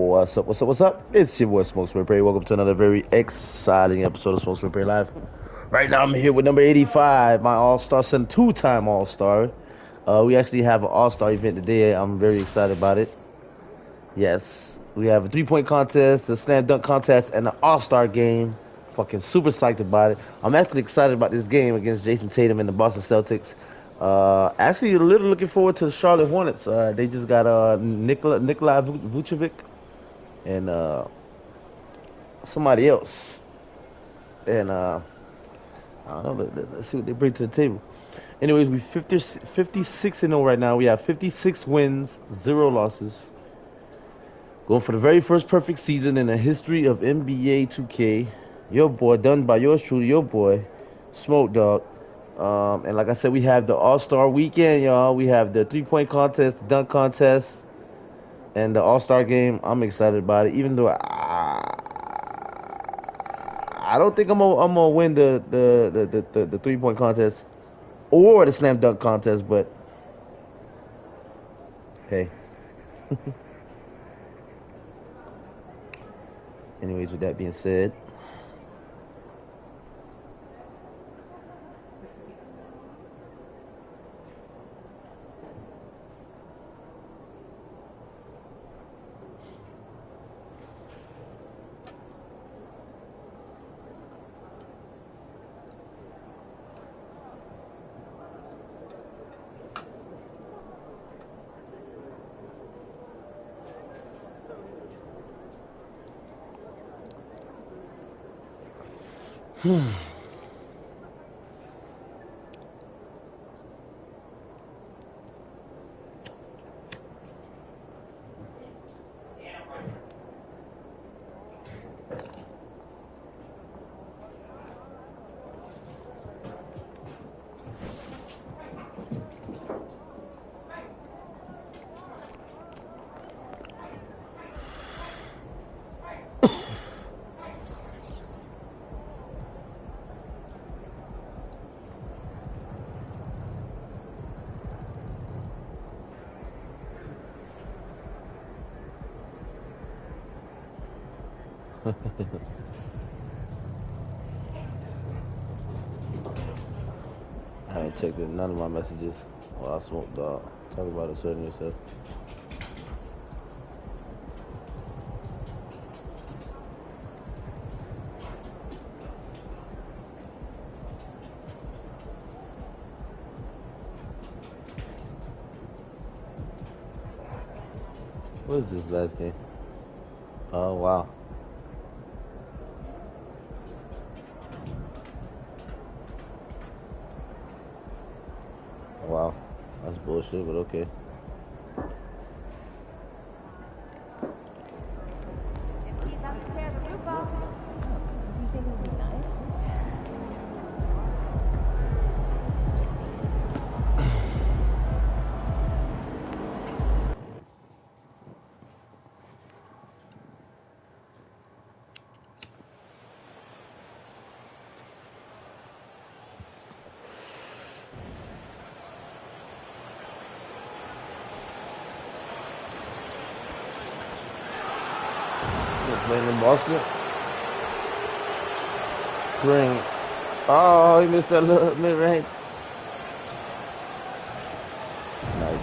What's up? What's up? What's up? It's your boy Smoke Spray Pray. Welcome to another very exciting episode of Smoke Spray Pray Live. Right now, I'm here with number 85, my All-Star, two-time All-Star. We actually have an All-Star event today. I'm very excited about it. Yes, we have a three-point contest, a slam dunk contest, and an All-Star game. Fucking super psyched about it. I'm actually excited about this game against Jason Tatum and the Boston Celtics. Actually, a little looking forward to the Charlotte Hornets. They just got Nikola Vucevic and somebody else. And I don't know. Let's see what they bring to the table. Anyways, we 56 and 0 right now. We have 56 wins, 0 losses. Going for the very first perfect season in the history of NBA 2K. Your boy, done by yours truly, your boy, Smoke Dog. And like I said, we have the All-Star weekend, y'all. We have the three-point contest, dunk contest, and the All-Star game. I'm excited about it, even though I don't think I'm gonna win the 3-point contest or the slam dunk contest, but hey. Anyways, with that being said, I ain't checked none of my messages while I Smoke Dog. Talk about asserting yourself. What is this last game? Oh, wow. Wow. That's bullshit, but okay. If he's about to tear the roof off, do you think it would be nice? Playing in Boston. Bring. Oh, he missed that little mid-range. Nice.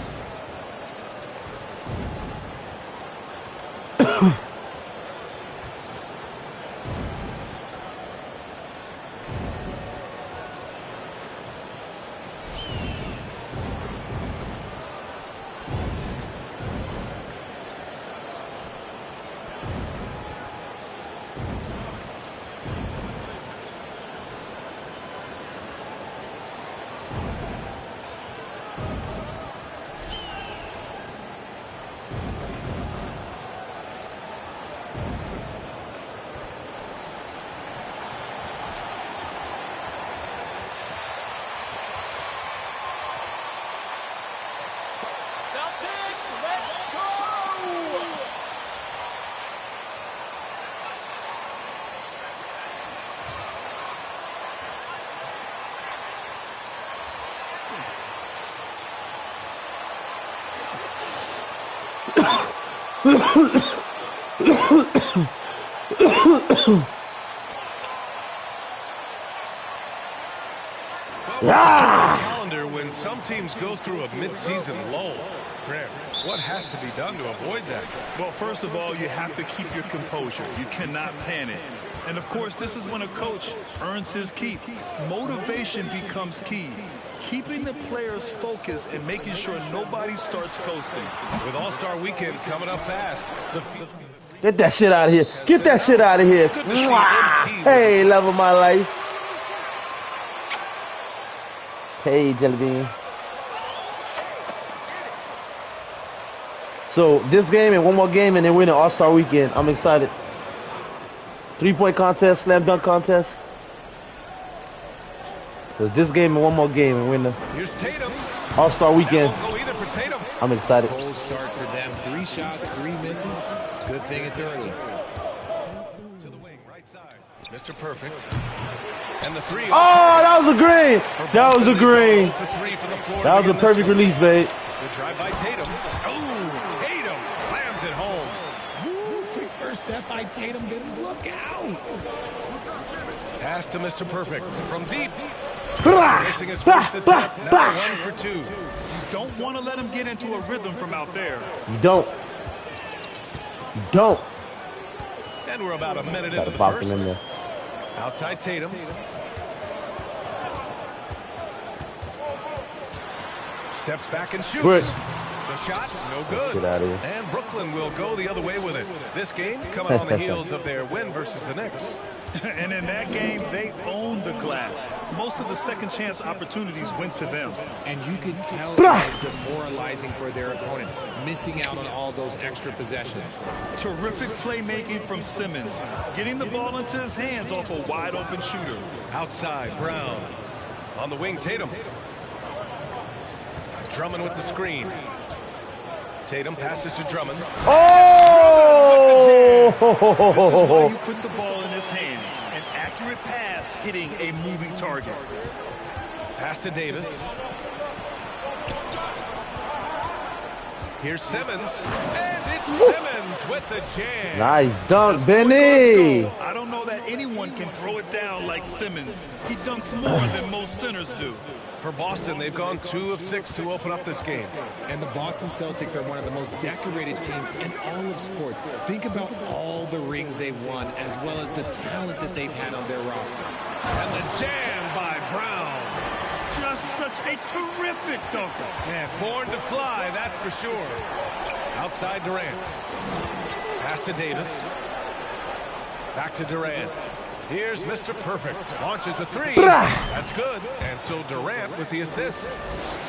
Celtics, let's go! Ah! Calendar when some teams go through a mid-season lull. Graham, what has to be done to avoid that? Well, first of all, you have to keep your composure. You cannot panic. And, of course, this is when a coach earns his keep. Motivation becomes key. Keeping the players focused and making sure nobody starts coasting. With All-Star Weekend coming up fast, Get that shit out of here. Get that shit out of here. Hey, love of my life. Hey, Jelly Bean. So this game and one more game and then win an All-Star Weekend. I'm excited. 3-point contest, slam dunk contest. So this game and one more game and win the here's Tatum. All-Star Weekend. That won't go either for Tatum. I'm excited. Cold start for them. 3 shots, 3 misses. Good thing it's early. To the wing, right side. Mr. Perfect. And the 3. Oh, that was a green. That was a green. For 3 from the floor That was a perfect release, babe. The drive by Tatum. Oh, Tatum slams it home. Woo, quick first step by Tatum. Then look out. Pass to Mr. Perfect from deep. Bah, Missing his bah, first bah, attempt. Now bah. 1 for 2. You don't want to let him get into a rhythm from out there. You don't. You don't. And we're about a minute Got into to the box first. him in there. Outside Tatum. Steps back and shoots. Quick. The shot, no good. Get out of here. And Brooklyn will go the other way with it. This game coming on the heels of their win versus the Knicks. And in that game, they owned the glass. Most of the second chance opportunities went to them. And you could tell it Blah. was demoralizing for their opponent, missing out on all those extra possessions. Terrific playmaking from Simmons, getting the ball into his hands off a wide-open shooter. Outside, Brown. On the wing, Tatum. Drummond with the screen. Tatum passes to Drummond. Oh! This is why you put the ball in his hands. An accurate pass hitting a moving target. Pass to Davis. Here's Simmons. And it's Simmons with the jam. Nice dunk, As point Benny. guards go, I don't know that anyone can throw it down like Simmons. He dunks more than most centers do. For Boston, they've gone 2 of 6 to open up this game. And the Boston Celtics are one of the most decorated teams in all of sports. Think about all the rings they've won, as well as the talent that they've had on their roster. And the jam by Brown. Just such a terrific dunker. Man, born to fly, that's for sure. Outside Durant. Pass to Davis. Back to Durant. Here's Mr. Perfect. Launches a 3. That's good. And so Durant with the assist.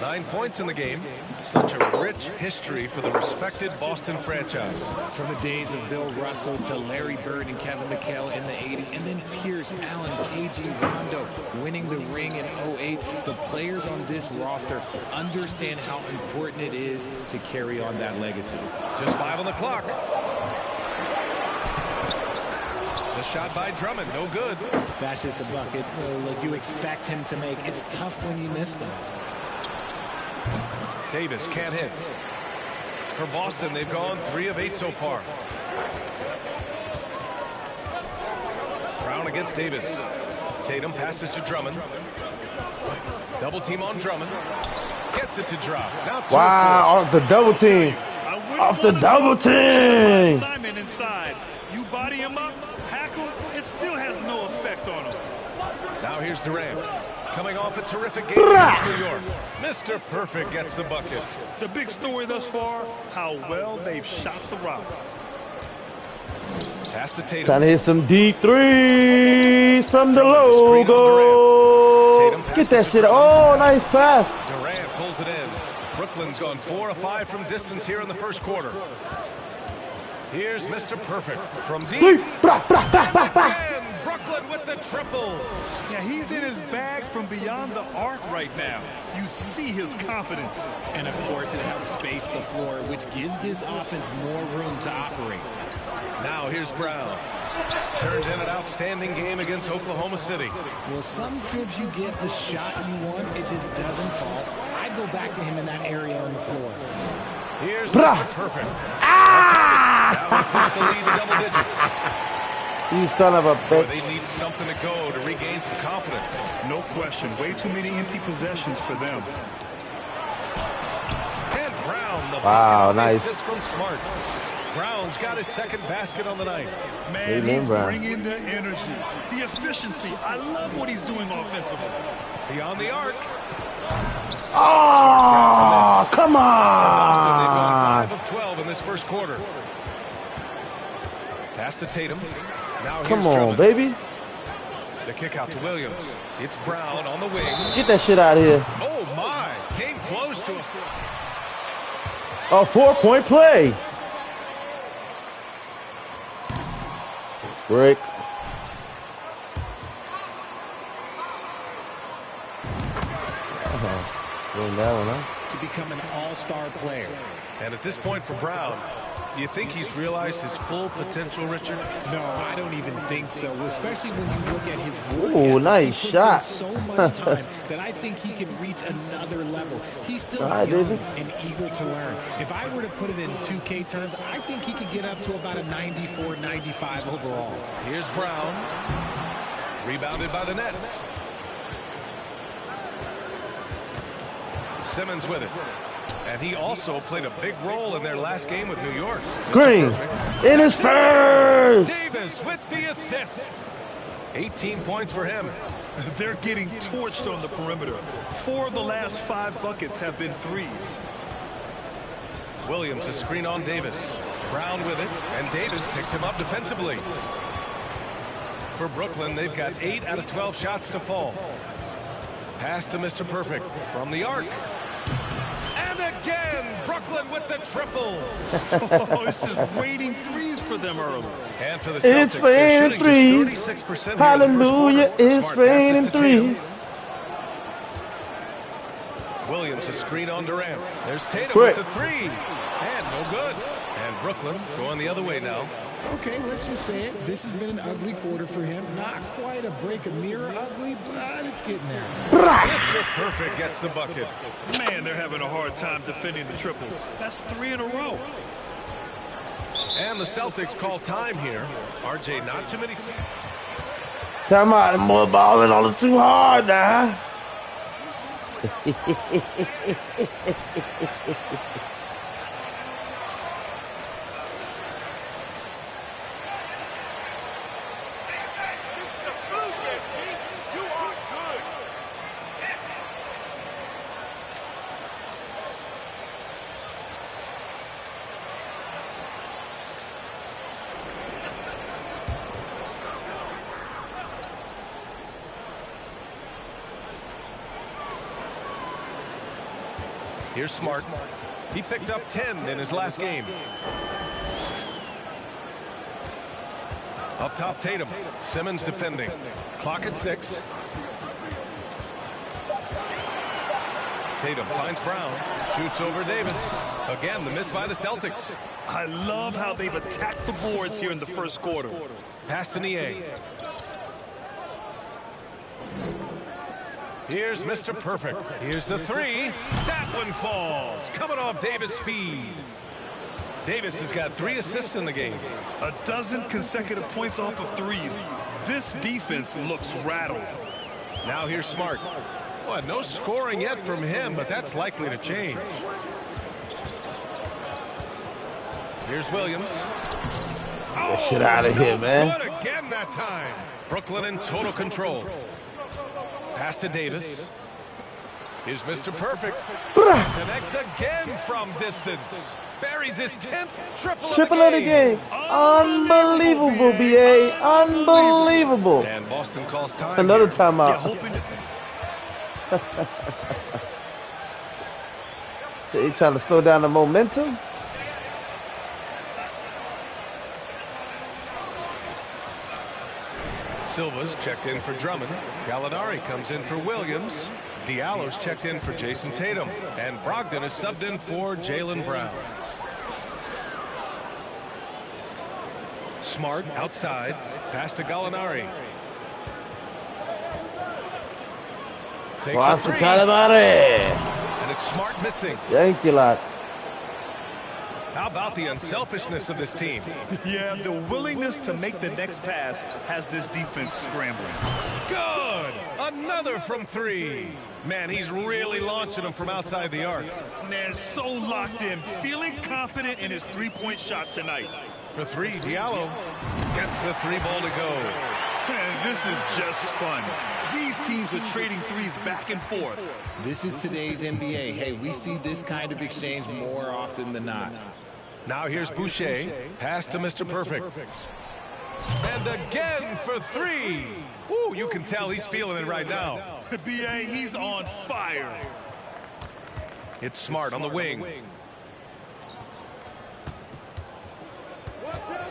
9 points in the game. Such a rich history for the respected Boston franchise. From the days of Bill Russell to Larry Bird and Kevin McHale in the 80s, and then Pierce, Allen, KG, Rondo winning the ring in 08, the players on this roster understand how important it is to carry on that legacy. Just 5 on the clock. The shot by Drummond, no good. That's just a bucket like you expect him to make. It's tough when you miss those. Davis can't hit. For Boston, they've gone 3 of 8 so far. Brown against Davis. Tatum passes to Drummond. Double team on Drummond. Gets it to drop. Now 2 Wow, off the double team. Off the double team. Simon inside. You body him up, hack him, it still has no effect on him. Now here's Durant. Coming off a terrific game against New York. Mr. Perfect gets the bucket. The big story thus far, how well they've shot the rock. Pass to Tatum. Trying to hit some deep threes from the logo. Get that shit. Oh, nice pass. Durant pulls it in. Brooklyn's gone 4 of 5 from distance here in the first quarter. Here's Mr. Perfect from deep. Three. Blah, blah, blah, blah, blah. And Brooklyn with the triple. Yeah, he's in his bag from beyond the arc right now. You see his confidence. And, of course, it helps space the floor, which gives this offense more room to operate. Now here's Brown. Turned in an outstanding game against Oklahoma City. Well, some trips you get the shot you want, it just doesn't fall. I'd go back to him in that area on the floor. Here's Blah. Mr. Perfect. Ah! That will push the lead to double digits. You son of a Boy, bitch. they need something to go to regain some confidence. No question. Way too many empty possessions for them. And Brown, the Wow, bucket on the nice. assist from Smart. Brown's got his second basket on the night. Man, Amen, he's Brown. bringing the energy, the efficiency. I love what he's doing offensively. Beyond the arc. Oh, come Boston, they've gone on. 5 of 12 in this first quarter. Pass to Tatum. Now Come here's on, Drummond. baby. The kick out to Williams. It's Brown on the wing. Get that shit out of here. Oh, my. Came close to it. A 4-point play. Break. Doing that one, huh? To become an all-star player. And at this point for Brown, do you think he's realized his full potential, Richard? No, I don't even think so, especially when you look at his work Ooh, ethic. nice He puts shot. in so much time that I think he can reach another level. He's still All right, young Davis. and eager to learn. If I were to put it in 2K terms, I think he could get up to about a 94, 95 overall. Here's Brown. Rebounded by the Nets. Simmons with it. And he also played a big role in their last game with New York. Mr. Green. Perfect. In his face. Davis with the assist. 18 points for him. They're getting torched on the perimeter. 4 of the last 5 buckets have been threes. Williams, a screen on Davis. Brown with it, and Davis picks him up defensively. For Brooklyn, they've got 8 out of 12 shots to fall. Pass to Mr. Perfect from the arc. And again, Brooklyn with the triple. Oh, it's just waiting threes for them early. And for the Celtics, It's they're raining shooting threes. just 36% here in the Hallelujah, first quarter. it's Smart passes raining to Tatum. threes. Williams, a screen on Durant. There's Tatum Quick. with the three. And no good. And Brooklyn going the other way now. Okay, let's just say it. This has been an ugly quarter for him. Not quite a break a mirror ugly, but it's getting there. Mr. Perfect gets the bucket. Man, they're having a hard time defending the triple. That's 3 in a row. And the Celtics call time here. RJ, not too many. Time out. The more balling all is too hard now. Here's Smart. He picked up 10 in his last game. Up top, Tatum. Simmons defending. Clock at 6. Tatum finds Brown. Shoots over Davis. Again, the miss by the Celtics. I love how they've attacked the boards here in the first quarter. Pass to Niang. Here's Mr. Perfect. Here's the three. That one falls. Coming off Davis' feed. Davis has got 3 assists in the game. A dozen consecutive points off of threes. This defense looks rattled. Now here's Smart. Well, no scoring yet from him, but that's likely to change. Here's Williams. Get shit out of here, man. Good again that time. Brooklyn in total control. Pass to Davis. Here's Mr. Perfect. Connects again from distance. Buries his 10th triple Triple of the game. Unbelievable, BA. Unbelievable. And Boston calls time. Another here. Yeah, timeout. hoping to So you trying to slow down the momentum? Silva's checked in for Drummond. Gallinari comes in for Williams. Diallo's checked in for Jason Tatum. And Brogdon is subbed in for Jaylen Brown. Smart outside. Pass to Gallinari. Takes a Watch the three. Calamari. And it's Smart missing. Thank you, lot. How about the unselfishness of this team? Yeah, the willingness to make the next pass has this defense scrambling. Good! Another from 3. Man, he's really launching them from outside the arc. Man, so locked in, feeling confident in his three-point shot tonight. For 3, Diallo gets the 3 ball to go. Man, this is just fun. These teams are trading threes back and forth. This is today's NBA. Hey, we see this kind of exchange more often than not. Now here's Boucher. Pass to Mr. Perfect. And again for 3. Ooh, you can tell he's feeling it right now. B.A., he's on fire. It's Smart on the wing.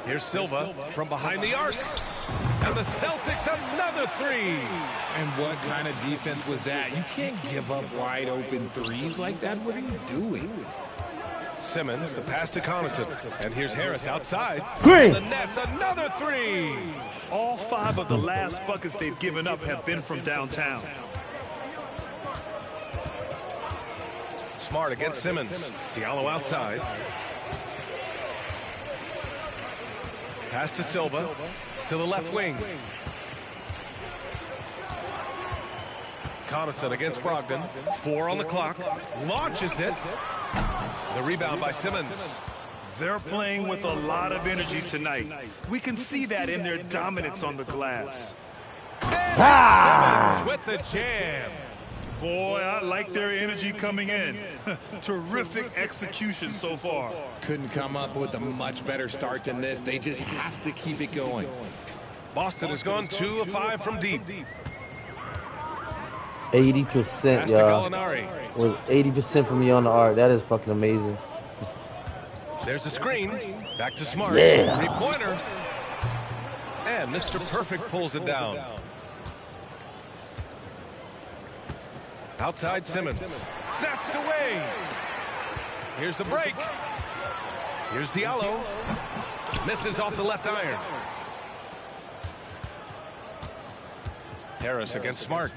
Here's Silva from behind the arc. And the Celtics another 3. And what kind of defense was that? You can't give up wide open threes like that. What are you doing? Simmons, the pass to Connaughton. And here's Harris outside. Green. The Nets, another 3. All 5 of the last buckets they've given up have been from downtown. Smart against Simmons. Diallo outside. Pass to Silva. To the left wing. Connaughton against Brogdon. 4 on the clock. Launches it. The rebound by Simmons. They're playing with a lot of energy tonight. We can see that in their dominance on the glass. And Simmons with the jam. Boy, I like their energy coming in. Terrific execution so far. Couldn't come up with a much better start than this. They just have to keep it going. Boston has gone 2 of 5 from deep. 80%, Pass to y'all. Gallinari. Was 80% from me on the arc. That is fucking amazing. There's a screen. Back to Smart. Yeah. 3-pointer. And Mr. Perfect pulls it down. Outside Simmons. Snatched away. Here's the break. Here's Diallo. Misses off the left iron. Harris against Smart.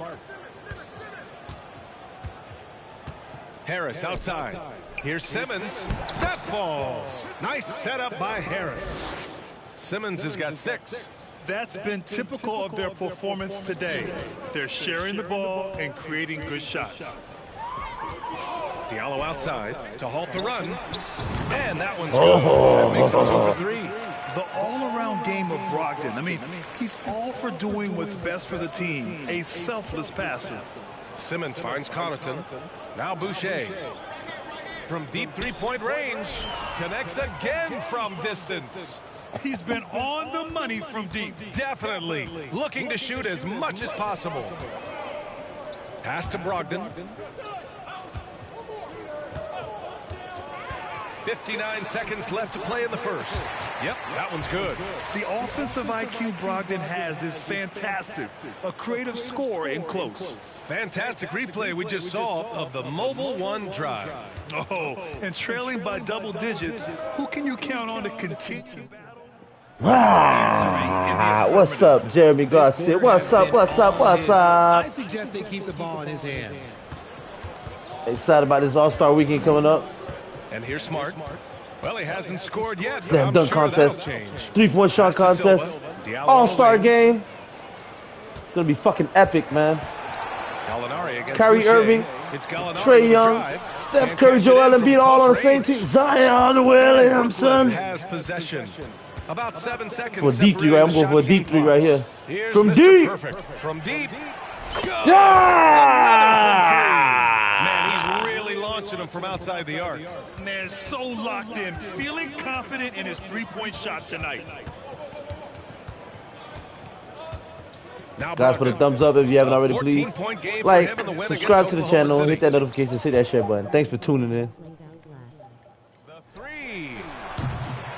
Harris outside. Here's Simmons. That falls. Nice setup by Harris. Simmons has got 6. That's been typical of their performance today. They're sharing the ball and creating good shots. Diallo outside to halt the run. And that one's good. That makes it 2 for 3. The all-around game of Brogdon. I mean, he's all for doing what's best for the team. A selfless passer. Simmons finds Connaughton. Now Boucher. From deep 3-point range. Connects again from distance. He's been on the money from deep. Definitely. Looking to shoot as much as possible. Pass to Brogdon. 59 seconds left to play in the first. Yep, that one's good. The offensive IQ Brogdon has is fantastic. A creative score in close. Fantastic replay we just saw of the Mobile One drive. Oh, and trailing by double digits, who can you count on to continue? What's up, Jeremy Garcia? What's up? I suggest they keep the ball in his hands. Excited about this All-Star weekend coming up. And here's Smart. Well, he hasn't scored yet. Slam dunk contest. 3-point shot contest. All-Star game. It's going to be fucking epic, man. Gallinari against Kyrie Boucher. Irving, It's Gallinari Trae Young, drive. Steph And Curry, catch it Joel in from Embiid all on the close same range. team. Zion Williamson. Has possession. About 7 seconds. For deep three, right? I'm going for a deep three right here. Here's From Mr. deep. Perfect. From deep. Go! Yeah! Man, he's really launching them from outside the arc. Man, so locked in, feeling confident in his three-point shot tonight. Now Guys, put a Brogdon. thumbs up if you haven't already, please. 14-point game for Like, him in the win subscribe against to the Oklahoma channel, City. hit that notification, hit that share button. Thanks for tuning in. The 3.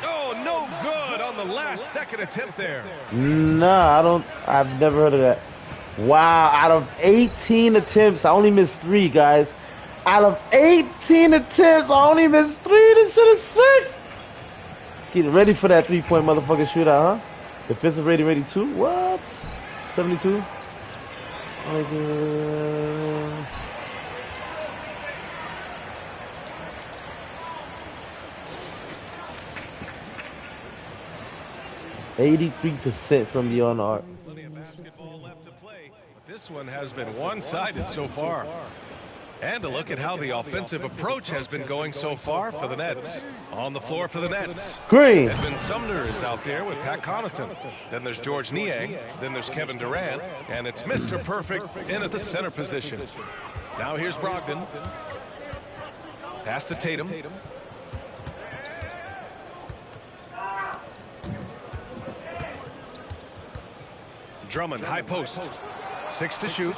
Oh, no good on the last second attempt there. Nah, I've never heard of that. Wow, out of 18 attempts, I only missed 3, guys. Out of 18 attempts, I only missed 3. This shit is sick. Getting ready for that 3-point motherfucking shootout, huh? Defensive rating ready too? What? 72? 83% from beyond the arc. Plenty of basketball left to play, but this one has been one-sided so far. And a look at how the offensive approach has been going so far for the Nets. On the floor for the Nets. Green. Edmund Sumner is out there with Pat Connaughton. Then there's George Niang. Then there's Kevin Durant. And it's Mr. Perfect in at the center position. Now here's Brogdon. Pass to Tatum. Drummond, high post. 6 to shoot.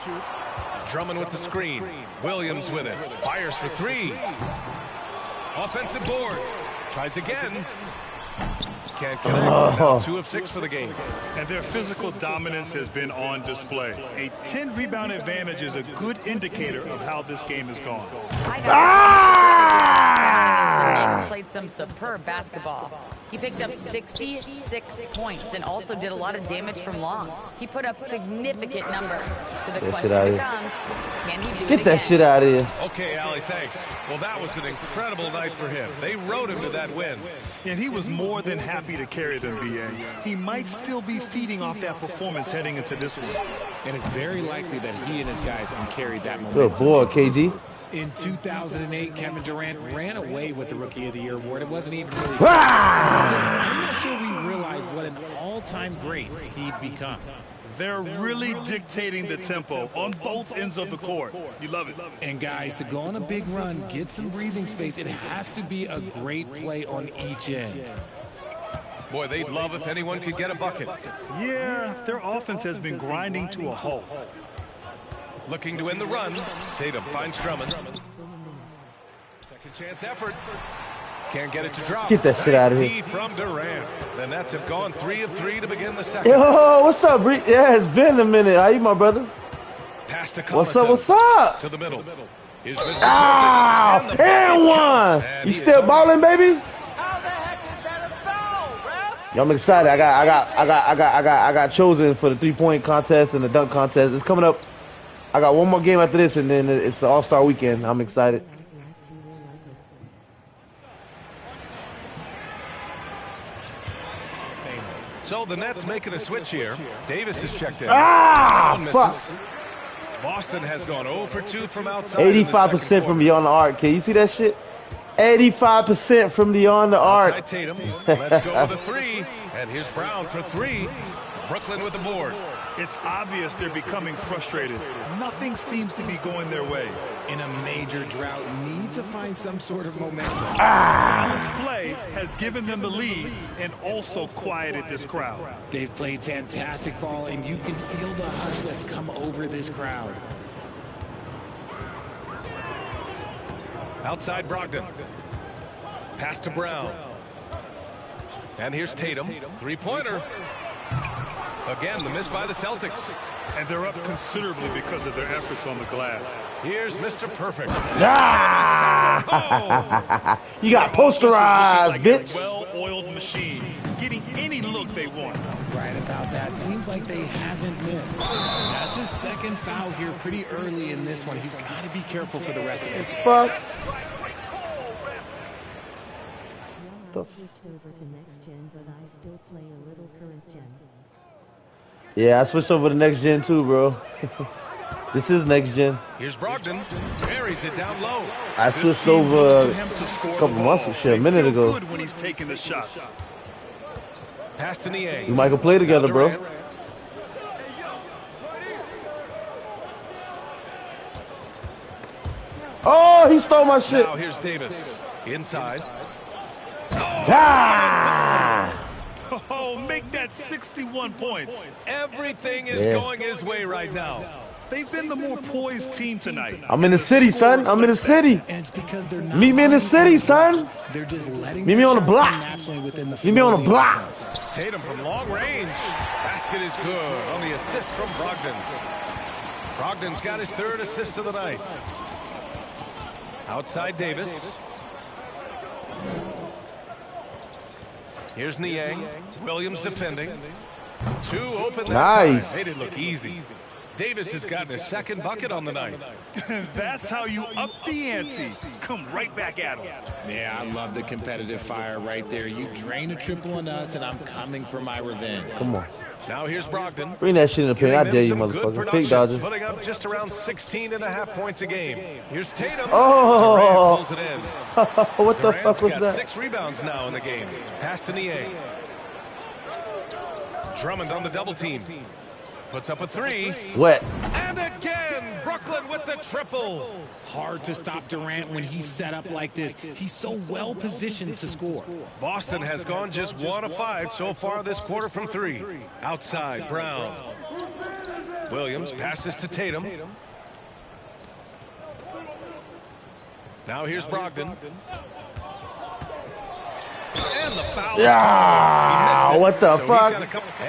Drummond with the screen. Williams with it. Fires for 3. Offensive board. Tries again. Can't connect. Now 2 of 6 for the game. And their physical dominance has been on display. A 10-rebound advantage is a good indicator of how this game has gone. Knicks played some superb basketball. He picked up 66 points and also did a lot of damage from long. He put up significant numbers. So the question becomes, can he do it again? Get that shit out of here. Okay, Allie, thanks. Well, that was an incredible night for him. They rode him to that win. And he was more than happy to carry them, B.A. He might still be feeding off that performance heading into this one. And it's very likely that he and his guys can carry that momentum. Good boy, KG. In 2008, Kevin Durant ran away with the Rookie of the Year award. It wasn't even really. Ah! Still, I'm not sure we realize what an all-time great he'd become. They're really dictating the tempo on both ends of the court. You love it. And guys, to go on a big run, get some breathing space, it has to be a great play on each end. Boy, they'd love if anyone could get a bucket. Yeah, their offense has been grinding to a halt. Looking to win the run. Tatum finds Drummond. Second chance effort. Can't get it to drop. Get that shit out of here. Nice D from Durant. The Nets have gone 3 of 3 to begin the second. Yo, what's up, Bree? Yeah, it's been a minute. How you, my brother? Pass to What's up? Connaughton. What's up? To the middle. Here's Mr. Ah, Perfect. the and bucket one. counts. And You he is still on. balling, baby? How the heck is that a foul, ref? Yo, I'm excited. I got chosen for the 3-point contest and the dunk contest. It's coming up. I got one more game after this, and then it's the All-Star weekend. I'm excited. So the Nets making a switch here. Davis is checked in. Ah, That one fuck. misses. Boston has gone 0 for 2 from outside. in the second 85% from quarter. beyond the arc. Can you see that shit? 85% from beyond the Outside arc. Tatum. Let's go with a 3. And here's Brown for 3. Brooklyn with the board. It's obvious they're becoming frustrated. Nothing seems to be going their way. In a major drought, need to find some sort of momentum. Balanced play has given them the lead and also quieted this crowd. They've played fantastic ball, and you can feel the hush that's come over this crowd. Outside Brogdon. Pass to Brown. And here's Tatum. 3-pointer. Again, the miss by the Celtics. And they're up considerably because of their efforts on the glass. Here's Mr. Perfect. Ah! You got posterized, Like bitch. a well-oiled machine, getting any look they want. Right about that. Seems like they haven't missed. That's his second foul here pretty early in this one. He's got to be careful for the rest of his. Fuck. I switched over to next gen, but I still play a little current gen. Yeah, I switched over to next gen too, bro. This is next gen. Here's Brogdon. Buries it down low. I This switched team looks over to him to score a couple the months ball. shit, a They minute feel ago. good when he's taking the shots. Pass to Niang. We might go play together, Now bro. Durant. Oh, he stole my shit. Now here's Davis. Inside. Ah! Oh, make that 61 points. Everything is Yeah. going his way right now. They've been the more poised team tonight. I'm in the city, son. I'm in the city. And it's because they're not. Meet me in the city, playing son. They're just letting Meet me their on the shots block. come naturally within the Meet me on the flow of block. offense. Tatum from long range. Basket is good on the assist from Brogdon. Brogdon's got his 3rd assist of the night. Outside Davis. Here's Niang. Williams defending. 2 open that Nice. time. Made it look easy. Davis has gotten his second bucket on the night. That's how you up the ante. Come right back at him. Yeah, I love the competitive fire right there. You drain a triple on us, and I'm coming for my revenge. Come on. Now here's Brogdon. Bring that shit in the paint. I dare you, Getting them some good motherfucker. Pick production, dodger. putting up just around 16.5 points a game. Here's Tatum. Oh. Durant pulls it in. What the Durant's fuck was got that? 6 rebounds now in the game. Pass to Niang. Drummond on the double team. Puts up a 3. Wet. And again, Brooklyn with the triple. Hard to stop Durant when he's set up like this. He's so well positioned to score. Boston has gone just 1 of 5 so far this quarter from 3. Outside, Brown. Williams passes to Tatum. Now here's Brogdon. And the foul. Yeah, what the fuck?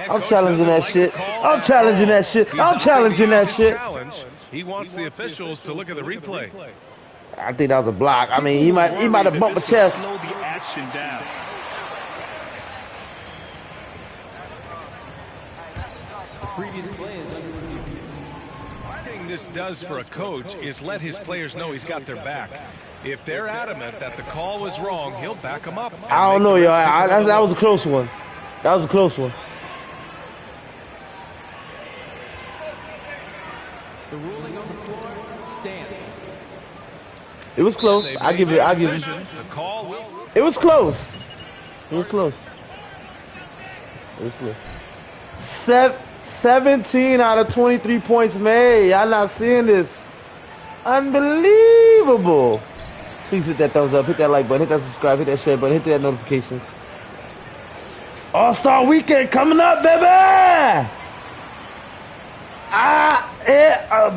I'm challenging that shit. I'm challenging that shit. I'm challenging that shit. He wants the officials to look at the replay. I think that was a block. I mean, he might have bumped the chest. Slow the action down. One thing this does for a coach is let his players know he's got their back. If they're adamant that the call was wrong, he'll back them up. I don't know, y'all. That was a close one. That was a close one. The ruling on the floor stands. It was close. I give it. The call will. It was close. It was close. It was close. 17 out of 23 points made. Y'all not seeing this? Unbelievable. Please hit that thumbs up, hit that like button, hit that subscribe, hit that share button, hit that notifications. All-Star Weekend coming up, baby!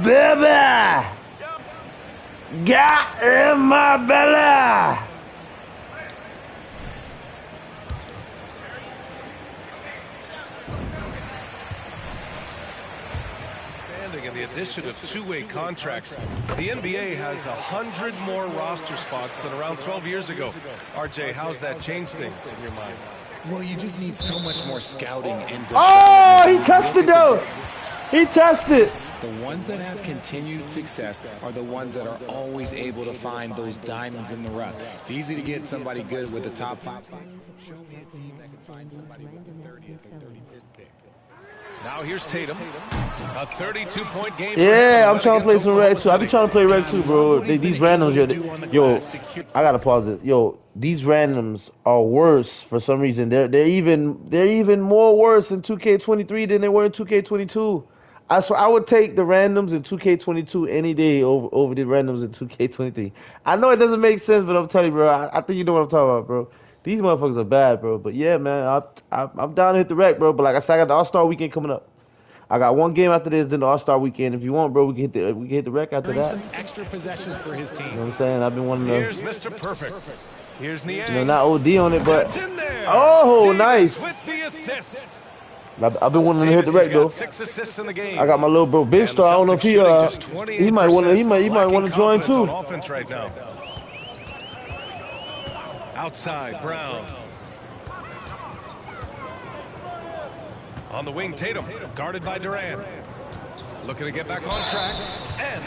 Baby! Got in my belly! And the addition of two-way contracts, the NBA has 100 more roster spots than around 12 years ago. RJ, how's that changed things in your mind? Well, you just need so much more scouting and oh, he tested though. He tested. The ones that have continued success are the ones that are always able to find those diamonds in the rough. It's easy to get somebody good with the top 5. Show me a team that can find somebody with the 30th and 35th pick. Now here's Tatum. A 32-point game. Yeah, I'm trying to play some reg too. I be trying to play reg too, bro. These randoms, yo, I gotta pause it. Yo, these randoms are worse for some reason. They're even more worse in 2K23 than they were in 2K22. So I would take the randoms in 2K22 any day over the randoms in 2K23. I know it doesn't make sense, but I'm telling you, bro. I think you know what I'm talking about, bro. These motherfuckers are bad, bro. But yeah, man, I'm down to hit the rec, bro. But like I said, I got the All-Star Weekend coming up. I got one game after this, then the All-Star Weekend. If you want, bro, we can hit the rec after that. Some extra possessions for his team. You know what I'm saying? I've been wanting to. Here's Mr. Perfect. Here's Niang. You know, not OD on it, but That's in there. oh, Davis nice. with the assist. I've been wanting to hit the rec though. 6 assists in the game. I got my little bro Big Star. I don't know if he might want to join too. On offense right now. Outside, Brown. On the wing, Tatum, guarded by Durant. Looking to get back on track. And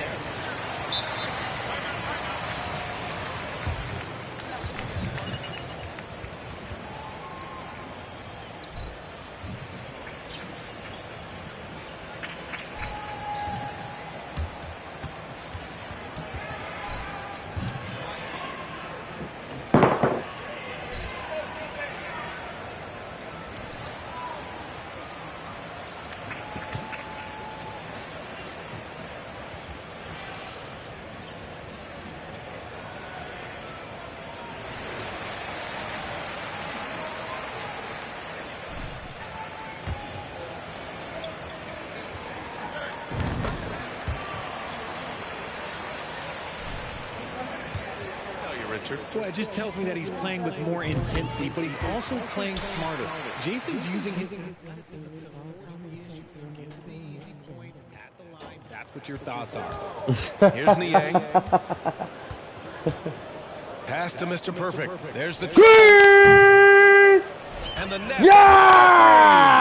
Well, it just tells me that he's playing with more intensity, but he's also playing smarter. Jason's using his athleticism to force the issue. Get to the easy points at the line. That's what your thoughts are. here's Niang. Pass to Mr. Perfect. There's the and the net. Yeah!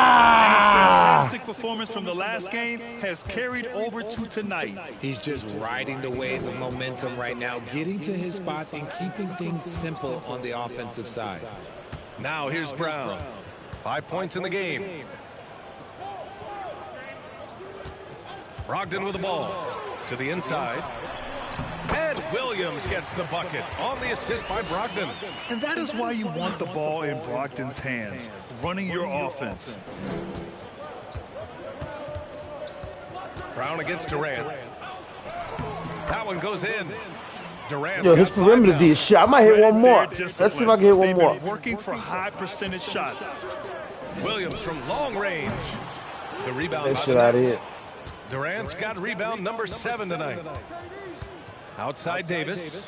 performance from the last game has carried over to tonight. He's just riding the wave of momentum right now, getting to his spots and keeping things simple on the offensive side. Now here's Brown. 5 points in the game. Brogdon with the ball to the inside. And Williams gets the bucket on the assist by Brogdon. And that is why you want the ball in Brogdon's hands, running your offense. Brown against Durant. That one goes in. Durant. Yo, his perimeter D is shot. I might hit one more. Let's see if I can hit one more. They've been working for high percentage shots. Williams from long range. The rebound That by shit the out of Nets. here. Durant's got rebound number 7 tonight. Outside Davis.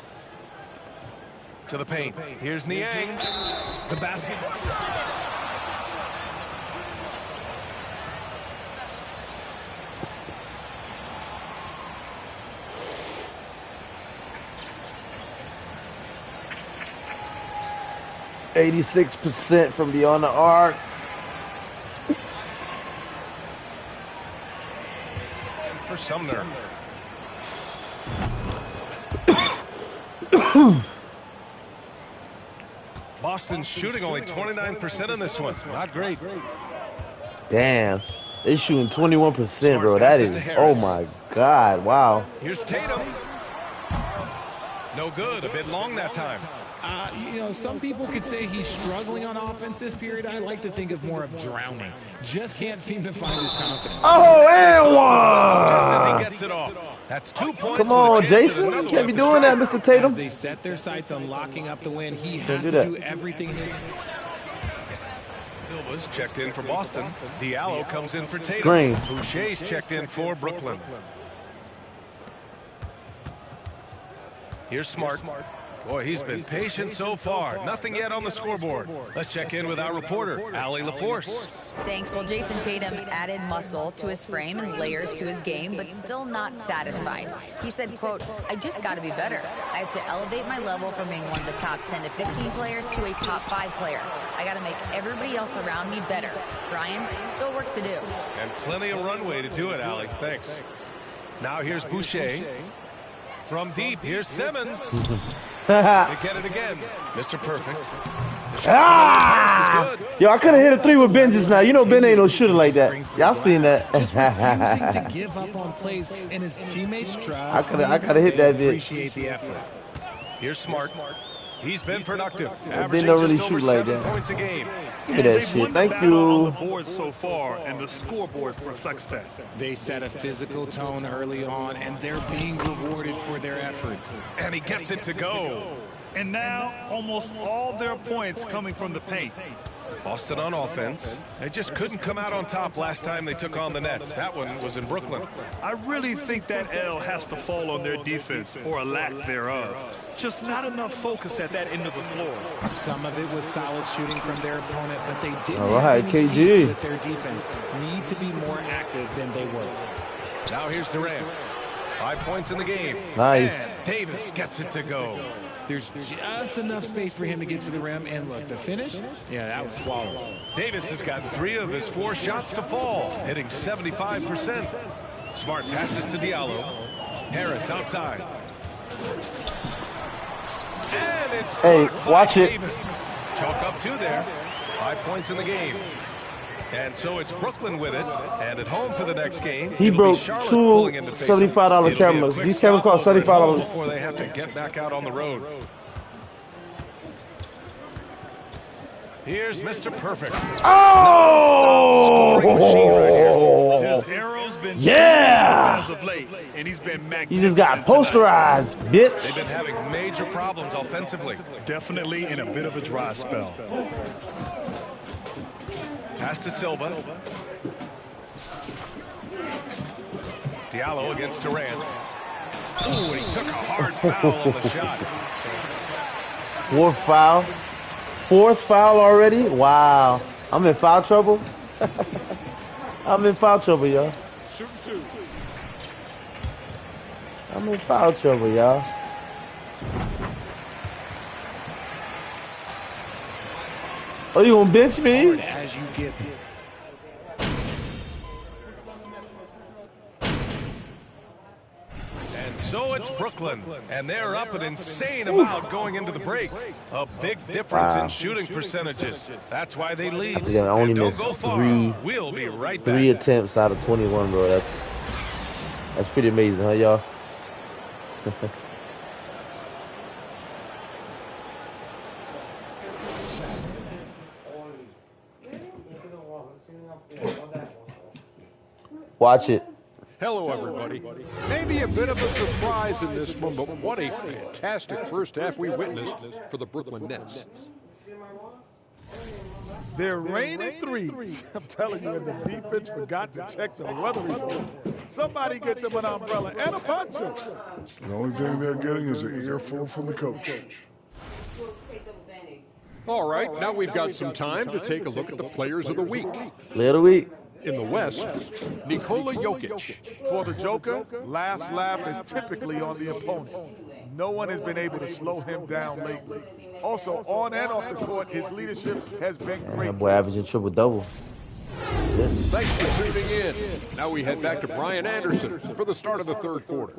To the paint. Here's Niang. The basket. %86% from beyond the arc. For Sumner. Boston shooting only 29% in this one. Not great. Damn. They shooting 21%, bro. That is, oh my God, wow. Here's Tatum. No good. A bit long that time. You know, some people could say he's struggling on offense this period. I like to think of more of drowning. Just can't seem to find his confidence. Oh, and one! Just as he gets it off. That's 2 points. Come on, Jason. You can't be doing that, Mr. Tatum. As they set their sights on locking up the win, he has to do everything in his... Silva's checked in for Boston. Diallo comes in for Tatum. Green. Boucher's checked in for Brooklyn. Here's Smart. Boy, he's been patient so far. Nothing yet on the scoreboard. Let's check in with our reporter, Allie LaForce. Thanks. Well, Jason Tatum added muscle to his frame and layers to his game, but still not satisfied. He said, quote, I just got to be better. I have to elevate my level from being one of the top 10 to 15 players to a top 5 player. I got to make everybody else around me better. Brian, still work to do. And plenty of runway to do it, Allie. Thanks. Now here's Boucher. From deep, here's Simmons. They get it again. Mr. Perfect. Ah! Yo, I could have hit a 3 with Ben just now. You know Ben ain't no shooter like that. Y'all seen that? Just refusing to give up on plays, and his teammates trust. I could have hit that bit. Appreciate the effort. Here's Smart. He's been productive. Ben don't really shoot like that. Points a game. Look at that shit. Thank you. On the board so far, and the scoreboard reflects that. They set a physical tone early on, and they're being rewarded for their efforts. And he gets it to go. And now, almost all their points coming from the paint. Boston on offense. They just couldn't come out on top last time they took on the Nets. That one was in Brooklyn. I really think that L has to fall on their defense, or a lack thereof. Just not enough focus at that end of the floor. Some of it was solid shooting from their opponent, but they didn't All right, have any KG. teeth with their defense. Need to be more active than they were. Now here's Durant. 5 points in the game. Nice. And Davis gets it to go. There's just enough space for him to get to the rim. And look, the finish, yeah, that was flawless. Davis has gotten 3 of his 4 shots to fall, hitting 75%. Smart passes to Diallo. Harris outside. And it's blocked by watch it. Davis. Chalk up 2 there. 5 points in the game. And so it's Brooklyn with it, and at home for the next game. He it'll broke be Charlotte two pulling in to face them. $75 It'll be a cameras. quick These cameras cost stopover at home $75. before they have to get back out on the road. Here's Mr. Perfect. Oh! Scoring machine right here. His arrow's been Yeah! as of late, and he's been magnificent. You just got tonight. posterized, bitch. They've been having major problems offensively. Definitely in a bit of a dry spell. Pass to Silva. Diallo against Durant. Ooh, he took a hard foul on the shot. Fourth foul. Fourth foul already? Wow. I'm in foul trouble? I'm in foul trouble, y'all. I'm in foul trouble, y'all. Oh, you gonna bench me? As you get So it's Brooklyn, and they're up an insane amount going into the break. A big difference in shooting percentages. That's why they lead. I only missed go far. We'll be right back. 3 attempts out of 21, bro. That's pretty amazing, huh, y'all? Watch it. Hello, everybody. Maybe a bit of a surprise in this one, but what a fantastic first half we witnessed for the Brooklyn Nets. They're raining threes. I'm telling you, and the defense forgot to check the weather report. Somebody get them an umbrella and a poncho. The only thing they're getting is an earful from the coach. All right, now we've got some time to take a look at the players of the week. Player of the week. In the West, Nikola Jokic. For the Joker, last laugh is typically on the opponent. No one has been able to slow him down lately. Also, on and off the court, his leadership has been great. That boy averaging triple-double. Thanks for tuning in. Now we head back to Brian Anderson for the start of the third quarter.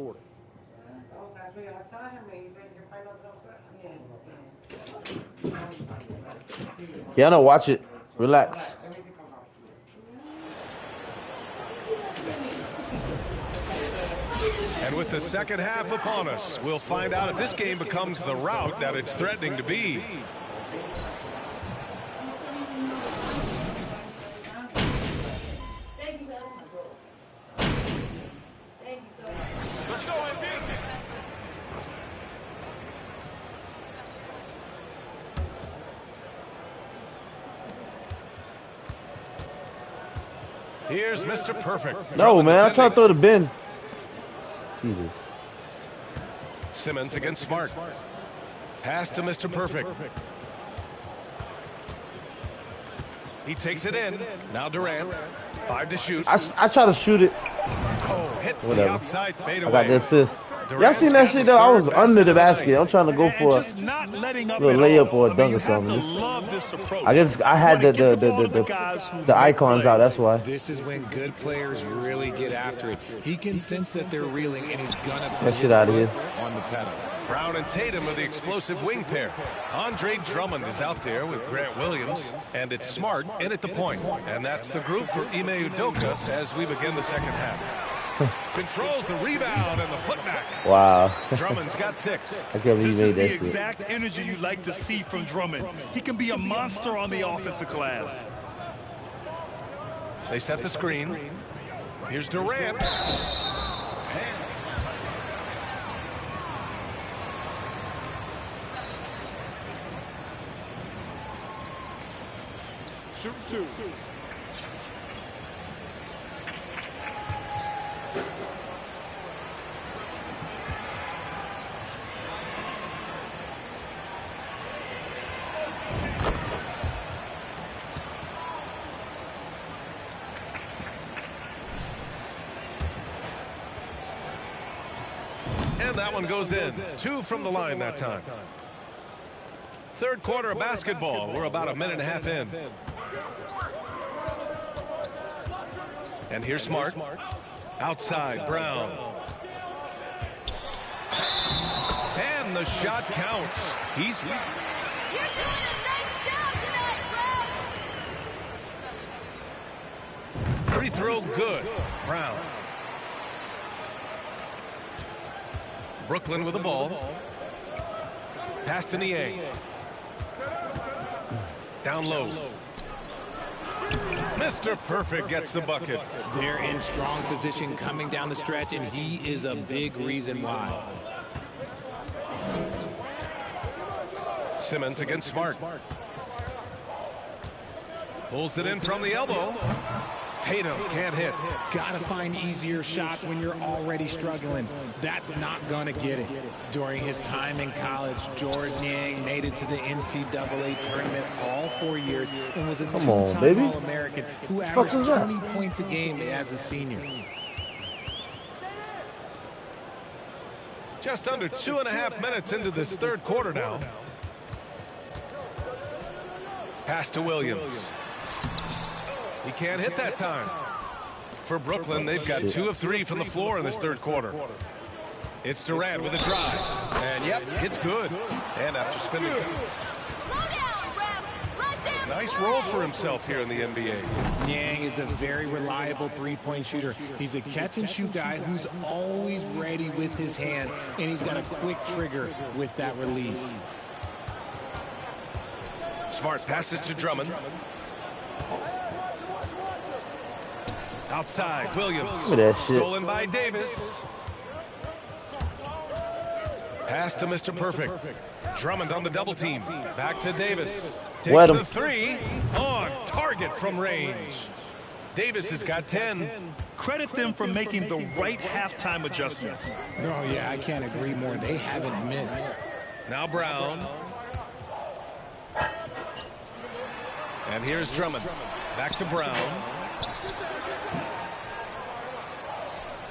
Keanu, watch it. Relax. And with the second half upon us, we'll find out if this game becomes the rout that it's threatening to be. Here's Mr. Perfect. No, man, I'm trying to throw the bin. Jesus. Simmons against Smart. Pass to Mr. Perfect. He takes it in. Now Durant. 5 to shoot. I try to shoot it. Oh, hits Whatever. the outside fadeaway. I got the assist. Y'all seen that shit though? I was under the basket. I'm trying to go for a little layup or a dunk or something. I guess I had the icons out. That's why. This is when good players really get after it. He can sense that they're reeling, and he's gonna put That his shit out of foot here. on the pedal. Brown and Tatum are the explosive wing pair. Andre Drummond is out there with Grant Williams, and it's Smart in at the point. And that's the group for Ime Udoka as we begin the second half. Controls the rebound and the putback. Wow. Drummond's got 6. I can't believe This he is made the that shit. exact energy you like to see from Drummond. He can be a monster on the offensive glass. They set the screen. Here's Durant. Shoot 2. And that one goes in. 2 from the line that time. Third quarter of basketball. We're about a minute and a half in. And here's Smart. Outside, Brown. And the shot counts. He's... Free throw good. Brown. Brooklyn with the ball. Pass to Niang. Down low. Mr. Perfect gets the bucket. They're in strong position coming down the stretch, and he is a big reason why. Simmons against Smart. Pulls it in from the elbow. Tatum can't hit. Gotta find easier shots when you're already struggling. That's not gonna get it. During his time in college, George Niang made it to the NCAA tournament all 4 years and was a two-time All-American who averaged 20 points a game as a senior. Just under 2.5 minutes into this third quarter now. Pass to Williams. He can't hit that time. For Brooklyn, they've got 2 of 3 from the floor in this third quarter. It's Durant with a drive. And, yep, it's good. And after spending time. Nice role for himself here in the NBA. Niang is a very reliable three-point shooter. He's a catch-and-shoot guy who's always ready with his hands, and he's got a quick trigger with that release. Smart passes to Drummond. Outside, Williams. Stolen by Davis. Pass to Mr. Perfect. Drummond on the double team. Back to Davis. Takes the three. On target from range. Davis has got 10. Credit them for making the right halftime adjustments. Oh, yeah, I can't agree more. They haven't missed. Now Brown. And here's Drummond. Back to Brown.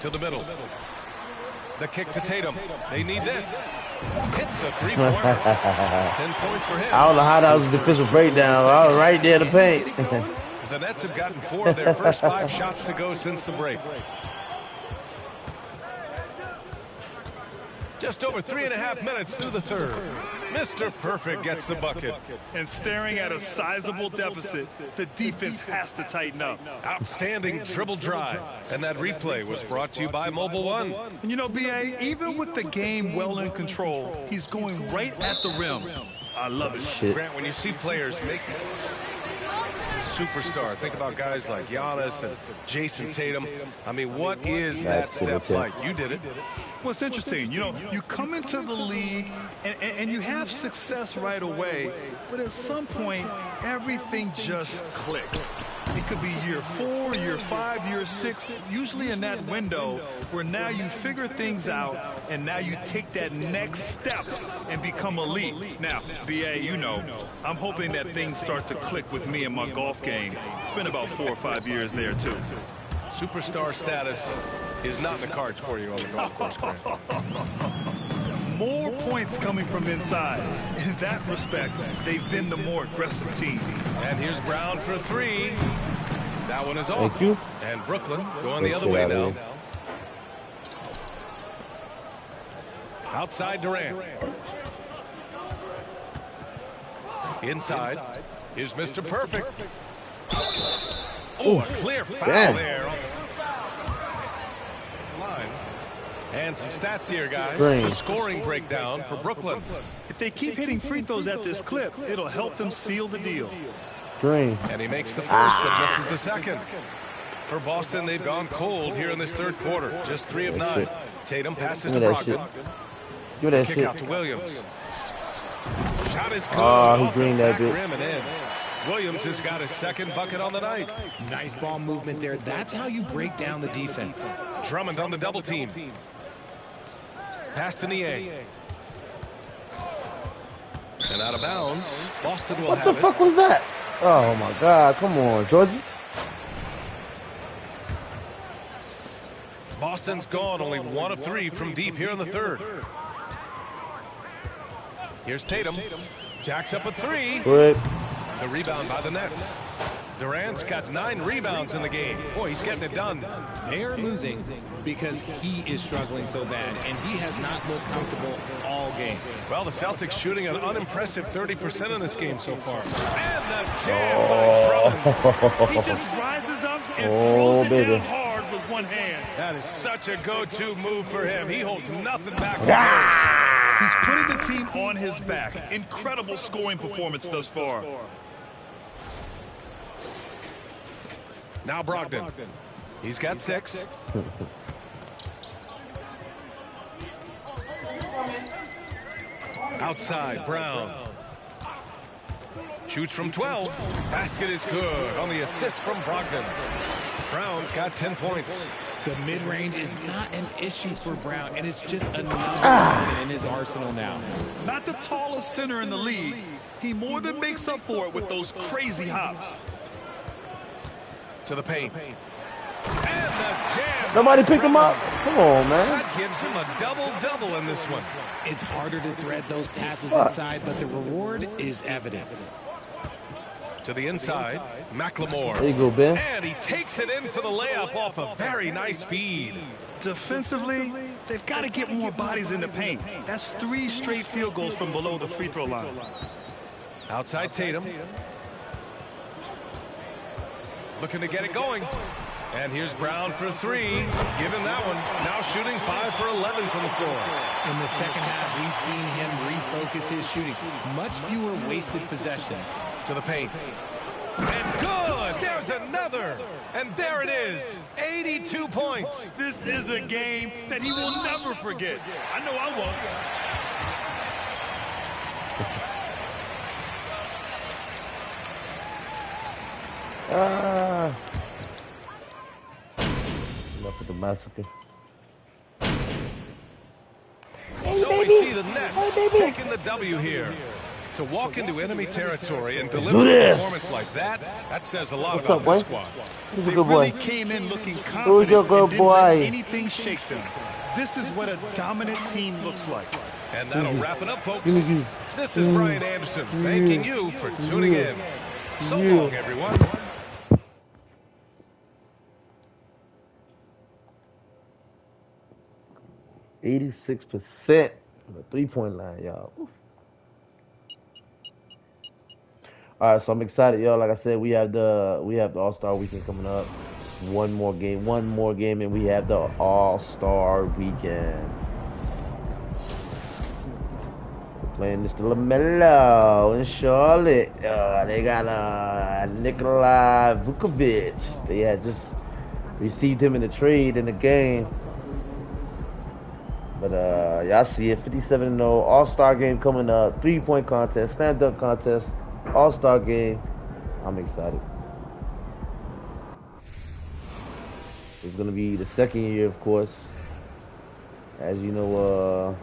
To the middle. The kick to Tatum. They need this. Hits a three-pointer. 10 points for him. I don't know how that was a defensive breakdown. I was right there in the paint. The Nets have gotten 4 of their first 5 shots to go since the break. Just over 3.5 minutes through the third. Mr. Perfect gets the bucket. And staring at a sizable deficit, the defense has to tighten up. Outstanding dribble drive. And that replay was brought to you by Mobile One. And you know, B.A., even with the game well in control, he's going right at the rim. I love it. Shit. Grant, when you see players make superstar, think about guys like Giannis and Jason Tatum. I mean, what is that step like? You did it. Well, it's interesting. You know, you come into the league and you have success right away, but at some point, everything just clicks. It could be year 4, year 5, year 6, usually in that window where now you figure things out and now you take that next step and become elite. Now, B.A., you know, I'm hoping that things start to click with me in my golf game. It's been about 4 or 5 years there, too. Superstar status is not in the cards for you on the golf course, Grant. More points coming from inside. In that respect, they've been the more aggressive team. And here's Brown for 3. That one is off. Thank you. And Brooklyn going the other way now. Outside Durant. Inside. Here's Mr. Perfect. Oh, a clear foul there. Line. And some stats here, guys. Green. The scoring breakdown for Brooklyn. If they keep hitting free throws at this clip, it'll help them seal the deal. Green. And he makes the first, but misses the second. For Boston, they've gone cold here in this third quarter. Just 3 of 9. Tatum passes to Brogdon. Give me that Kick shit. out to Williams. Shot is good. Oh, he greened that bitch. Rim and in. Williams has got his second bucket on the night. Nice ball movement there. That's how you break down the defense. Drummond on the double team. Pass to Niang. And out of bounds. Boston will have it. What the fuck was that? Oh my God! Come on, Georgie. Boston's gone only 1 of 3 from deep here in the third. Here's Tatum. Jacks up a 3. Good. The rebound by the Nets. Durant's got 9 rebounds in the game. Boy, he's getting it done. They are losing because he is struggling so bad, and he has not looked comfortable all game. Well, the Celtics shooting an unimpressive 30% in this game so far. And the jam by Drummond. He just rises up and throws it down hard with one hand. That is such a go-to move for him. He holds nothing back. He's putting the team on his back. Incredible scoring performance thus far. Now Brogdon. He's got 6. Outside, Brown. Shoots from 12. Basket is good on the assist from Brogdon. Brown's got 10 points. The mid-range is not an issue for Brown, and it's just another weapon in his arsenal now. Not the tallest center in the league. He more than makes up for it with those crazy hops. To the paint. And the jam. Nobody picked him up. Come on, man. That gives him a double-double in this one. It's harder to thread those passes inside, but the reward is evident. To the inside, McLemore. There you go, Ben. And he takes it in for the layup off a very nice feed. Defensively, they've got to get more bodies in the paint. That's 3 straight field goals from below the free throw line. Outside Tatum. Looking to get it going. And here's Brown for 3. Give him that one. Now shooting 5 for 11 from the floor. In the second half, we've seen him refocus his shooting. Much fewer wasted possessions. To the paint. And good! There's another! And there it is! 82 points! This is a game that he will never forget. I know I won't. Enough with the massacre. So we see the Nets taking the W here. To walk into enemy territory and deliver a performance like that, that says a lot about this squad. Who's a They good boy? really came in looking Who's confident your good and didn't boy? let anything shake them. This is what a dominant team looks like. And that'll wrap it up, folks. This is Brian Anderson thanking you for tuning in. So long, everyone. 86% on the 3-point line, y'all. All right, so I'm excited, y'all. Like I said, we have the All-Star Weekend coming up. One more game, and we have the All-Star Weekend. We're playing Mr. LaMelo in Charlotte. They got Nikola Vukovic. They had just received him in a trade in the game. But y'all see it, 57-0, All-Star game coming up, 3-point contest, slam dunk contest, All-Star game. I'm excited. It's gonna be the second year, of course. As you know,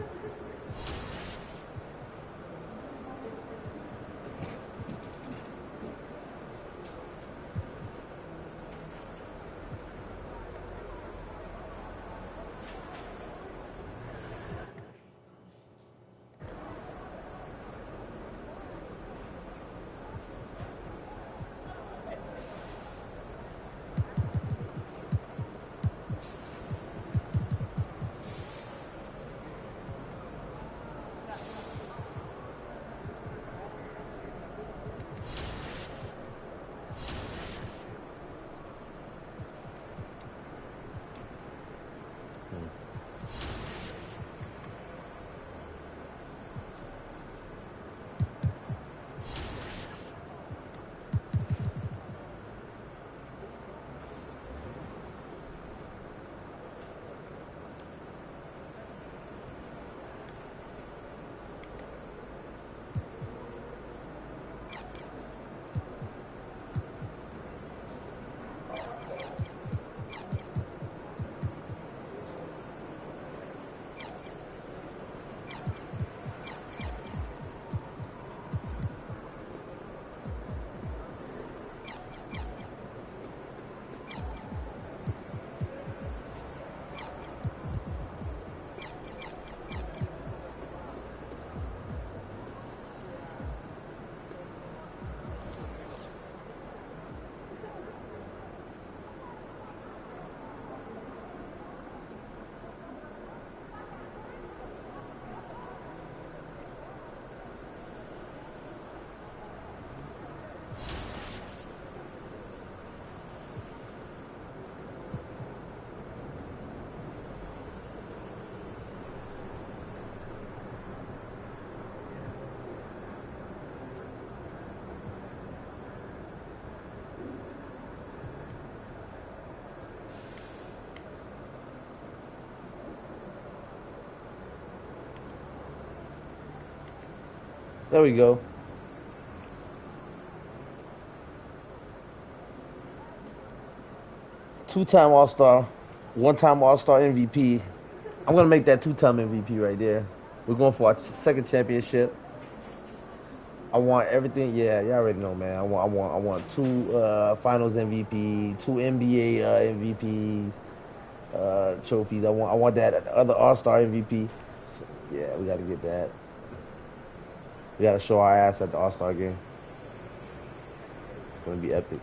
there we go. Two-time All-Star, one-time All-Star MVP. I'm gonna make that two-time MVP right there. We're going for our second championship. I want everything. Yeah, y'all already know, man. I want two Finals MVP, two NBA MVPs, trophies. I want that other All-Star MVP. So, yeah, we gotta get that. We gotta show our ass at the All-Star game. gonna be epic.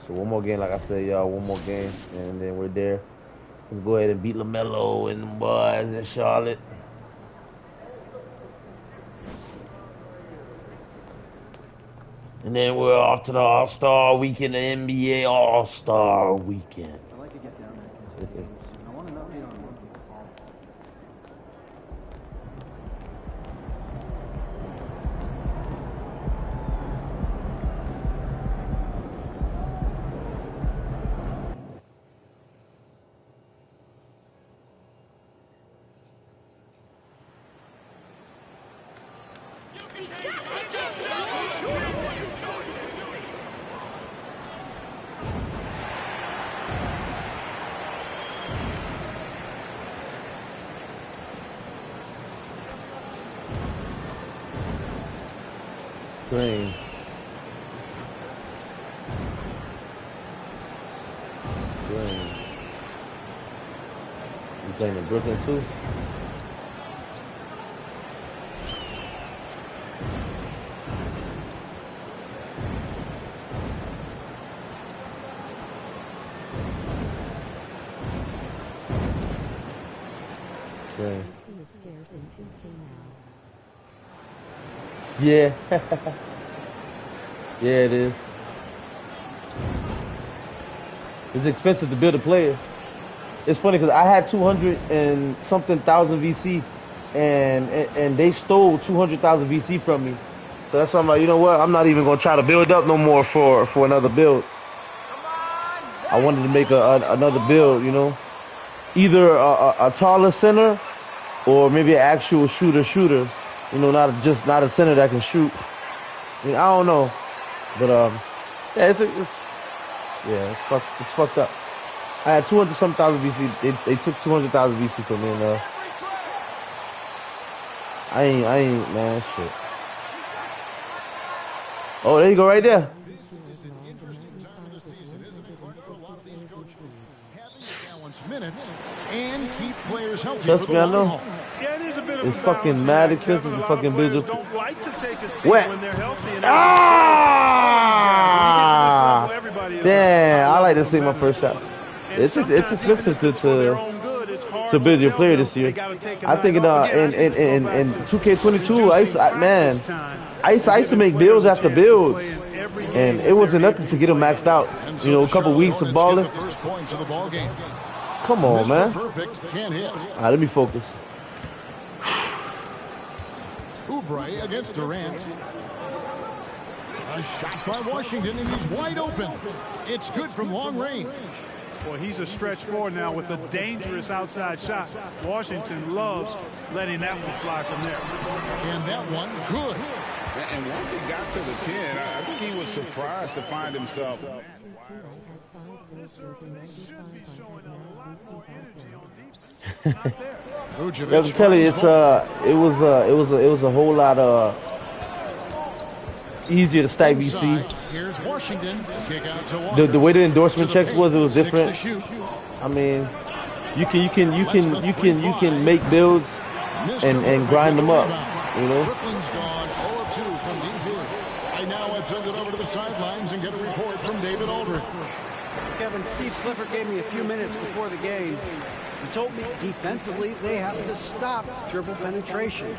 So one more game, like I said, y'all, one more game, and then we're there. Let's go ahead and beat LaMelo and the boys in Charlotte. And then we're off to the All-Star Weekend, the NBA All-Star Weekend. I'd like to get down there. I want an update on one. Green. Green. You playing in Brooklyn too? Green. Yeah. Yeah, it is. It's expensive to build a player. It's funny because I had 200 and something thousand VC, and they stole 200,000 VC from me. So that's why I'm like, you know what? I'm not even gonna try to build up no more for another build. I wanted to make another build, you know, either a taller center or maybe an actual shooter. You know, not a center that can shoot. I mean, I don't know, but yeah, it's fucked up. I had 200-some-thousand VC. They took 200,000 VC from me, and I ain't man, shit. Oh, there you go, right there. Minutes and keep players healthy. Trust me, I know. Yeah, it is a bit of it's fucking mad expensive to fucking build. Don't like to take a seat when they're healthy. And damn, I like to see my first shot. It's expensive to build your player this year. I think in 2K22, I used to make builds after builds, and it wasn't nothing to get them maxed out. You know, a couple weeks of balling. Come on, man. All right, let me focus. Oubre against Durant. A shot by Washington, and he's wide open. It's good from long range. Well, he's a stretch forward now with a dangerous outside shot. Washington loves letting that one fly from there. And that one good. And once he got to the 10, I think he was surprised to find himself. I'm telling you, it was a whole lot easier to stack VC. Here's Washington. Kick out to the way the endorsement checks was, it was different. I mean, you can make builds and grind them up, you know. Brooklyn's gone 0-2 from deep here. Right now, I'd send it over to the sidelines and get a report from David Aldridge. Kevin, Steve Clifford gave me a few minutes before the game. He told me defensively they have to stop dribble penetration,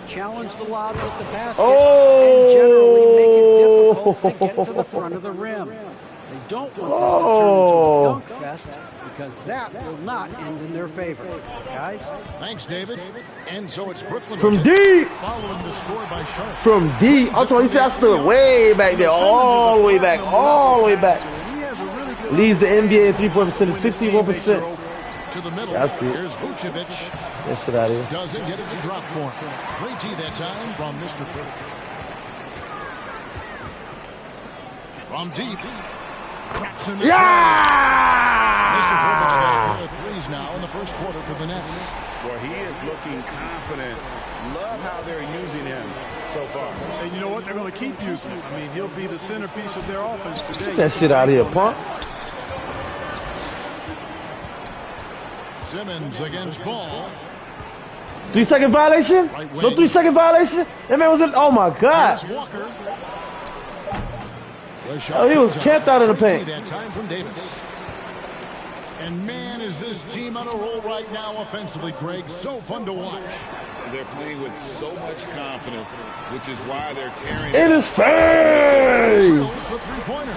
challenge the lobs at the basket, and generally make it difficult to get to the front of the rim. They don't want this to turn into a dunk fest because that will not end in their favor. Guys? Thanks, David. And so it's Brooklyn from deep. Following the score by Charlotte. From deep. Also, he said I stood way back there, all the way back. Leads the NBA in 3-point percentage, 61%. To the middle. Yeah, here's Vucevic. That shit out of here. Doesn't get it to drop for him. Great G that time from Mr. Perfect. From deep. Cracks in the Mr. Perfect's got a pair of threes now in the first quarter for the Nets. Well, he is looking confident. Love how they're using him so far. And you know what? They're going to keep using him. I mean, he'll be the centerpiece of their offense today. Get that shit out of here, punk. Simmons against Ball. 3-second violation? No 3-second violation? That man was in. Oh my God. Oh, he was camped out of the paint. That time from Davis. And man, is this team on a roll right now offensively, Greg. So fun to watch. They're playing with so much confidence, which is why they're tearing in his face. The three-pointer.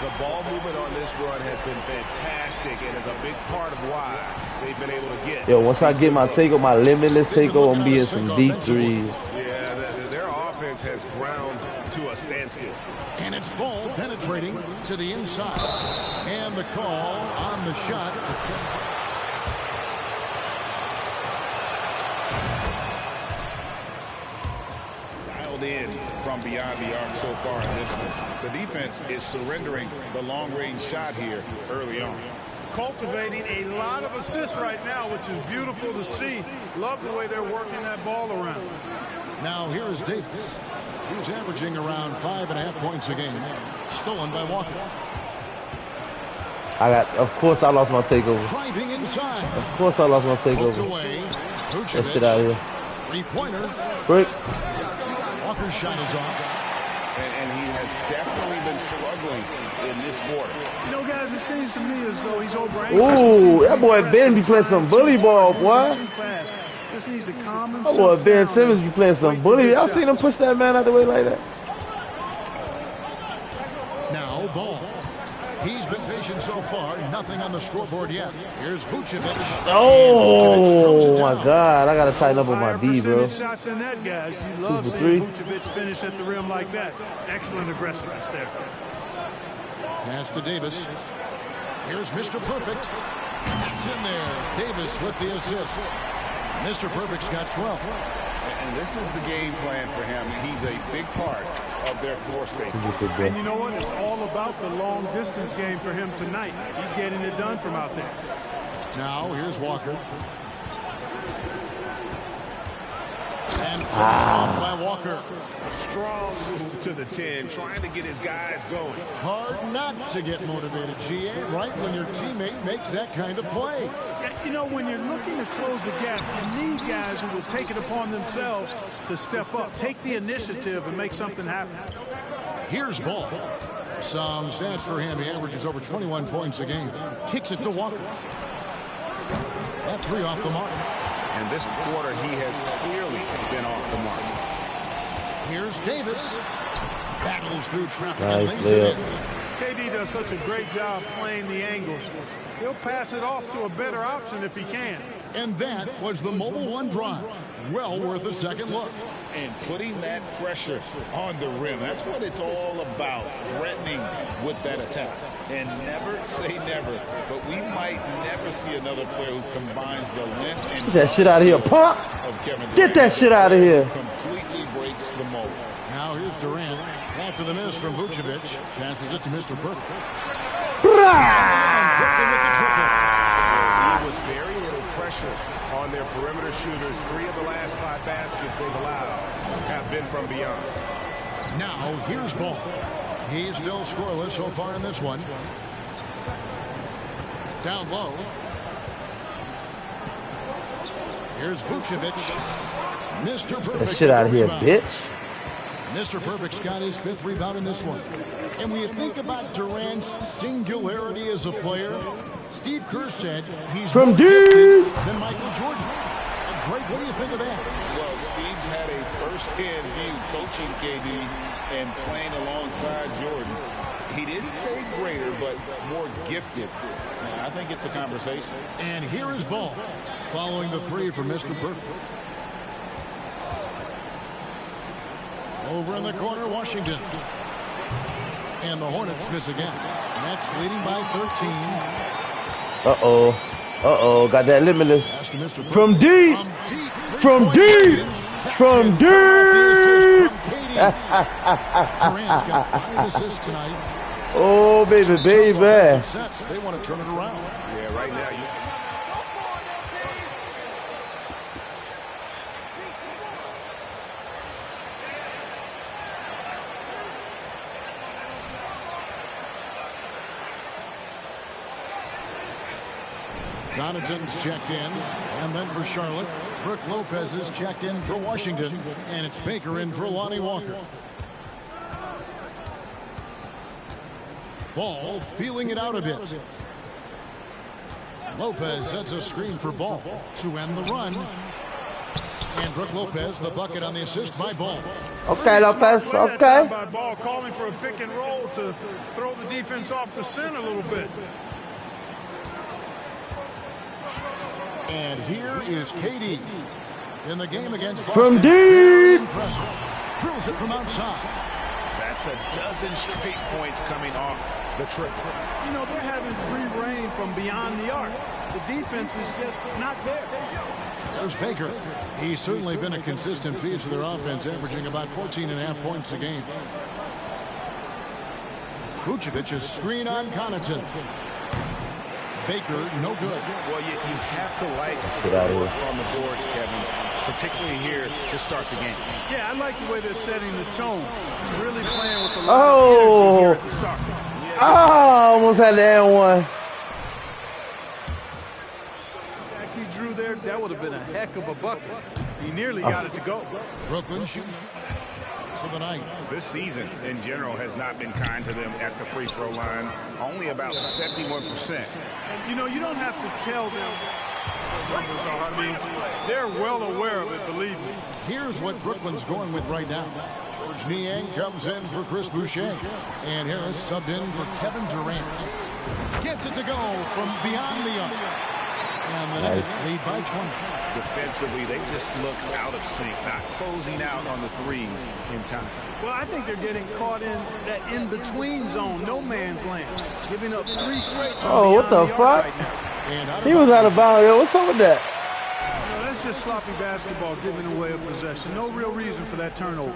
The ball movement on this run has been fantastic and is a big part of why they've been able to get. Yo, once I get my takeover, my limitless takeover, I'm being some deep threes. Yeah, their offense has ground to a standstill. And it's Ball penetrating to the inside. And the call on the shot. Dialed in from beyond the arc so far in this one. The defense is surrendering the long-range shot here early on. Cultivating a lot of assists right now, which is beautiful to see. Love the way they're working that ball around. Now here is Davis. He's averaging around 5.5 points a game. Stolen by Walker. Of course I lost my takeover. Driving inside. Of course I lost my takeover. Get shit out of here. Three-pointer. Break. Walker's shot is off. And he has definitely been struggling in this quarter. You know, guys, it seems to me as though he's over anxious. Ooh, that boy Ben be playing some bully ball, boy. Too fast. Just needs to calm That himself boy Ben down. Simmons be playing some bully. Y'all seen him push that man out the way like that? Now Ball. He's been patient so far. Nothing on the scoreboard yet. Here's Vucevic. Oh my God! I gotta tighten up on my D, bro. Shot than that, guys. You love seeing Vucevic finish at the rim like that. Excellent aggressiveness there. Pass to Davis. Here's Mr. Perfect. That's in there. Davis with the assist. Mr. Perfect's got 12. And this is the game plan for him. He's a big part of their floor space. And you know what? It's all about the long distance game for him tonight. He's getting it done from out there. Now here's Walker. And finish off by Walker. Strong move to the 10, trying to get his guys going. Hard not to get motivated, GA, right when your teammate makes that kind of play. You know, when you're looking to close the gap, you need guys who will take it upon themselves to step up, take the initiative, and make something happen. Here's Ball. Some stats for him. He averages over 21 points a game. Kicks it to Walker. That three off the mark. And this quarter, he has clearly been off the mark. Here's Davis. Battles through traffic Nice and lays it in. KD does such a great job playing the angles. He'll pass it off to a better option if he can. And that was the Mobile One drive. Well worth a second look. And putting that pressure on the rim. That's what it's all about, threatening with that attack. And never say never, but we might never see another player who combines the length and Get that shit out of here, Pop. Get that shit out of here. Completely breaks the mold. Now here's Durant. After the miss from Vucevic, passes it to Mr. Perfect. Brooklyn with the triple. With very little pressure on their perimeter shooters, 3 of the last 5 baskets they've allowed have been from beyond. Now here's Ball. He's still scoreless so far in this one. Down low. Here's Vucevic. Mr. Perfect. Get that shit out of here, bitch. Mr. Perfect's got his 5th rebound in this one. And when you think about Durant's singularity as a player, Steve Kerr said he's from more deep than Michael Jordan. Greg, what do you think of that? Well, Steve's had a first-hand view coaching KD and playing alongside Jordan. He didn't say greater, but more gifted. I think it's a conversation. And here is Ball, following the 3 from Mr. Perfect. Over in the corner, Washington. And the Hornets miss again. Nets leading by 13. Uh-oh. Uh-oh. Got that limitless. From deep. From deep. From deep. Durant's got 5 assists tonight. Oh, baby, baby. Sets. They want to turn it around. Yeah, right now. Connaughton's checked in, and then for Charlotte, Brooke Lopez is checked in for Washington, and it's Baker in for Lonnie Walker. Ball feeling it out a bit. Lopez sets a screen for Ball to end the run. And Brooke Lopez, the bucket on the assist by Ball. Okay, Lopez, okay. By Ball, calling for a pick and roll to throw the defense off the scent a little bit. And here is KD in the game against Boston. From deep. Very impressive. Drills it from outside. That's a dozen straight points coming off the triple. You know, they're having free reign from beyond the arc. The defense is just not there. There's Baker. He's certainly been a consistent piece of their offense, averaging about 14.5 points a game. Vucevic's screen on Connaughton. Baker, no good. Well, you have to like Get out of work here. on the boards, Kevin, particularly here to start the game. Yeah, I like the way they're setting the tone. Really playing with a lot of energy here at the start. Almost had the end one. He drew there, that would have been a heck of a bucket. He nearly got it to go. Brooklyn shooting for the night. This season, in general, has not been kind to them at the free throw line. Only about 71%. You know, you don't have to tell them the numbers are. I mean, they're well aware of it, believe me. Here's what Brooklyn's going with right now. George Niang comes in for Chris Boucher. And Harris subbed in for Kevin Durant. Gets it to go from beyond the arc. And the Nuggets lead by 20. Defensively, they just look out of sync, not closing out on the threes in time. Well, I think they're getting caught in that in-between zone, no man's land, giving up 3 straight. Oh, what the fuck? He was out of bounds. Yo, what's up with that? You know, that's just sloppy basketball, giving away a possession. No real reason for that turnover.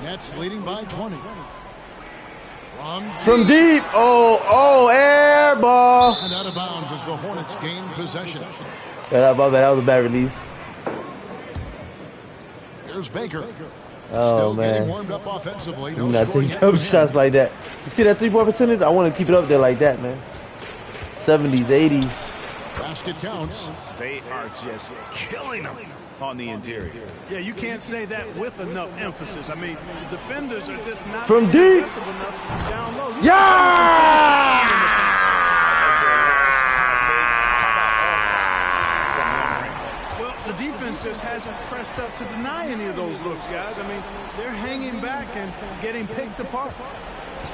Nets leading by 20. From deep. Oh, air ball. And out of bounds as the Hornets gain possession. Yeah, that was a bad release. There's Baker. Oh, Still man. getting warmed up offensively. No Not scoring taking yet jump for him. shots like that. You see that 3-point percentage? I want to keep it up there like that, man. 70s, 80s. Basket counts. They are just killing them on the interior. Yeah, you can't say that with enough emphasis. I mean, the defenders are just not From deep. aggressive enough down low. Yeah! Well, the defense just hasn't pressed up to deny any of those looks, guys. I mean, they're hanging back and getting picked apart.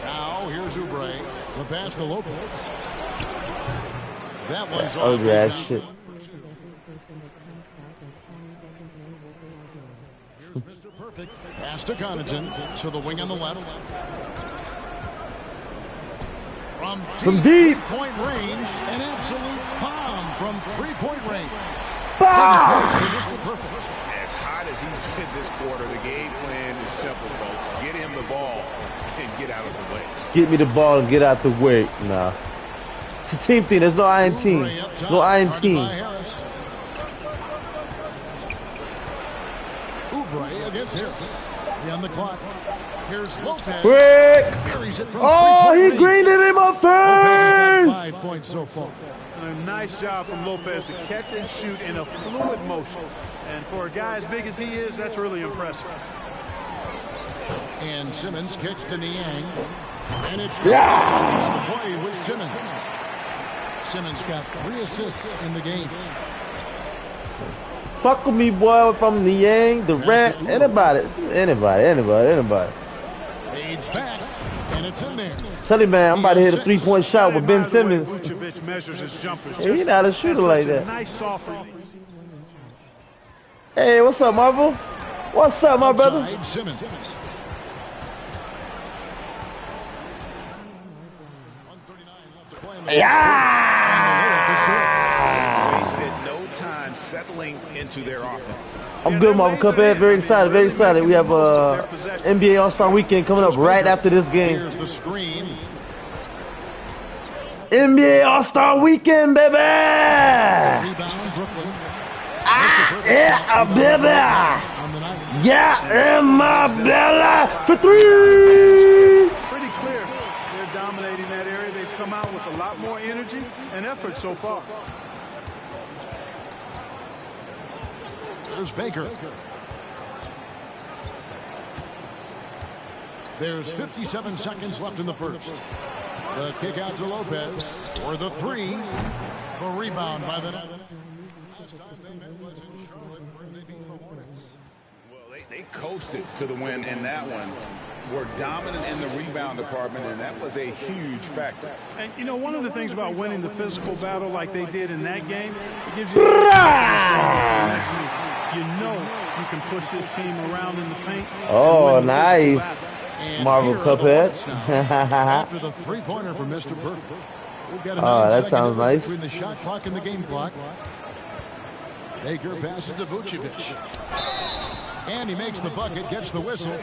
Now, here's Oubre. The pass to Lopez. That one's Oh, off. yeah, He's down shit. 1 for 2. Here's Mr. Perfect. Pass to Connaughton. To the wing on the left. From deep. Three-point range. An absolute bomb from three-point range. Bah! For Mr. Perfect. As hot as he's been this quarter, the game plan is simple, folks. Get him the ball and get out of the way. Get me the ball and get out the way. Nah. It's a team thing. There's no I in team. Oubre up top, No I in guarded team. by Harris. Oubre against Harris. On the clock. Here's Lopez. Quick! Buries it from Oh, he three-point greened range. it in my Lopez has got face! 5 points so far. A nice job from Lopez to catch and shoot in a fluid motion. And for a guy as big as he is, that's really impressive. And Simmons kicks to Niang. And it's Yeah! assisting on the play with Simmons. Simmons got 3 assists in the game. Fuck with me, boy, from Niang, Durant, anybody. Fades back, and it's in there. Tell you, man, I'm about to hit a 3-point shot with Ben Simmons. Vucevic measures his jumpers. Hey, he not a shooter like that. Nice soft release. Hey, what's up, Marvel? What's up, my brother? Outside Simmons. 139 left to play in the Wasted no time settling into their offense. I'm good, Marvel Cuphead. Very excited, very excited. We have NBA All-Star Weekend coming up right after this game. Here's the screen. NBA All-Star Weekend, baby! Rebound, Brooklyn. Yeah, baby! On the night. Yeah, in my belly for 3! Pretty clear. They're dominating that area. They've come out with a lot more energy and effort so far. Here's Baker. There's 57 seconds left in the first. The kick out to Lopez for the three. The rebound by the Nets. Last time they met was in Charlotte, where they beat the Hornets. Well, they coasted to the win in that one. Were dominant in the rebound department, and that was a huge factor. And, you know, one of the things about winning the physical battle like they did in that game, it gives you next week. You know you can push this team around in the paint. Oh, nice. Marvel Cuphead. After the three-pointer from Mr. Perfect. We've got a that sounds nice. Between the shot clock and the game clock. Baker passes to Vucevic. And he makes the bucket, gets the whistle.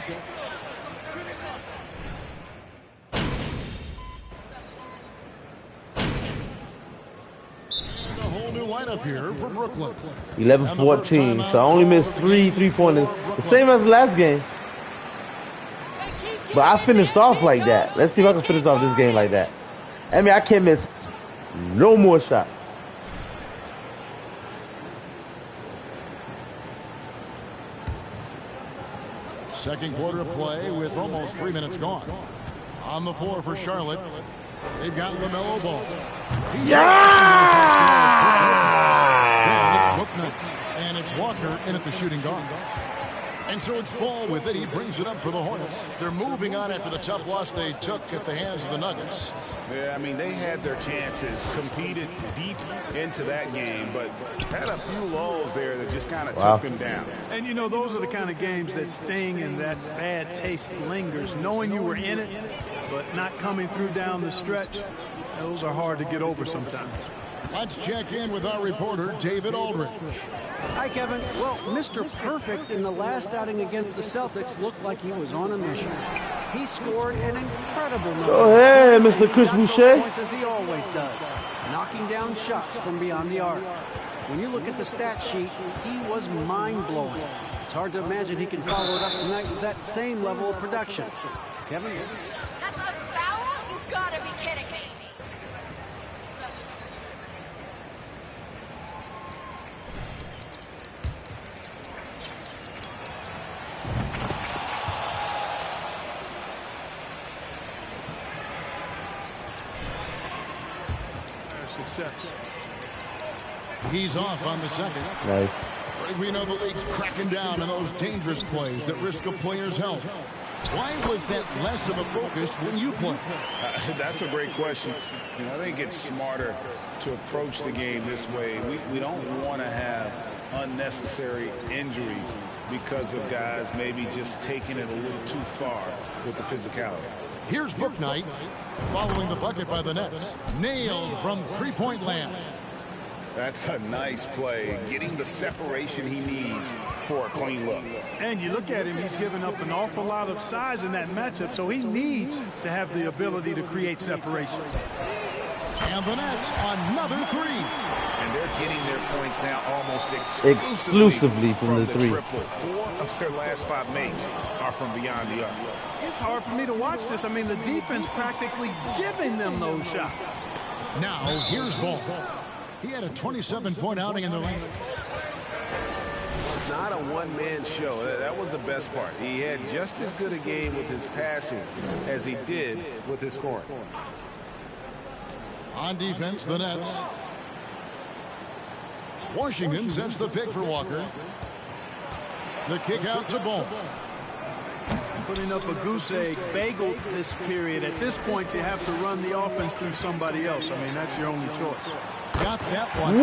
And a whole new lineup here for Brooklyn. 11-14. So I only missed three-pointers. The same as the last game. But I finished off like that. Let's see if I can finish off this game like that. I mean, I can't miss no more shots. Second quarter of play with almost 3 minutes gone. On the floor for Charlotte, they've got LaMelo Ball. And it's Booknight. And it's Walker in at the shooting guard. And so it's Ball with it. He brings it up for the Hornets. They're moving on after the tough loss they took at the hands of the Nuggets. Yeah, I mean, they had their chances, competed deep into that game, but had a few lulls there that just kind of took them down. And, you know, those are the kind of games that sting and that bad taste lingers. Knowing you were in it, but not coming through down the stretch, those are hard to get over sometimes. Let's check in with our reporter, David Aldridge. Hi, Kevin. Well, Mr. Perfect in the last outing against the Celtics looked like he was on a mission. He scored an incredible number. Oh, hey, Mr. Chris Boucher. Points as he always does, knocking down shots from beyond the arc. When you look at the stat sheet, he was mind-blowing. It's hard to imagine he can follow it up tonight with that same level of production. Kevin? That's a foul? You've got to be kidding me. Success. He's off on the second. Nice. We know the league's cracking down on those dangerous plays that risk a player's health. Why was that less of a focus when you play? That's a great question. You know, I think it's smarter to approach the game this way. We don't want to have unnecessary injury because of guys maybe just taking it a little too far with the physicality. Here's Booknight following the bucket by the Nets. Nailed from three-point land. That's a nice play, getting the separation he needs for a clean look. And you look at him, he's given up an awful lot of size in that matchup, so he needs to have the ability to create separation. And the Nets, another three. And they're getting their points now almost exclusively from the three. Triple. 4 of their last 5 makes are from beyond the arc. It's hard for me to watch this. I mean, the defense practically giving them those shots. Now, here's Ball. He had a 27-point outing in the rain. It's not a one-man show. That was the best part. He had just as good a game with his passing as he did with his scoring. On defense, the Nets. Washington sends the pick for Walker. The kick out to Ball. Putting up a goose egg bagel this period. At this point, you have to run the offense through somebody else. I mean, that's your only choice. Got that one.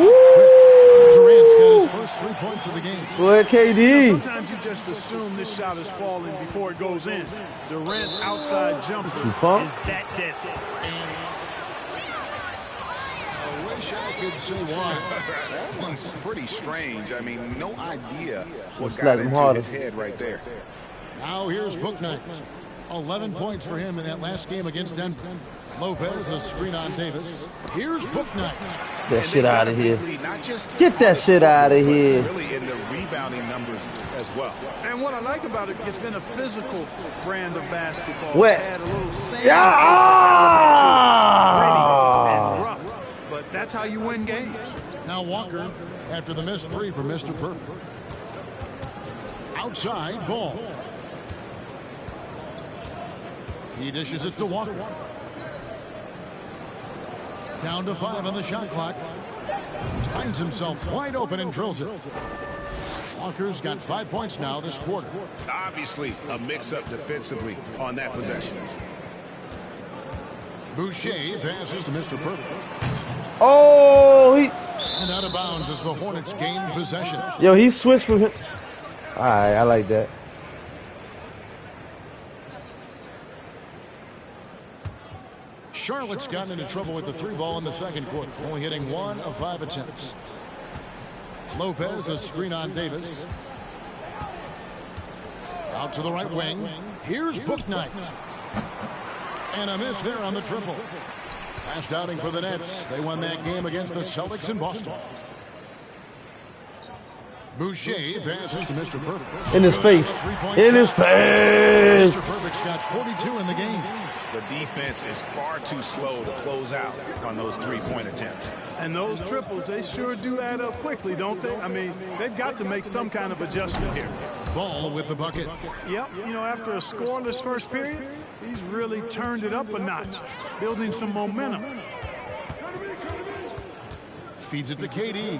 Durant's got his first 3 points of the game. Go ahead, KD. You know, sometimes you just assume this shot is falling before it goes in. Durant's outside jumper is that deadly. I wish I could say why. That one's pretty strange. I mean, no idea what Just got let him into harder. his head right there. Now here's Booknight. 11 points for him in that last game against Denver. Lopez, a screen on Davis. Here's Booknight. Get that shit out of here. Get that shit out of here. Really in the rebounding numbers as well. And what I like about it, it's been a physical brand of basketball. Wet. It's had a little sand. Yeah. And rough. But that's how you win games. Now Walker after the missed three from Mr. Perfect. Outside ball. He dishes it to Walker. Down to 5 on the shot clock. Finds himself wide open and drills it. Walker's got 5 points now this quarter. Obviously, a mix-up defensively on that possession. Boucher passes to Mr. Perfect. Oh, he... And out of bounds as the Hornets gain possession. Yo, he switched from him. All right, I like that. Charlotte's gotten into trouble with the 3-ball in the second quarter, only hitting 1 of 5 attempts. Lopez, a screen on Davis. Out to the right wing. Here's Bouknight. And a miss there on the triple. Last outing for the Nets. They won that game against the Celtics in Boston. Boucher passes to Mr. Perfect. In his face. In his face. Mr. Perfect's got 42 in the game. The defense is far too slow to close out on those 3-point attempts. And those triples, they sure do add up quickly, don't they? I mean, they've got to make some kind of adjustment here. Ball with the bucket. Yep, you know, after a scoreless first period, he's really turned it up a notch, building some momentum. Feeds it to KD.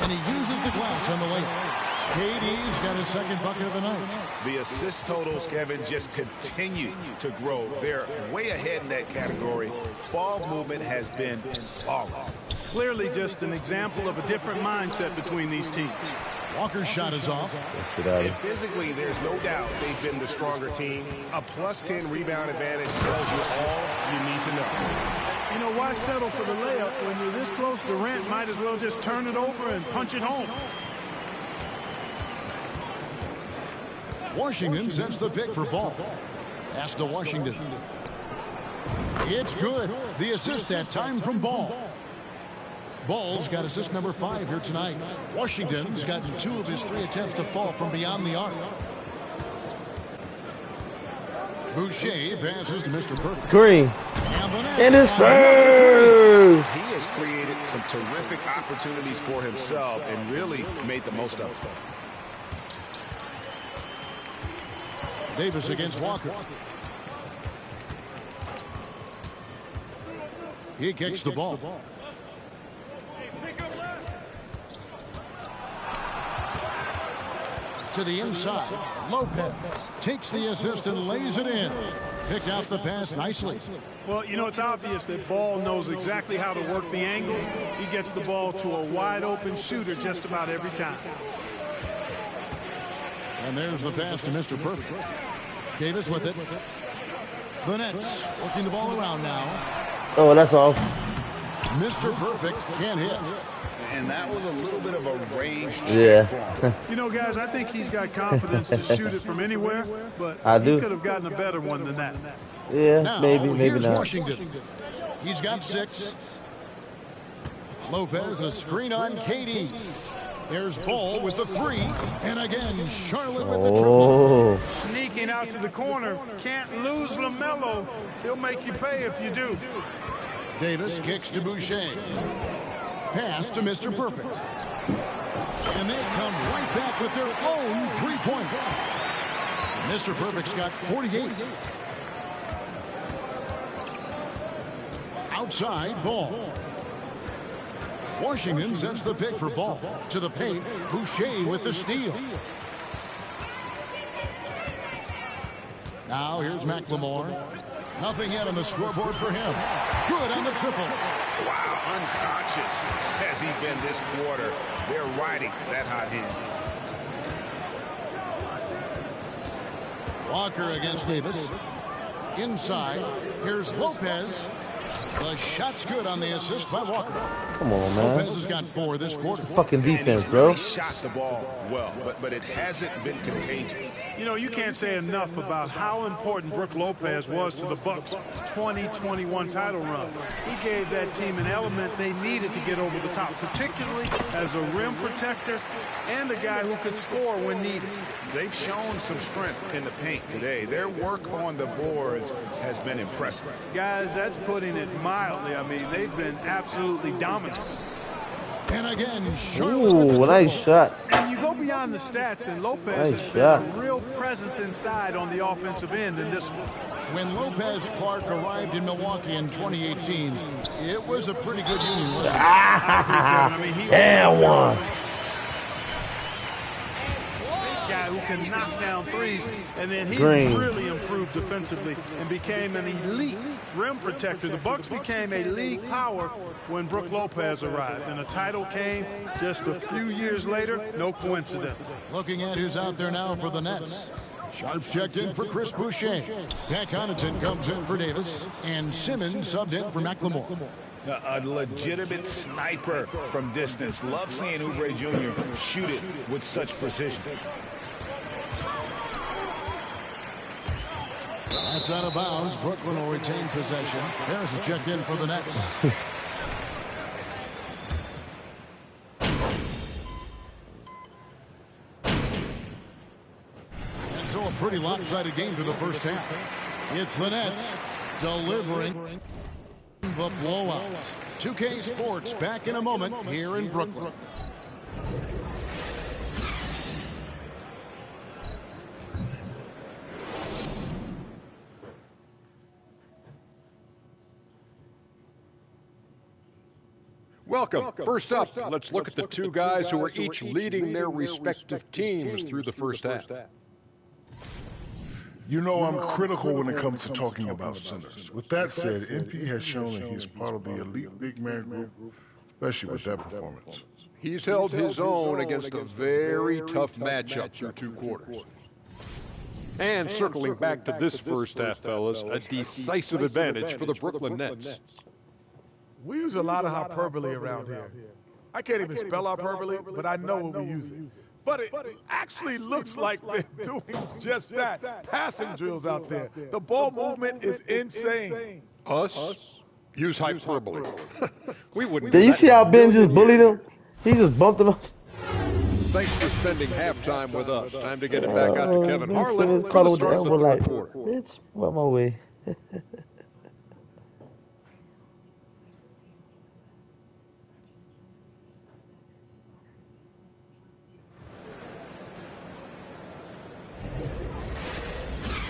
And he uses the glass on the layup. KD's got his second bucket of the night. The assist totals, Kevin, just continue to grow. They're way ahead in that category. Ball movement has been flawless. Clearly just an example of a different mindset between these teams. Walker's shot is off. And physically, there's no doubt they've been the stronger team. A +10 rebound advantage tells you all you need to know. You know, why settle for the layup when you're this close? Durant might as well just turn it over and punch it home. Washington sets the pick for Ball. Pass to Washington. It's good. The assist that time from Ball. Ball's got assist number 5 here tonight. Washington's gotten 2 of his 3 attempts to fall from beyond the arc. Boucher passes to Mr. Perfect. Green. In his face. He has created some terrific opportunities for himself and really made the most of it. Davis against Walker. He kicks the ball. To the inside. Lopez takes the assist and lays it in. Picked out the pass nicely. Well, you know, it's obvious that Ball knows exactly how to work the angle. He gets the ball to a wide open shooter just about every time. And there's the pass to Mr. Perfect. Davis with it. The Nets working the ball around now. Oh, that's off. Mr. Perfect can't hit. And that was a little bit of a range check. Yeah. You know, guys, I think he's got confidence to shoot it from anywhere, but he could have gotten a better one than that. Yeah, now, maybe here's not. Washington. He's got 6. Lopez, a screen on KD. There's Ball with the 3. And again, Charlotte with the triple. Sneaking out to the corner. Can't lose LaMelo. He'll make you pay if you do. Davis kicks to Boucher. Pass to Mr. Perfect. And they come right back with their own 3-pointer. Mr. Perfect's got 48. Outside Ball. Washington sets the pick for Ball. To the paint, Boucher with the steal. Now here's McLemore. Nothing yet on the scoreboard for him. Good on the triple. Wow, unconscious has he been this quarter. They're riding that hot hand. Walker against Davis. Inside, here's Lopez. The shot's good on the assist by Walker. Come on, man. Lopez has got 4 this quarter. Fucking defense, and he's bro. Really shot the ball well, but it hasn't been contagious. You know, you can't say enough about how important Brook Lopez was to the Bucks' 2021 title run. He gave that team an element they needed to get over the top, particularly as a rim protector and a guy who could score when needed. They've shown some strength in the paint today. Their work on the boards has been impressive. Guys, that's putting it mildly. I mean, they've been absolutely dominant. And again, Charlotte with Ooh, the nice triple. shot. And you go go beyond the stats, and Lopez has been a real presence inside on the offensive end in this one. When Lopez Clark arrived in Milwaukee in 2018, it was a pretty good union, wasn't it? I mean, he one. Guy who can knock down threes, and then he Green. really improved defensively and became an elite rim protector. The Bucks became a league power when Brook Lopez arrived, and a title came just a few years later. No coincidence. Looking at who's out there now for the Nets. Sharps checked in for Chris Boucher. Pat Connaughton comes in for Davis, and Simmons subbed in for McLemore. A legitimate sniper from distance. Love seeing Oubre Jr. shoot it with such precision. That's out of bounds. Brooklyn will retain possession. Harris is checked in for the Nets. And so a pretty lopsided game through the first half. It's the Nets delivering the blowout. 2K Sports back in a moment here in Brooklyn. Welcome. First up, let's look at the two guys who are each leading their respective teams through the first half. You know, I'm critical when it comes to talking about centers. With that said, MP has shown that he is part of the elite big man group, especially with that performance. He's held his own against a very tough matchup through 2 quarters. And circling back to this first half, fellas, a decisive advantage for the Brooklyn Nets. We use a lot of hyperbole around here. I can't even spell hyperbole, but I know what we use it. But it actually looks like they're doing just that. Passing drills out there. The ball movement is insane. Us? Use hyperbole. We wouldn't. Did you see how Ben just bullied him? He just bumped him up. Thanks for spending halftime with us. Time to get it back out to Kevin Harlan for the start of the third quarter. Bitch, on my way.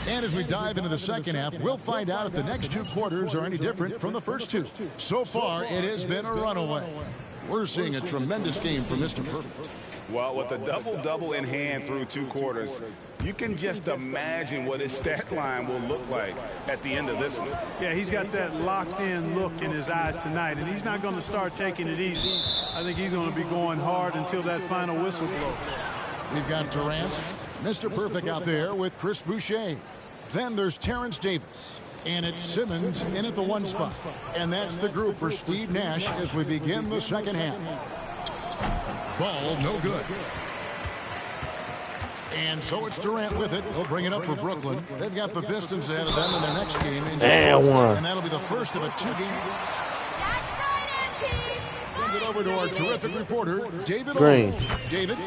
And as we dive into the second half, we'll find out if the next 2 quarters are any different from the first 2. So far, it has been a runaway. We're seeing a tremendous game from Mr. Perfect. Well, with a double-double in hand through 2 quarters, you can just imagine what his stat line will look like at the end of this one. Yeah, he's got that locked-in look in his eyes tonight, and he's not going to start taking it easy. I think he's going to be going hard until that final whistle blows. We've got Durant, Mr. Perfect out there with Chris Boucher. Then there's Terrence Davis. And it's Simmons in at the 1 spot. And that's the group for Steve Nash as we begin the second half. Ball no good. And so it's Durant with it. He'll bring it up for Brooklyn. They've got the Pistons ahead of them in their next game in Detroit. And that'll be the first of a 2-game. Send it over to our terrific reporter, David Green. David.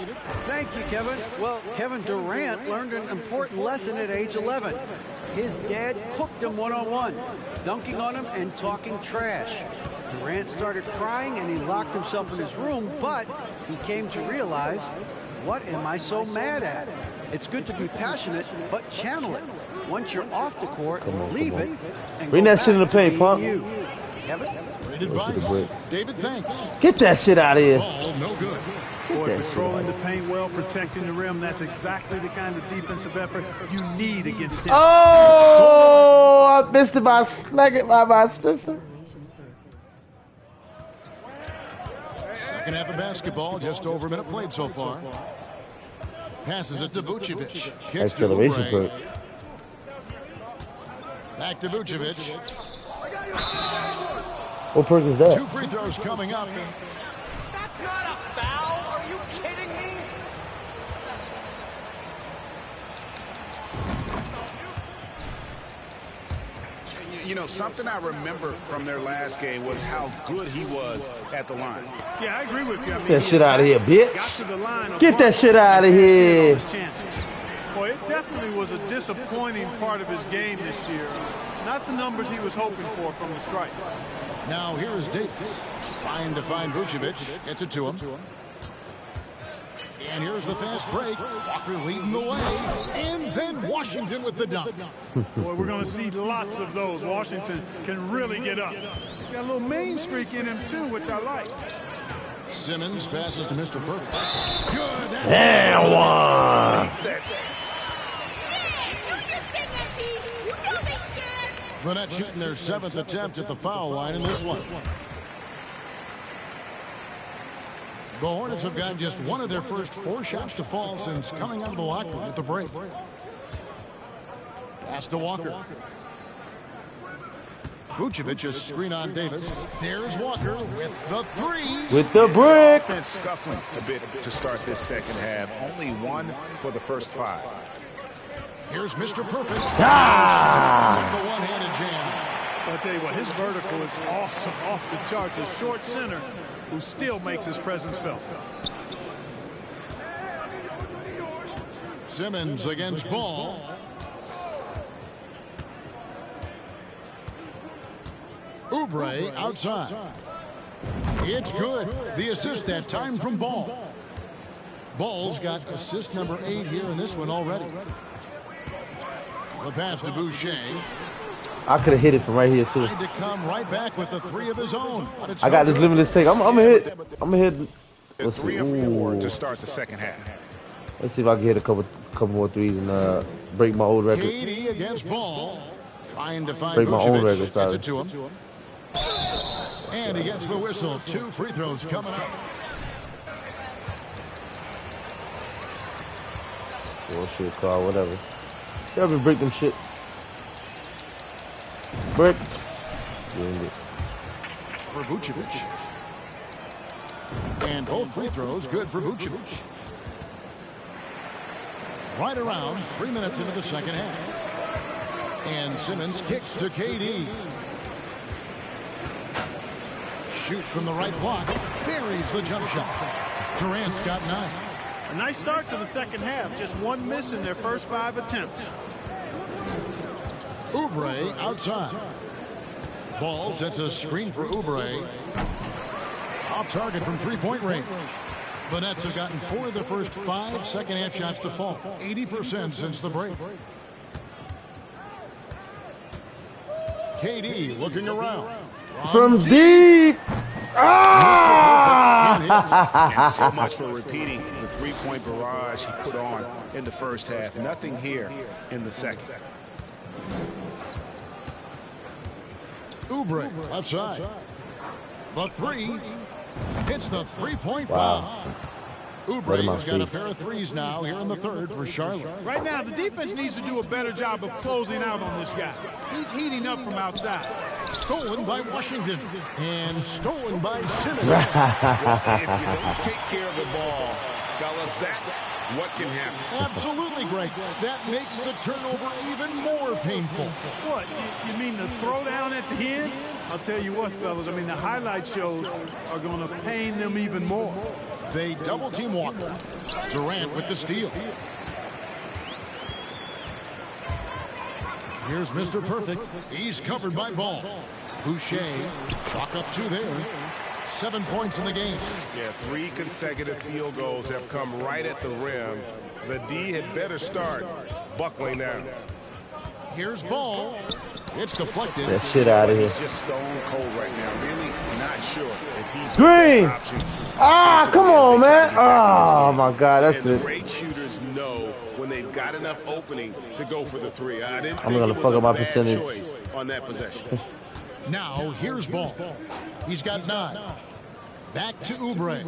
Thank you, Kevin. Well, Kevin Durant learned an important lesson at age 11. His dad cooked him one-on-one, dunking on him and talking trash. Durant started crying and he locked himself in his room, but he came to realize, what am I so mad at? It's good to be passionate, but channel it. Once you're off the court, leave it and bring that shit in the paint, punk. Kevin? Great advice. David, thanks. Get that shit out of here. Ball no good. Boy, patrolling the paint well, protecting the rim. That's exactly the kind of defensive effort you need against him. Oh, I missed it by snagging by Spencer. Second half of basketball, just over a minute played so far. Passes it to Vucevic. Kicks to Oubre. Back to Vucevic. What perk is that? 2 free throws coming up. That's not a foul. Are you kidding me? You know, something I remember from their last game was how good he was at the line. Yeah, I agree with you. I mean, Get that shit out of here, bitch. Got to the line. Get that shit out of here. Boy, it definitely was a disappointing part of his game this year. Not the numbers he was hoping for from the stripe. Now here is Davis. Trying to find Vucevic. Gets it to him. And here's the fast break. Walker leading the way. And then Washington with the dunk. Boy, we're going to see lots of those. Washington can really get up. He's got a little main streak in him, too, which I like. Simmons passes to Mr. Perfect. Good. That's and one. The Nets shooting their 7th attempt at the foul line in this one. The Hornets have gotten just one of their first 4 shots to fall since coming out of the locker room at the break. Pass to Walker. Vucevic's screen on Davis. There's Walker with the 3. With the brick. Offense scuffling a bit to start this second half. Only 1 for the first 5. Here's Mr. Perfect. Ah! With the one-handed jam. I'll tell you what, his vertical is awesome, off the charts. A short center who still makes his presence felt. Simmons against Ball. Oubre outside. It's good. The assist that time from Ball. Ball's got assist number 8 here in this one already. The pass to Boucher. I could have hit it from right here too. Tried to come right back with the 3 of his own. I got this limitless take. I'm gonna hit. I'm gonna hit. 3 or 4 to start the second half. Let's see if I can hit a couple more threes and break my old record. KD against Ball. Trying to find break my own record. Gets Sorry. it to him. And he gets the whistle. 2 free throws coming up. Bullshit call, whatever. You ever break them shits? Brick. For Vucevic. And both free throws good for Vucevic. Right around 3 minutes into the second half. And Simmons kicks to KD. Shoots from the right block. Buries the jump shot. Durant's got 9. A nice start to the second half. Just 1 miss in their first 5 attempts. Oubre outside. Ball sets a screen for Oubre. Off target from 3-point range. The Nets have gotten 4 of their first 5 second half shots to fall. 80% since the break. KD looking around. From deep. Ah! And so much for repeating the 3-point barrage he put on in the first half. Nothing here in the second. Oubre left side. The 3 hits the 3-point bomb. Oubre's got a pair of 3s now here in the third for Charlotte. Right now, the defense needs to do a better job of closing out on this guy. He's heating up from outside. Stolen by Washington and stolen by Simmons. Well, if you don't take care of the ball, fellas, that's what can happen. Absolutely, Greg. That makes the turnover even more painful. What? You mean the throwdown at the end? I'll tell you what, fellas. I mean, the highlight shows are going to pain them even more. They double-team Walker. Durant with the steal. Here's Mr. Perfect. He's covered by Ball. Boucher, chalk up 2 there. 7 points in the game. Yeah, 3 consecutive field goals have come right at the rim. The D had better start buckling down. Here's Ball. It's deflected. That shit out of here. He's just stone cold right now. Really not sure if he's Green. the best option. Ah, come on, man. Oh, my God. That's and it. The great shooters know when they've got enough opening to go for the 3. I didn't think gonna it was fuck a up my bad percentage. choice on that possession. Now, here's Ball. He's got 9. Back to Oubre.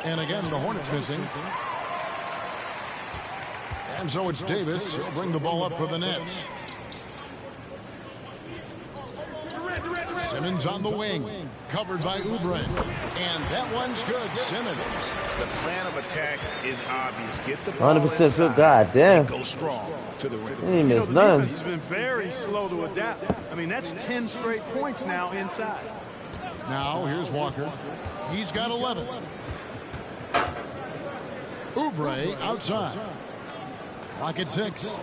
And again, the Hornets missing. And so it's Davis. He'll bring the ball up for the Nets. Simmons on the wing. Covered by Oubre. And that one's good. Simmons. The plan of attack is obvious. Get the 100% fit. God damn. Go strong to the rim. He ain't missed The none. defense has been very slow to adapt. I mean, that's 10 straight points now inside. Now, here's Walker. He's got 11. Oubre outside. Clock at 6.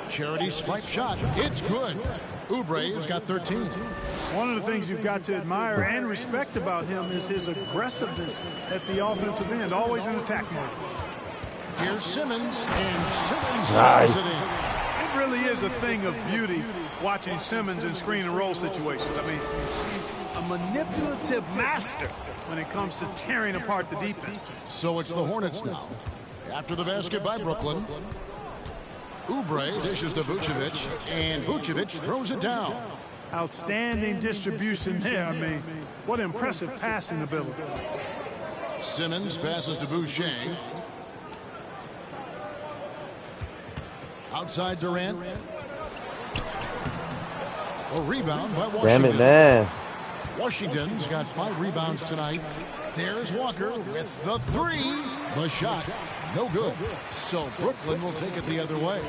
Charity stripe shot. It's good. Oubre's got 13. One of the things you've got to admire and respect about him is his aggressiveness at the offensive end, always in attack mode. Here's Simmons, and Simmons Nice. slows it in. It really is a thing of beauty watching Simmons in screen and roll situations. I mean, he's a manipulative master when it comes to tearing apart the defense. So it's the Hornets now. After the basket by Brooklyn, Oubre dishes to Vucevic, and Vucevic throws it down. Outstanding distribution there. I mean, what impressive passing ability. Simmons passes to Boucher. Outside Durant. A rebound by Washington. Damn it, man. Washington's got 5 rebounds tonight. There's Walker with the 3. The shot, no good. So Brooklyn will take it the other way.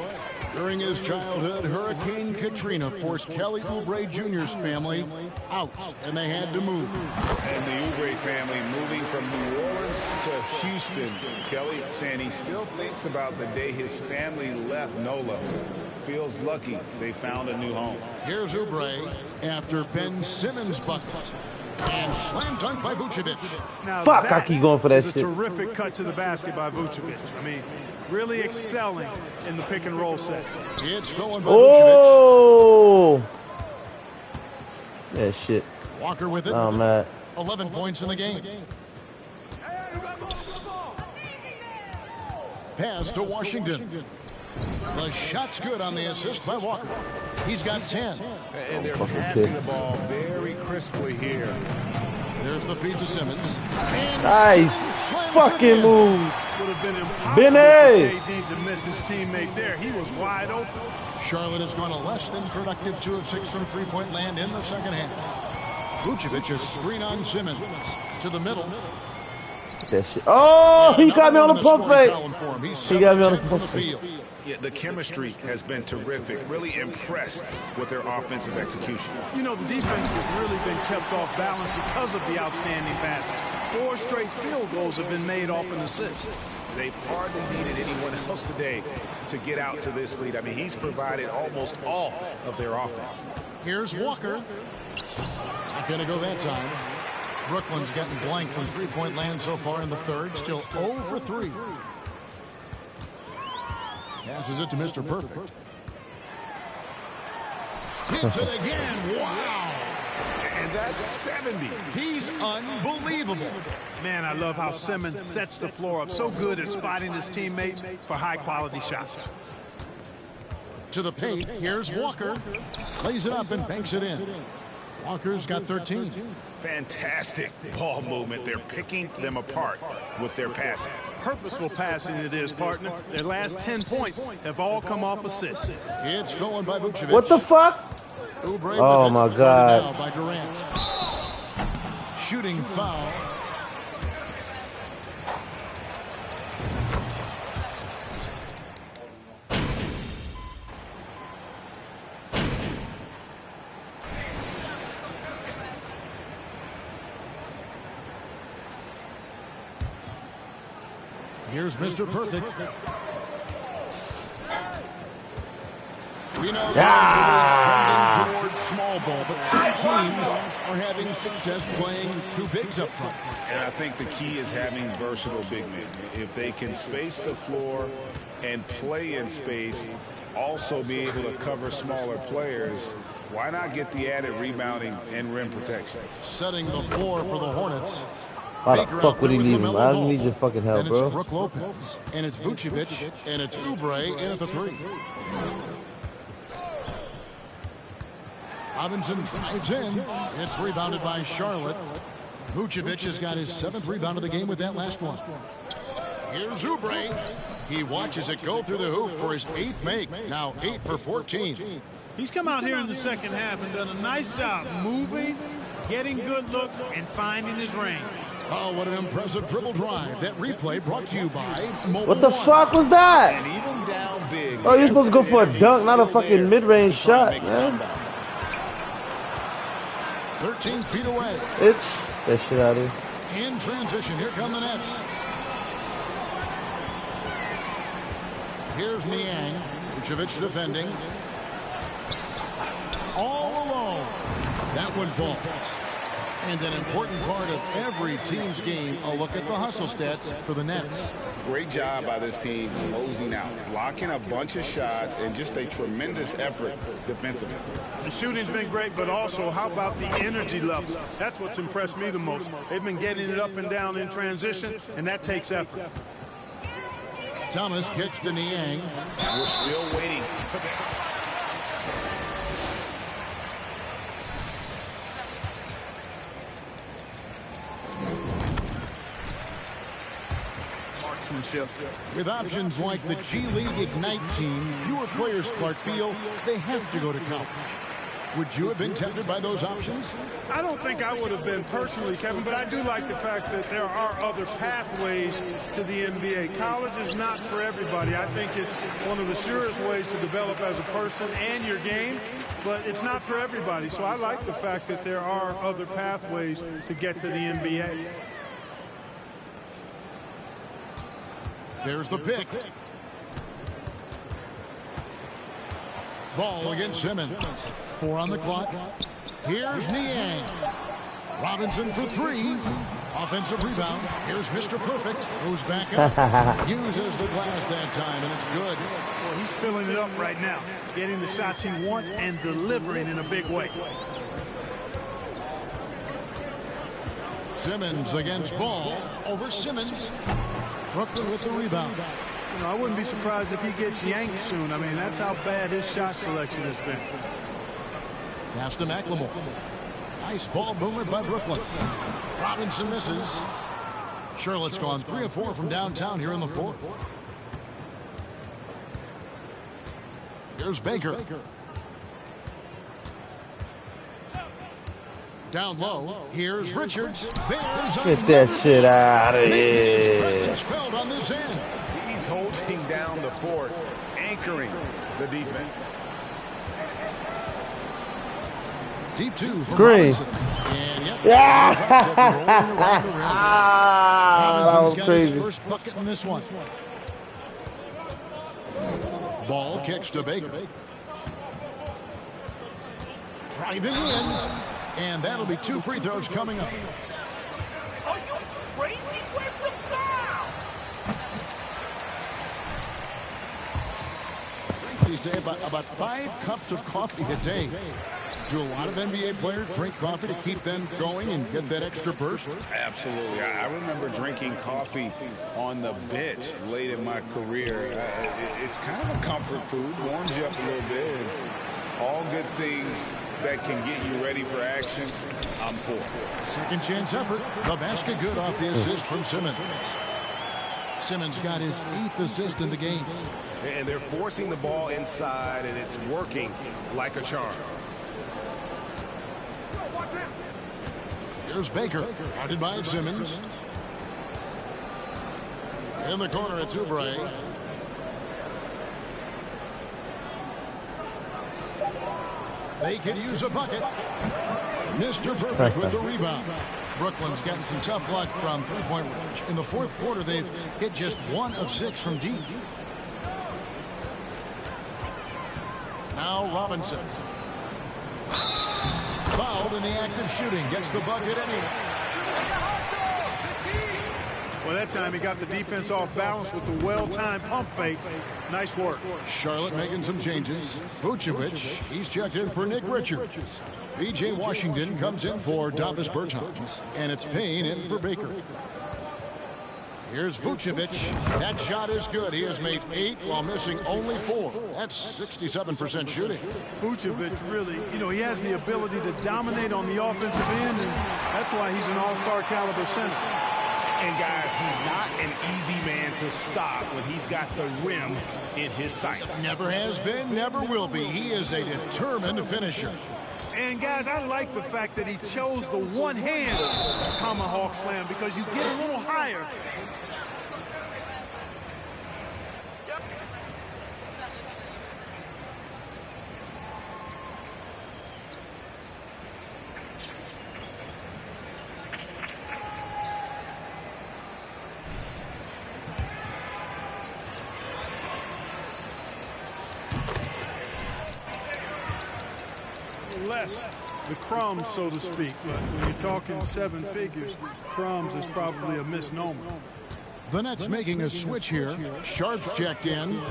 During his childhood, Hurricane Katrina forced Kelly Oubre Jr.'s family out, and they had to move. And the Oubre family moving from New Orleans to Houston. Kelly saying he still thinks about the day his family left NOLA. Feels lucky they found a new home. Here's Oubre after Ben Simmons' bucket. And slam dunk by Vucevic. Now Fuck, I keep going for that is shit. a terrific cut to the basket by Vucevic. I mean, really excelling in the pick and roll set. It's stolen by Vucevic. Oh! Yeah, shit. Walker with it. Oh, man. 11 points in the game. Pass to Washington. The shot's good on the assist by Walker. He's got 10. And they're passing the ball very crisply here. There's the feed to Simmons. Nice fucking move. Would have been impossible Benny. for KD to miss his teammate there. He was wide open. Charlotte has gone a less than productive 2 of 6 from three-point land in the second half. Vucevic a screen on Simmons to the middle. That shit. Oh, he got me on the pump fake. He got me on the pump fake. field. Yeah, the chemistry has been terrific. Really impressed with their offensive execution. You know, the defense has really been kept off balance because of the outstanding passes. 4 straight field goals have been made off an assist. They've hardly needed anyone else today to get out to this lead. I mean, he's provided almost all of their offense. Here's Walker. Not going to go that time. Brooklyn's gotten blank from three-point land so far in the third. Still 0 for 3. Passes it to Mr. Perfect. Hits it again. Wow. And that's 70. He's unbelievable. Man, I love how Simmons sets the floor up. So good at spotting his teammates for high-quality shots. To the paint. Here's Walker. Lays it up and banks it in. Walker's got 13. Fantastic ball movement. They're picking them apart with their passing. Purposeful passing it is, partner. Their last 10 points have all come off assists. It's stolen by Vucevic. What the fuck? Oubre Oh, my God. Now by Durant. Shooting foul. Here's Mr. Perfect. We know that trending towards small ball, but some teams are having success playing 2 bigs up front. And I think the key is having versatile big men. If they can space the floor and play in space, also be able to cover smaller players, why not get the added rebounding and rim protection? Setting the floor for the Hornets. Why the fuck would he leave him? I don't need your fucking help, And it's bro. Brook Lopez. And it's Vucevic. And it's Oubre in at the 3. Robinson drives in. It's rebounded by Charlotte. Vucevic has got his 7th rebound of the game with that last one. Here's Oubre. He watches it go through the hoop for his 8th make. Now 8 for 14. He's come out here in the second half and done a nice job moving, getting good looks, and finding his range. Oh, what an impressive dribble drive. That replay brought to you by Mobile What the One. fuck was that? And even down big. Oh, you're supposed to go for a dunk, not a fucking mid-range shot, man. 13 feet away. It's that shit out of here. In transition, here come the Nets. Here's Niang. Vucevic defending. That one falls. And an important part of every team's game, a look at the hustle stats for the Nets. Great job by this team closing out, blocking a bunch of shots, and just a tremendous effort defensively. The shooting's been great, but also how about the energy level? That's what's impressed me the most. They've been getting it up and down in transition, and that takes effort. Thomas kicks to Niang. We're still waiting. With options like the G League Ignite team, fewer players, Clark, feel they have to go to college. Would you have been tempted by those options? I don't think I would have been personally, Kevin, but I do like the fact that there are other pathways to the NBA. College is not for everybody. I think it's one of the surest ways to develop as a person and your game, but it's not for everybody. So I like the fact that there are other pathways to get to the NBA. There's the pick. Ball against Simmons. 4 on the clock. Here's Niang. Robinson for 3. Offensive rebound. Here's Mr. Perfect. Goes back up. Uses the glass that time, and it's good. Well, he's filling it up right now. Getting the shots he wants and delivering in a big way. Simmons against Ball. Over Simmons. Brooklyn with the rebound. You know, I wouldn't be surprised if he gets yanked soon. I mean, that's how bad his shot selection has been. Pass to McLemore. Nice ball movement by Brooklyn. Robinson misses. Charlotte's gone 3 of 4 from downtown here in the 4th. Here's Baker. Down low. Here's Richards. There's Get that shit out of here. Presence felt on this end. He's holding down the fort, anchoring the defense. Deep 2 from Green. Robinson. And yep, Yeah. Robinson's got his crazy. first bucket in this one. Ball kicks to Baker. Driving in. And that'll be 2 free throws coming up. Are you crazy? Where's the foul? They say about 5 cups of coffee a day. Do a lot of NBA players drink coffee to keep them going and get that extra burst? Absolutely. I remember drinking coffee on the bench late in my career. It's kind of a comfort food, warms you up a little bit. And all good things that can get you ready for action, I'm for. Second chance effort. The basket good off the assist from Simmons. Simmons got his 8th assist in the game. And they're forcing the ball inside, and it's working like a charm. Here's Baker, guarded by Simmons. In the corner, it's Oubre. They could use a bucket. Mr. Perfect with the rebound. Brooklyn's gotten some tough luck from three-point range. In the 4th quarter, they've hit just 1 of 6 from deep. Now Robinson. Fouled in the act of shooting. Gets the bucket anyway. Well, that time he got the defense off balance with the well-timed pump fake. Nice work. Charlotte making some changes. Vucevic, he's checked in for Nick Richards. B.J. Washington comes in for Davis Bertans. And it's Payne in for Baker. Here's Vucevic. That shot is good. He has made 8 while missing only 4. That's 67% shooting. Vucevic really, you know, he has the ability to dominate on the offensive end, and that's why he's an all-star caliber center. And guys, he's not an easy man to stop when he's got the rim in his sights. Never has been, never will be. He is a determined finisher. And guys, I like the fact that he chose the one-hand tomahawk slam because you get a little higher. Less the crumbs, so to speak. But when you're talking 7 figures, crumbs is probably a misnomer. The Nets making a switch here. Sharp's checked in.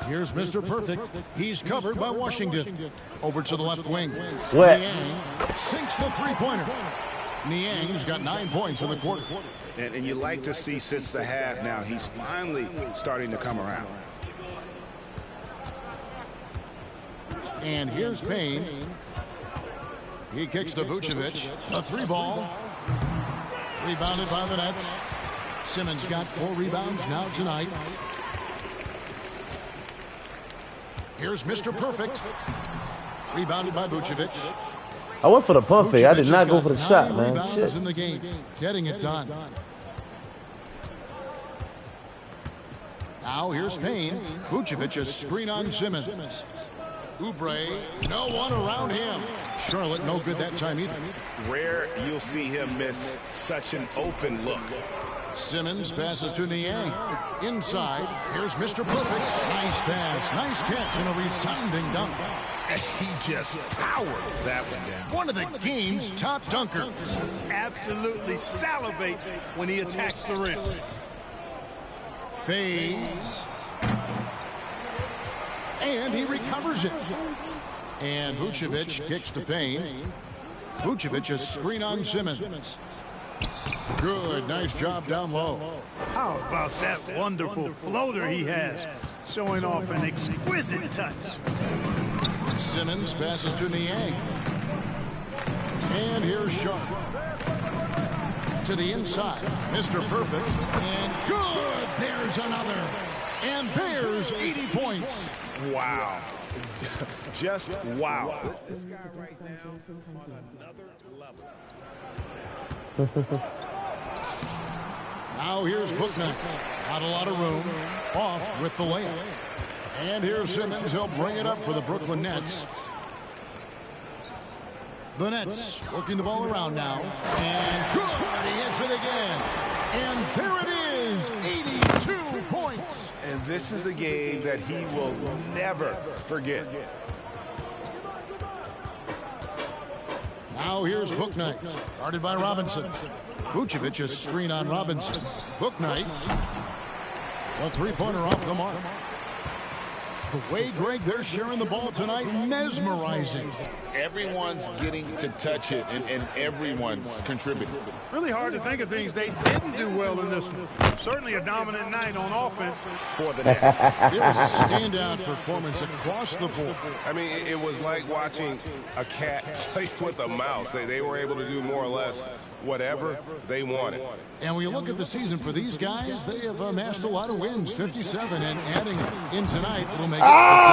Here's Mr. Perfect. He's covered by Washington. Over to the left wing. Niang sinks the three-pointer. Niang's got 9 points in the quarter. And you like to see since the half now, he's finally starting to come around. And here's Payne. He kicks to Vucevic. A 3-ball. Rebounded by the Nets. Simmons got 4 rebounds now tonight. Here's Mr. Perfect. Rebounded by Vucevic. I went for the pump fake. I did not go for the shot, man. Rebounds in the game. Getting it done. Now here's Payne. Vucevic a screen on Simmons. Oubre, no one around him. Charlotte no good that time either. Rare you'll see him miss such an open look. Simmons passes to Niang. Inside, here's Mr. Perfect. Nice pass, nice catch, and a resounding dunk. He just powered that one down. One of the game's top dunkers. Absolutely salivates when he attacks the rim. Fades. And he recovers it. And Vucevic kicks to Payne. Vucevic a screen on Simmons. Good, nice job down low. How about that wonderful floater he has, showing off an exquisite touch. Simmons passes to Niang. And here's Sharp. To the inside, Mr. Perfect. And good, there's another. And there's 80 points. Wow. Just wow. This guy right now on another level. Now here's Bouknight. Not a lot of room. Off with the layup. And here's Simmons. He'll bring it up for the Brooklyn Nets. The Nets working the ball around now. And good. He hits it again. And there it is. 82 points. And this is a game that he will never forget. Now here's Bouknight. Guarded by Robinson. Vucevic a screen on Robinson. Bouknight. A three-pointer off the mark. The way, Greg, they're sharing the ball tonight, mesmerizing. Everyone's getting to touch it, and everyone's contributing. Really hard to think of things they didn't do well in this one. Certainly a dominant night on offense for the Nets. It was a standout performance across the board. I mean, it was like watching a cat play with a mouse. They were able to do more or less whatever they wanted. And when you look at the season for these guys, they have amassed a lot of wins, 57, and adding in tonight, it'll make it 58.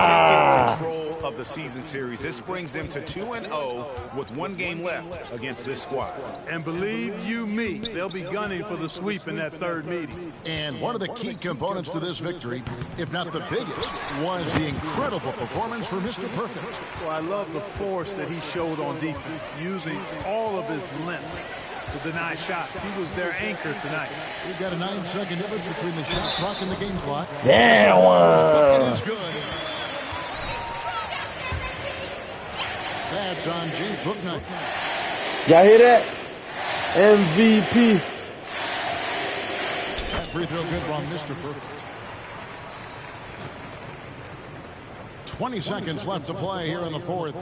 Taking control of the season series. This brings them to 2-0 with 1 game left against this squad. And believe you me, they'll be gunning for the sweep in that third meeting. And one of the key components to this victory, if not the biggest, was the incredible performance for Mr. Perfect. Well, I love the force that he showed on defense, using all of his length to deny shots. He was their anchor tonight. We've got a 9-second difference between the shot clock and the game clock. Damn one. Is good. That's on James Bouknight. Y'all hear that? MVP. That free throw good from Mr. Perfect. 20 seconds left to play here in the fourth.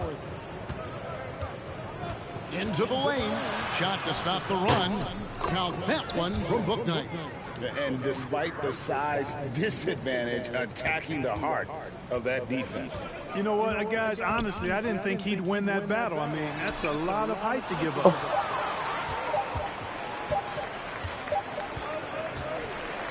Into the lane. Shot to stop the run. Count that one from Bouknight. And despite the size disadvantage, attacking the heart of that defense. You know what, guys, honestly, I didn't think he'd win that battle. I mean, that's a lot of height to give up.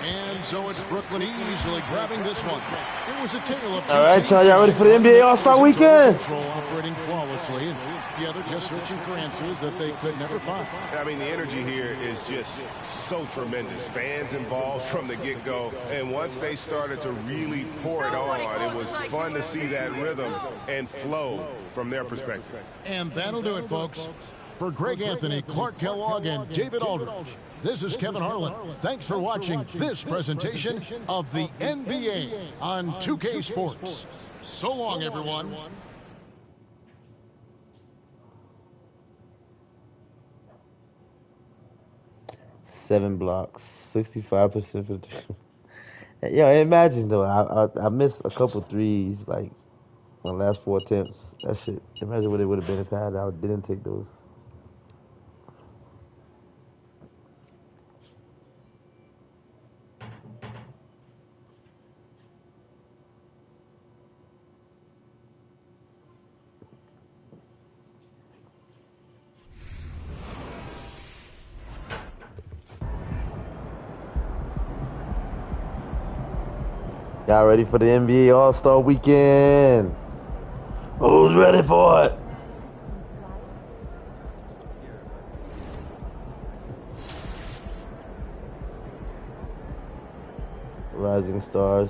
And so it's Brooklyn easily grabbing this one. It was a tale of two. All right, y'all ready for the NBA All-Star Weekend? Control operating flawlessly, and the other just searching for answers that they could never find. I mean, the energy here is just so tremendous. Fans involved from the get-go, and once they started to really pour it on, it was fun to see that rhythm and flow from their perspective. And that'll do it, folks. For Greg Anthony, Clark Kellogg, and David Aldridge, this is Kevin Harlan. Thanks for watching this presentation of the NBA on 2K Sports. So long, everyone. Seven blocks, 65% for the team. Yeah, imagine though. I missed a couple threes like my last 4 attempts. That shit. Imagine what it would have been if I didn't take those. Y'all ready for the NBA All-Star Weekend? Who's ready for it? Rising Stars.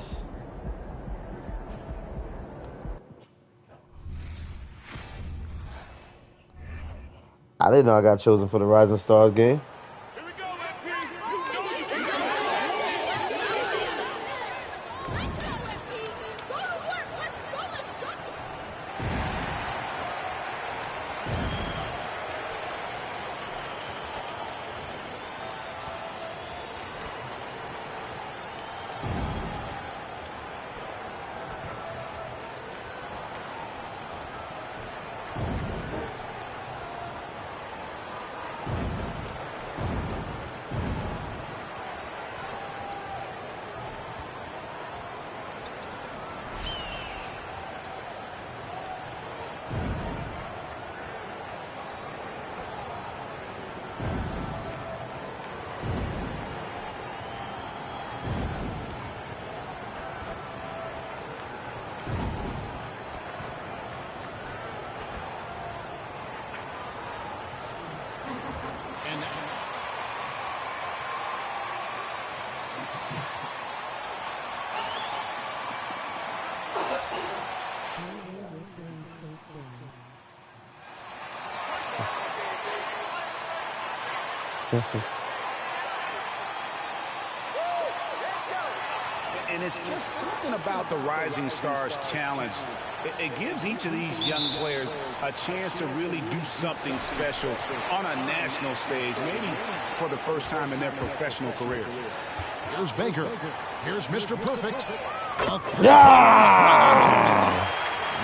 I didn't know I got chosen for the Rising Stars game. And it's just something about the Rising Stars Challenge. It gives each of these young players a chance to really do something special on a national stage, maybe for the first time in their professional career. Here's Baker. Here's Mr. Perfect. Yeah!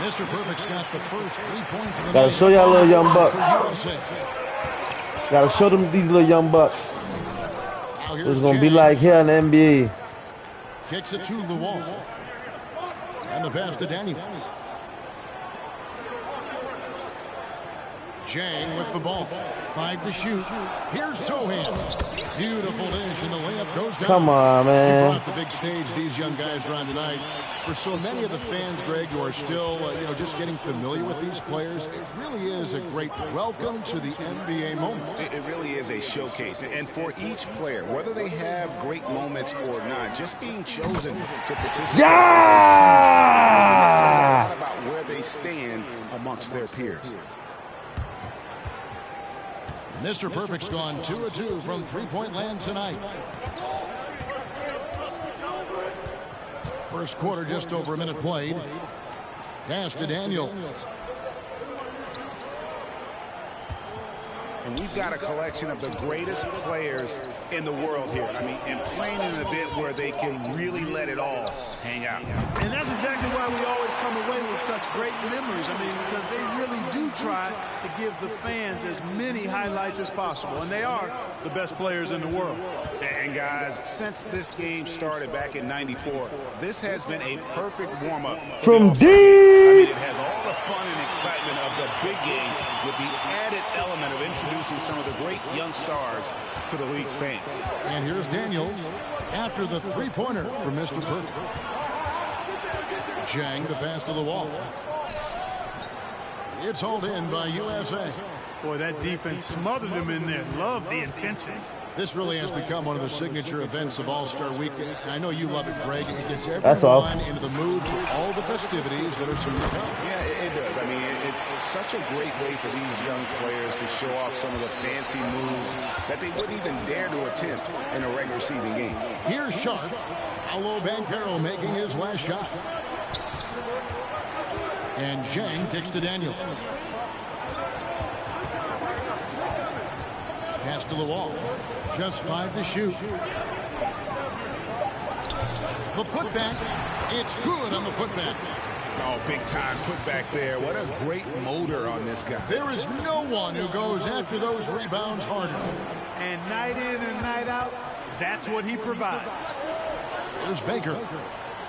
Mr. Perfect's got the first 3 points of the Gotta night. show y'all little young bucks. USA. Gotta show them these little young bucks. It's gonna be like here in the NBA. Kicks it to Luol. And the pass to Daniels. Jang with the ball. 5 to shoot. Here's Sohan. Beautiful dish, and the layup goes down. Come on, man. He brought the big stage these young guys are on tonight. For so many of the fans, Greg, who are still, just getting familiar with these players, it really is a great welcome to the NBA moment. It really is a showcase. And for each player, whether they have great moments or not, just being chosen to participate. Yeah! It says a lot about where they stand amongst their peers. Mr. Perfect's gone 2 of 2 from three-point land tonight. First quarter, just over a minute played. Pass to Daniels. And we've got a collection of the greatest players in the world here. I mean, and playing in an event where they can really let it all hang out. And that's exactly why we always come away with such great memories. I mean, because they really do try to give the fans as many highlights as possible. And they are the best players in the world. And guys, since this game started back in '94, this has been a perfect warm-up. From deep! I mean, it has all the fun and excitement of the big game with the added element of introducing some of the great young stars to the league's fans. And here's Daniels after the three-pointer from Mr. Perfect. Jang the pass to the wall. It's hauled in by USA. Boy, that defense smothered them in there. Love the intensity. This really has become one of the signature events of All-Star Weekend. I know you love it, Greg. It gets That's all. everyone into the mood for all the festivities that are soon to come. Yeah, it does. I mean, it's such a great way for these young players to show off some of the fancy moves that they wouldn't even dare to attempt in a regular season game. Here's Sharp. Paolo Banchero making his last shot. And Zhang kicks to Daniels. Pass to Luol. Just 5 to shoot. The putback. It's good on the putback. Oh, big time putback there. What a great motor on this guy. There is no one who goes after those rebounds harder. And night in and night out, that's what he provides. There's Baker.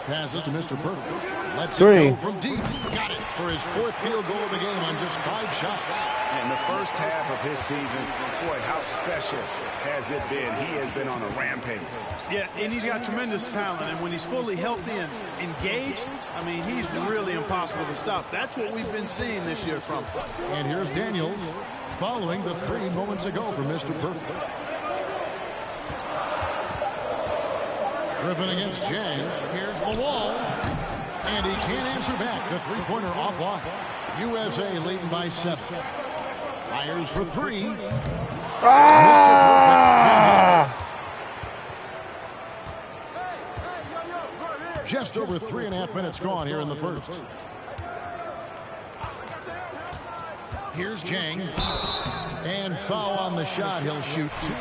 Passes to Mr. Perfect. Lets it go from deep. Got it for his 4th field goal of the game on just 5 shots. In the first half of his season, boy, how special has it been? He has been on a rampage. Yeah, and he's got tremendous talent, and when he's fully healthy and engaged, I mean, he's really impossible to stop. That's what we've been seeing this year from him. And here's Daniels following the 3 moments ago from Mr. Perfect. Griffin against Zhang. Here's Luol. And he can't answer back. The 3-pointer offline. USA leading by 7. Fires for 3. Mr. Perfect. Just over 3.5 minutes gone here in the first. Here's Zhang. And foul on the shot. He'll shoot 2.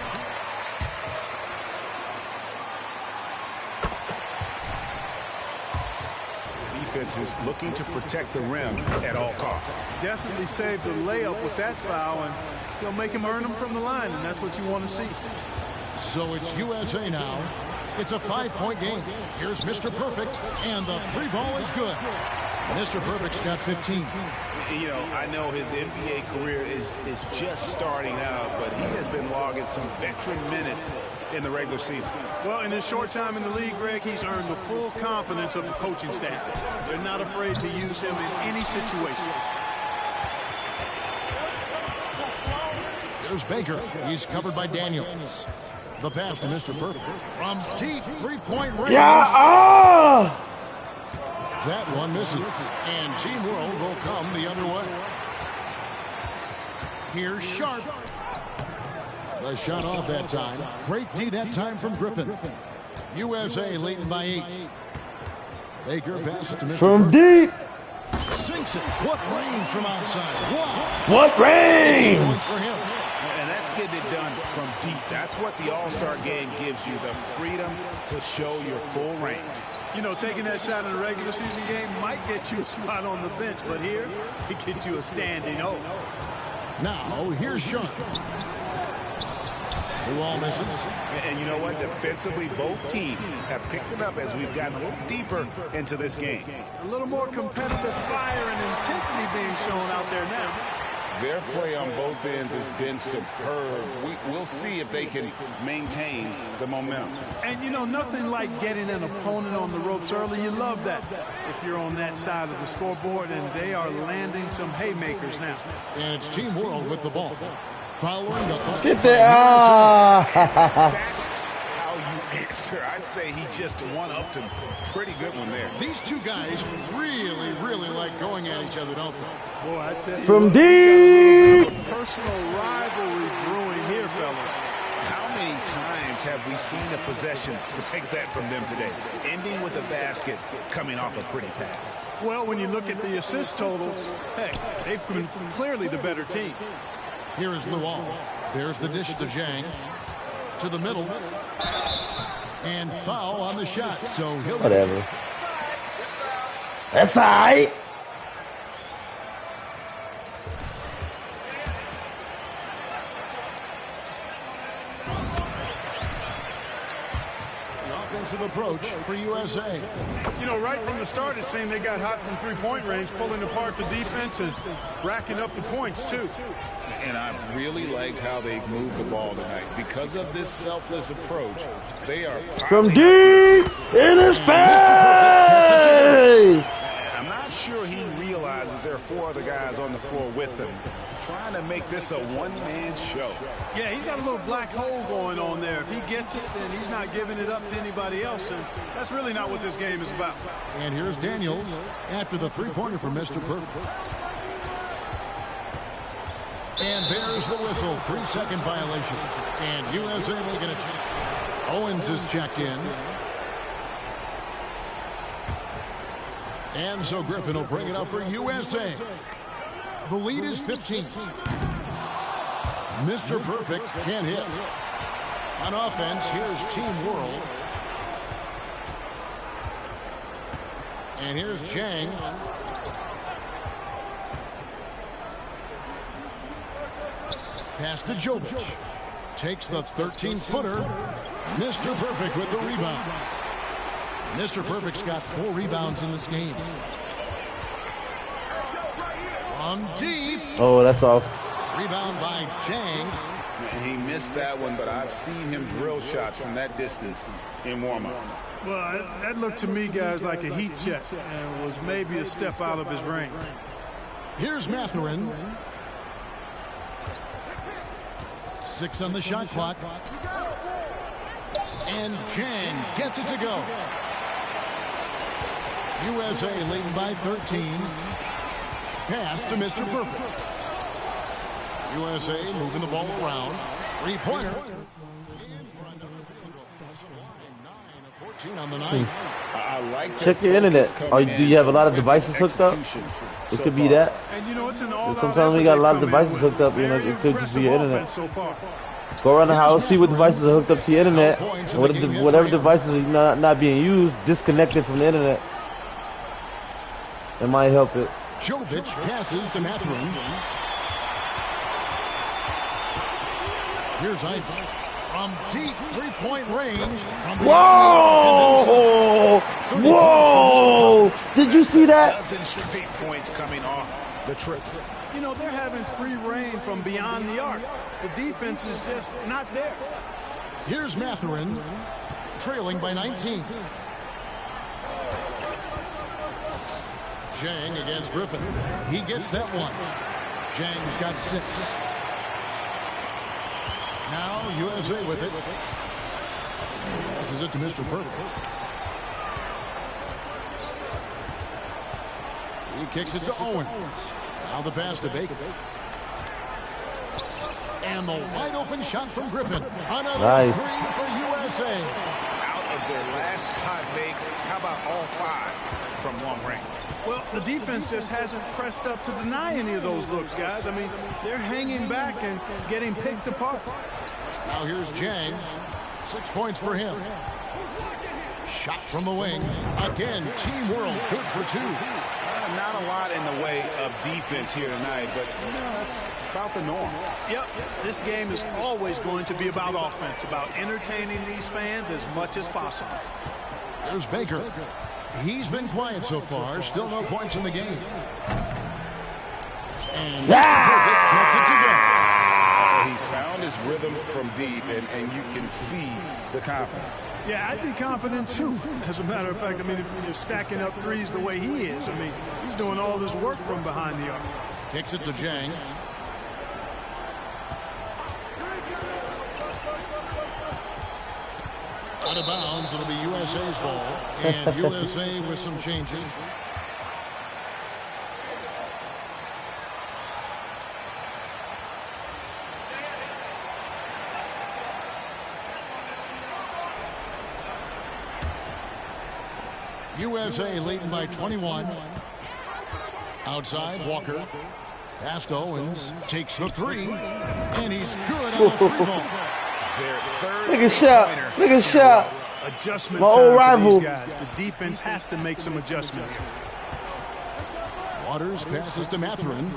Defense is looking to protect the rim at all costs. Definitely saved the layup with that foul, and he'll make him earn them from the line, and that's what you want to see. So it's USA now. It's a 5-point game. Here's Mr. Perfect, and the 3 ball is good. Mr. Perfect's got 15. You know, I know his NBA career is just starting out, but he has been logging some veteran minutes in the regular season. Well, in his short time in the league, Greg, he's earned the full confidence of the coaching staff. They're not afraid to use him in any situation. There's Baker. He's covered by Daniels. The pass to Mr. Perfect. From deep 3-point range. Yeah! That one misses. And Team World will come the other way. Here's Sharp. The shot off that time. Great D that time from Griffin. USA leading by 8. Baker passes to Mr. From Perfect. deep. Sinks it. What range from outside. Wow. What range? Points for him. And that's getting it done from deep. That's what the All-Star game gives you, the freedom to show your full range. You know, taking that shot in a regular season game might get you a spot on the bench, but here, it gets you a standing O. Now, here's Sean. Luol misses. And you know what? Defensively, both teams have picked it up as we've gotten a little deeper into this game. A little more competitive fire and intensity being shown out there now. Their play on both ends has been superb. We'll see if they can maintain the momentum. And, you know, nothing like getting an opponent on the ropes early. You love that if you're on that side of the scoreboard, and they are landing some haymakers now. And it's Team World with the ball. Following the bucket. Get there. That's how you answer. I'd say he just one-upped him. Pretty good one there. These two guys really, really like going at each other, don't they? Boy, I tell you From what, deep. Personal rivalry brewing here, fellas. How many times have we seen a possession like that from them today? Ending with a basket, coming off a pretty pass. Well, when you look at the assist totals, heck, they've been clearly the better team. Here is Luol. There's the dish to Zhang. To the middle. And foul on the shot. So he'll Whatever. That's all right. Offensive approach for USA. You know, right from the start, it seemed they got hot from three-point range, pulling apart the defense and racking up the points, too. And I've really liked how they've moved the ball tonight. Because of this selfless approach, they are From deep in his face. I'm not sure he realizes there are 4 other guys on the floor with him, trying to make this a one-man show. Yeah, he's got a little black hole going on there. If he gets it, then he's not giving it up to anybody else, and that's really not what this game is about. And here's Daniels after the three-pointer from Mr. Perfect. And there's the whistle. 3-second violation. And USA making a check. Owens is checked in. And so Griffin will bring it up for USA. The lead is 15. Mr. Perfect can't hit. On offense, here's Team World. And here's Jang. Pass to Jovic. Takes the 13-footer. Mr. Perfect with the rebound. Mr. Perfect's got 4 rebounds in this game. From deep. Oh, that's off. Rebound by Jang. He missed that one, but I've seen him drill shots from that distance in warm-up. Well, that looked to me, guys, like a heat check and was maybe a step out of his range. Here's Mathurin. 6 on the shot clock. And Jang gets it to go. USA leading by 13. Pass to Mr. Perfect. USA moving the ball around. 3-pointer. On the night. I like check your internet. Do you have a lot of devices hooked up? It could be that. And you know, it's an all-out sometimes we got a lot of devices hooked up. You know, it could just be your internet. Go around the house, see what devices are hooked up to your internet. Whatever devices are not being used, disconnect it from the internet. It might help it. Jovic passes to Mathurin. Here's Ivan. From deep 3-point range. Whoa! Whoa! Did you see that? Dozen straight points coming off the trip. You know, they're having free reign from beyond the arc. The defense is just not there. Here's Mathurin, trailing by 19. Jang against Griffin. He gets that one. Jang's got 6. Now USA with it. Passes it to Mr. Perfect. He kicks it to Owens. Now the pass to Bacon. And the wide open shot from Griffin. Another 3 for USA. Out of their last 5 makes, how about all 5 from long range? Well, the defense just hasn't pressed up to deny any of those looks, guys. I mean, they're hanging back and getting picked apart. Now here's Jang. 6 points for him. Shot from the wing. Again, Team World good for 2. Not a lot in the way of defense here tonight, but you know, that's about the norm. Yep, this game is always going to be about offense, about entertaining these fans as much as possible. There's Baker. He's been quiet so far. Still no points in the game. And Mr. Perfect gets it to go. He's found his rhythm from deep, and you can see the confidence. Yeah, I'd be confident too. As a matter of fact, I mean, if you're stacking up threes the way he is, I mean, he's doing all this work from behind the arc. Kicks it to Jang. Out of bounds, it'll be USA's ball. And USA with some changes. USA leading by 21. Outside, Walker. Pass to Owens. Takes the 3. And he's good on the 3-ball. Look at shot. Look at shot. Adjustment my old time rival. for these guys. The defense has to make some adjustment here. Waters passes to Mathurin.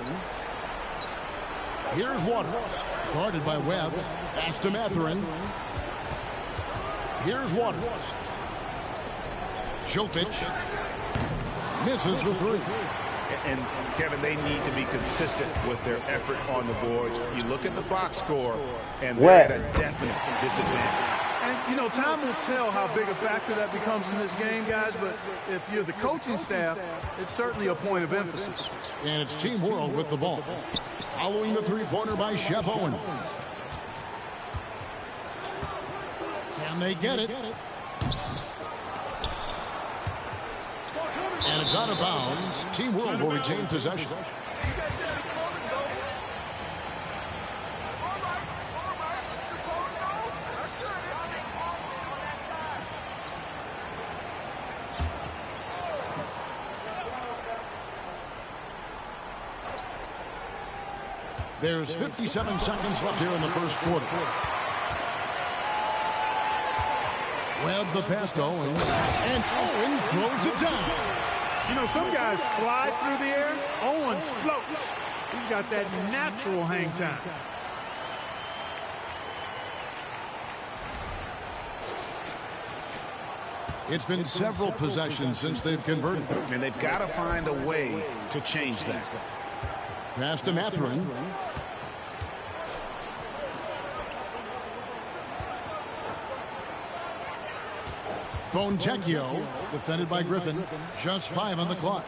Here's Waters. Guarded by Webb. Pass to Mathurin. Here's Waters. Jovic misses the 3. And, Kevin, they need to be consistent with their effort on the boards. You look at the box score, and they're at a definite disadvantage. And, you know, time will tell how big a factor that becomes in this game, guys, but if you're the coaching staff, it's certainly a point of emphasis. And it's Team World with the ball. Following the 3-pointer by Shep Owens. Can they get it? And it's out of bounds. Team World will retain possession. There's 57 seconds left here in the first quarter. Webb the pass to Owens, and Owens throws it down. You know, some guys fly through the air. Owens floats. He's got that natural hang time. It's been several possessions since they've converted. And they've got to find a way to change that. Pass to Mathurin. Fontecchio, defended by Griffin. Just 5 on the clock.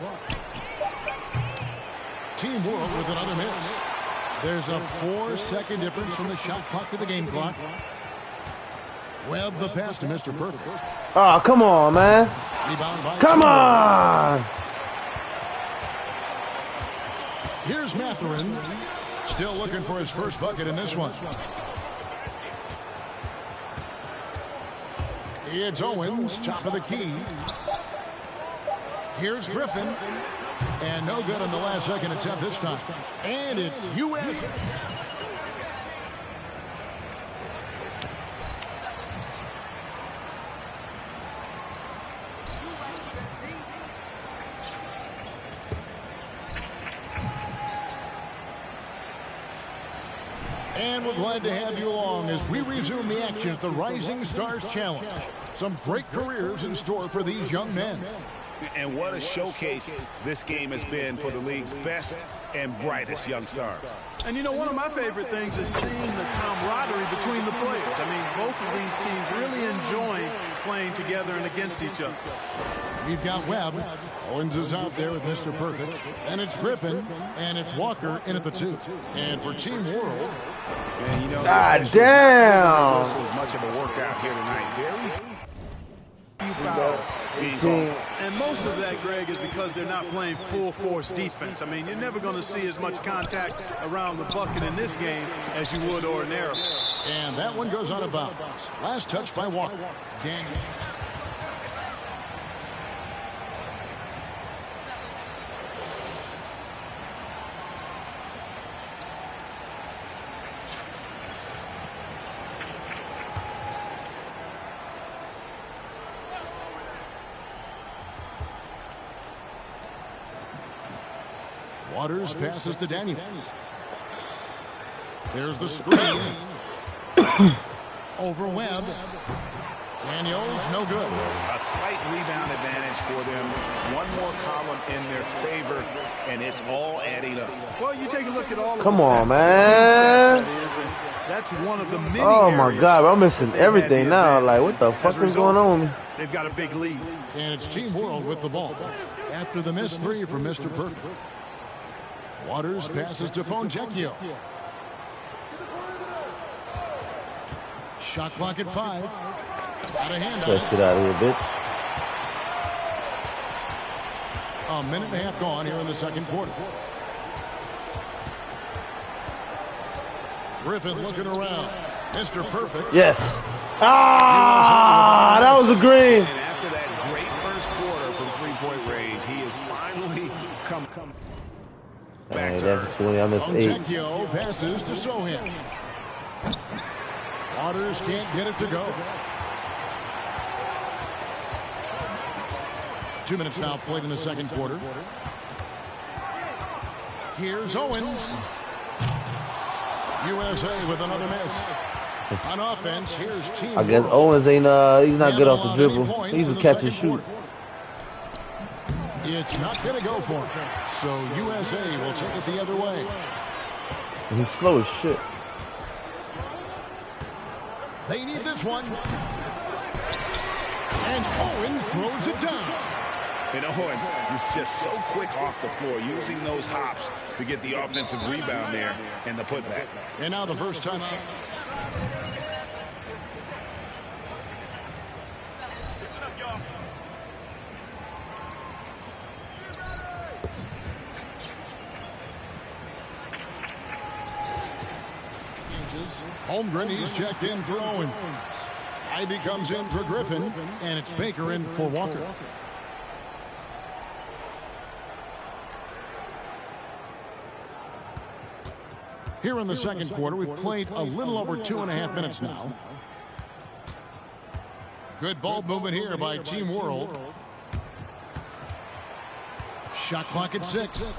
Team World with another miss. There's a 4-second difference from the shot clock to the game clock. Webb the pass to Mr. Perfect. Oh, come on, man. Rebound by Come on. Here's Mathurin. Still looking for his first bucket in this one. It's Owens, top of the key. Here's Griffin. And no good on the last second attempt this time. And it's U.S. And we're glad to have you along as we resume the action at the Rising Stars Challenge. Some great careers in store for these young men. And what a showcase this game has been for the league's best and brightest young stars. And you know, one of my favorite things is seeing the camaraderie between the players. I mean, both of these teams really enjoying playing together and against each other. We've got Webb. Owens is out there with Mr. Perfect. And it's Griffin. And it's Walker in at the 2. And for Team World. And you know, God damn. This was much of a workout here tonight. Very few fouls being called. And most of that, Greg, is because they're not playing full force defense. I mean, you're never going to see as much contact around the bucket in this game as you would ordinarily. And that one goes out of bounds. Last touch by Walker. Daniel. Waters passes to Daniels. There's the screen. Over Webb. Daniels, no good. A slight rebound advantage for them. One more column in their favor, and it's all adding up. Well, you take a look at all of Come the on, stats, man. That's one of the many Oh, my areas God. I'm missing they've had everything the now. advantage. Like, what the fuck As a is going result, on with me? They've got a big lead. And it's Team World with the ball. After the missed 3 from Mr. Perfect. Waters passes to Fontecchio. Shot clock at 5. Out of hand. Get that shit out of here, bitch. A minute and a half gone here in the second quarter. Griffin looking around. Mr. Perfect. Yes. Ah, that was a green. And after that great first quarter from three-point range, he has finally come back to earth. I missed 8. Fontecchio passes to Sohan. Waters can't get it to go. 2 minutes now played in the second quarter. Here's Owens. USA with another miss. On offense, here's Team I guess World. Owens ain't he's not good off the dribble. He's a catch and shoot. It's not going to go for him. So USA will take it the other way. And he's slow as shit. They need this one. And Owens throws it down. And Owens is just so quick off the floor, using those hops to get the offensive rebound there and the putback. And now the first time out. Holmgren, he's checked in for Owens. Ivy comes in for Griffin, and it's Baker in for Walker. Here in the second quarter, we've played a little over 2.5 minutes now. Good ball movement here by Team World. Shot clock at 6.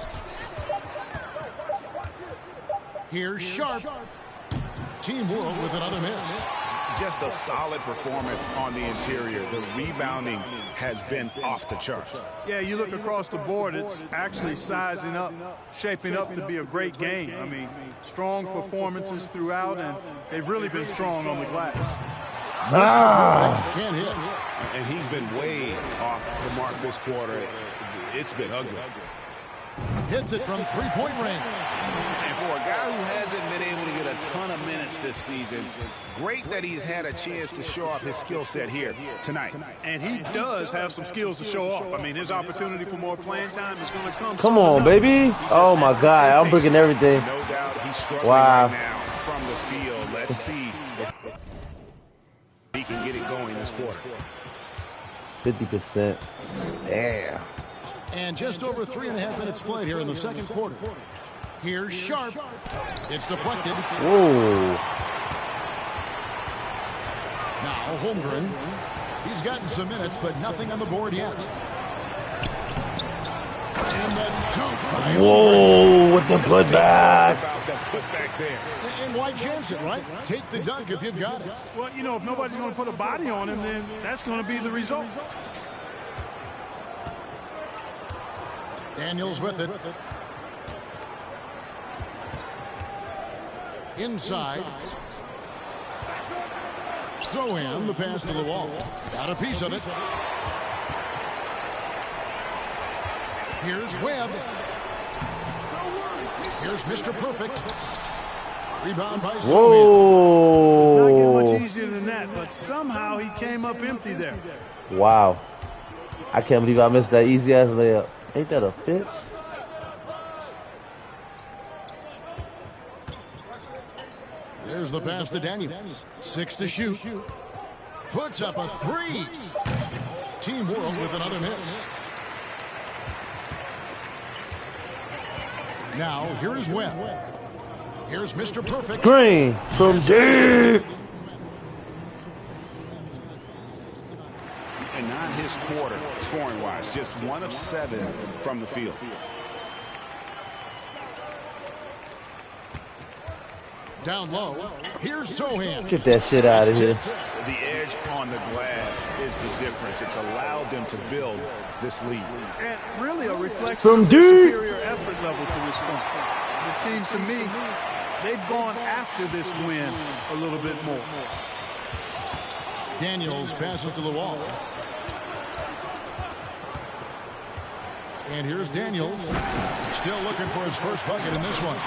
Here's Sharp. Team World with another miss. Just a solid performance on the interior. The rebounding has been off the charts. Yeah, you look across the board, it's actually sizing up, shaping up to be a great game. I mean, strong performances throughout, and they've really been strong on the glass. Can't hit. And he's been way off the mark this quarter. It's been ugly. Hits it from three-point range. And for a guy who hasn't been able to get a ton of minutes this season, great that he's had a chance to show off his skill set here tonight. And he does have some skills to show off. I mean, his opportunity for more playing time is going to come. Come on, baby. Oh, my God. I'm breaking everything. No doubt he's struggling right now from the field. Let's see if he can get it going this quarter. 50%. Damn. And just over 3.5 minutes played here in the second quarter. Here's Sharp. It's deflected. Whoa. Now Holmgren. He's gotten some minutes, but nothing on the board yet. And the dunk by Whoa, with the putback. About that putback there. And why chance it, right? Take the dunk if you've got it. Well, you know, if nobody's going to put a body on him, then that's going to be the result. Daniels with it. Inside. Throw in the pass to the wall. Got a piece of it. Here's Webb. Here's Mr. Perfect. Rebound by Sohan. Whoa. It's not getting much easier than that, but somehow he came up empty there. Wow. I can't believe I missed that easy-ass layup. Ain't that a bitch? There's the pass to Daniels. 6 to shoot. Puts up a 3. Team World with another miss. Now, here is Webb. Here's Mr. Perfect. Green from deep. And not his quarter, scoring-wise. Just 1 of 7 from the field. Down low. Here's Sohan. Get that shit out of here. The edge on the glass is the difference. It's allowed them to build this lead. And really a reflection From of their deep. superior effort level to this point. It seems to me they've gone after this win a little bit more. Daniels passes to the wall. And here's Daniels. Still looking for his first bucket in this one.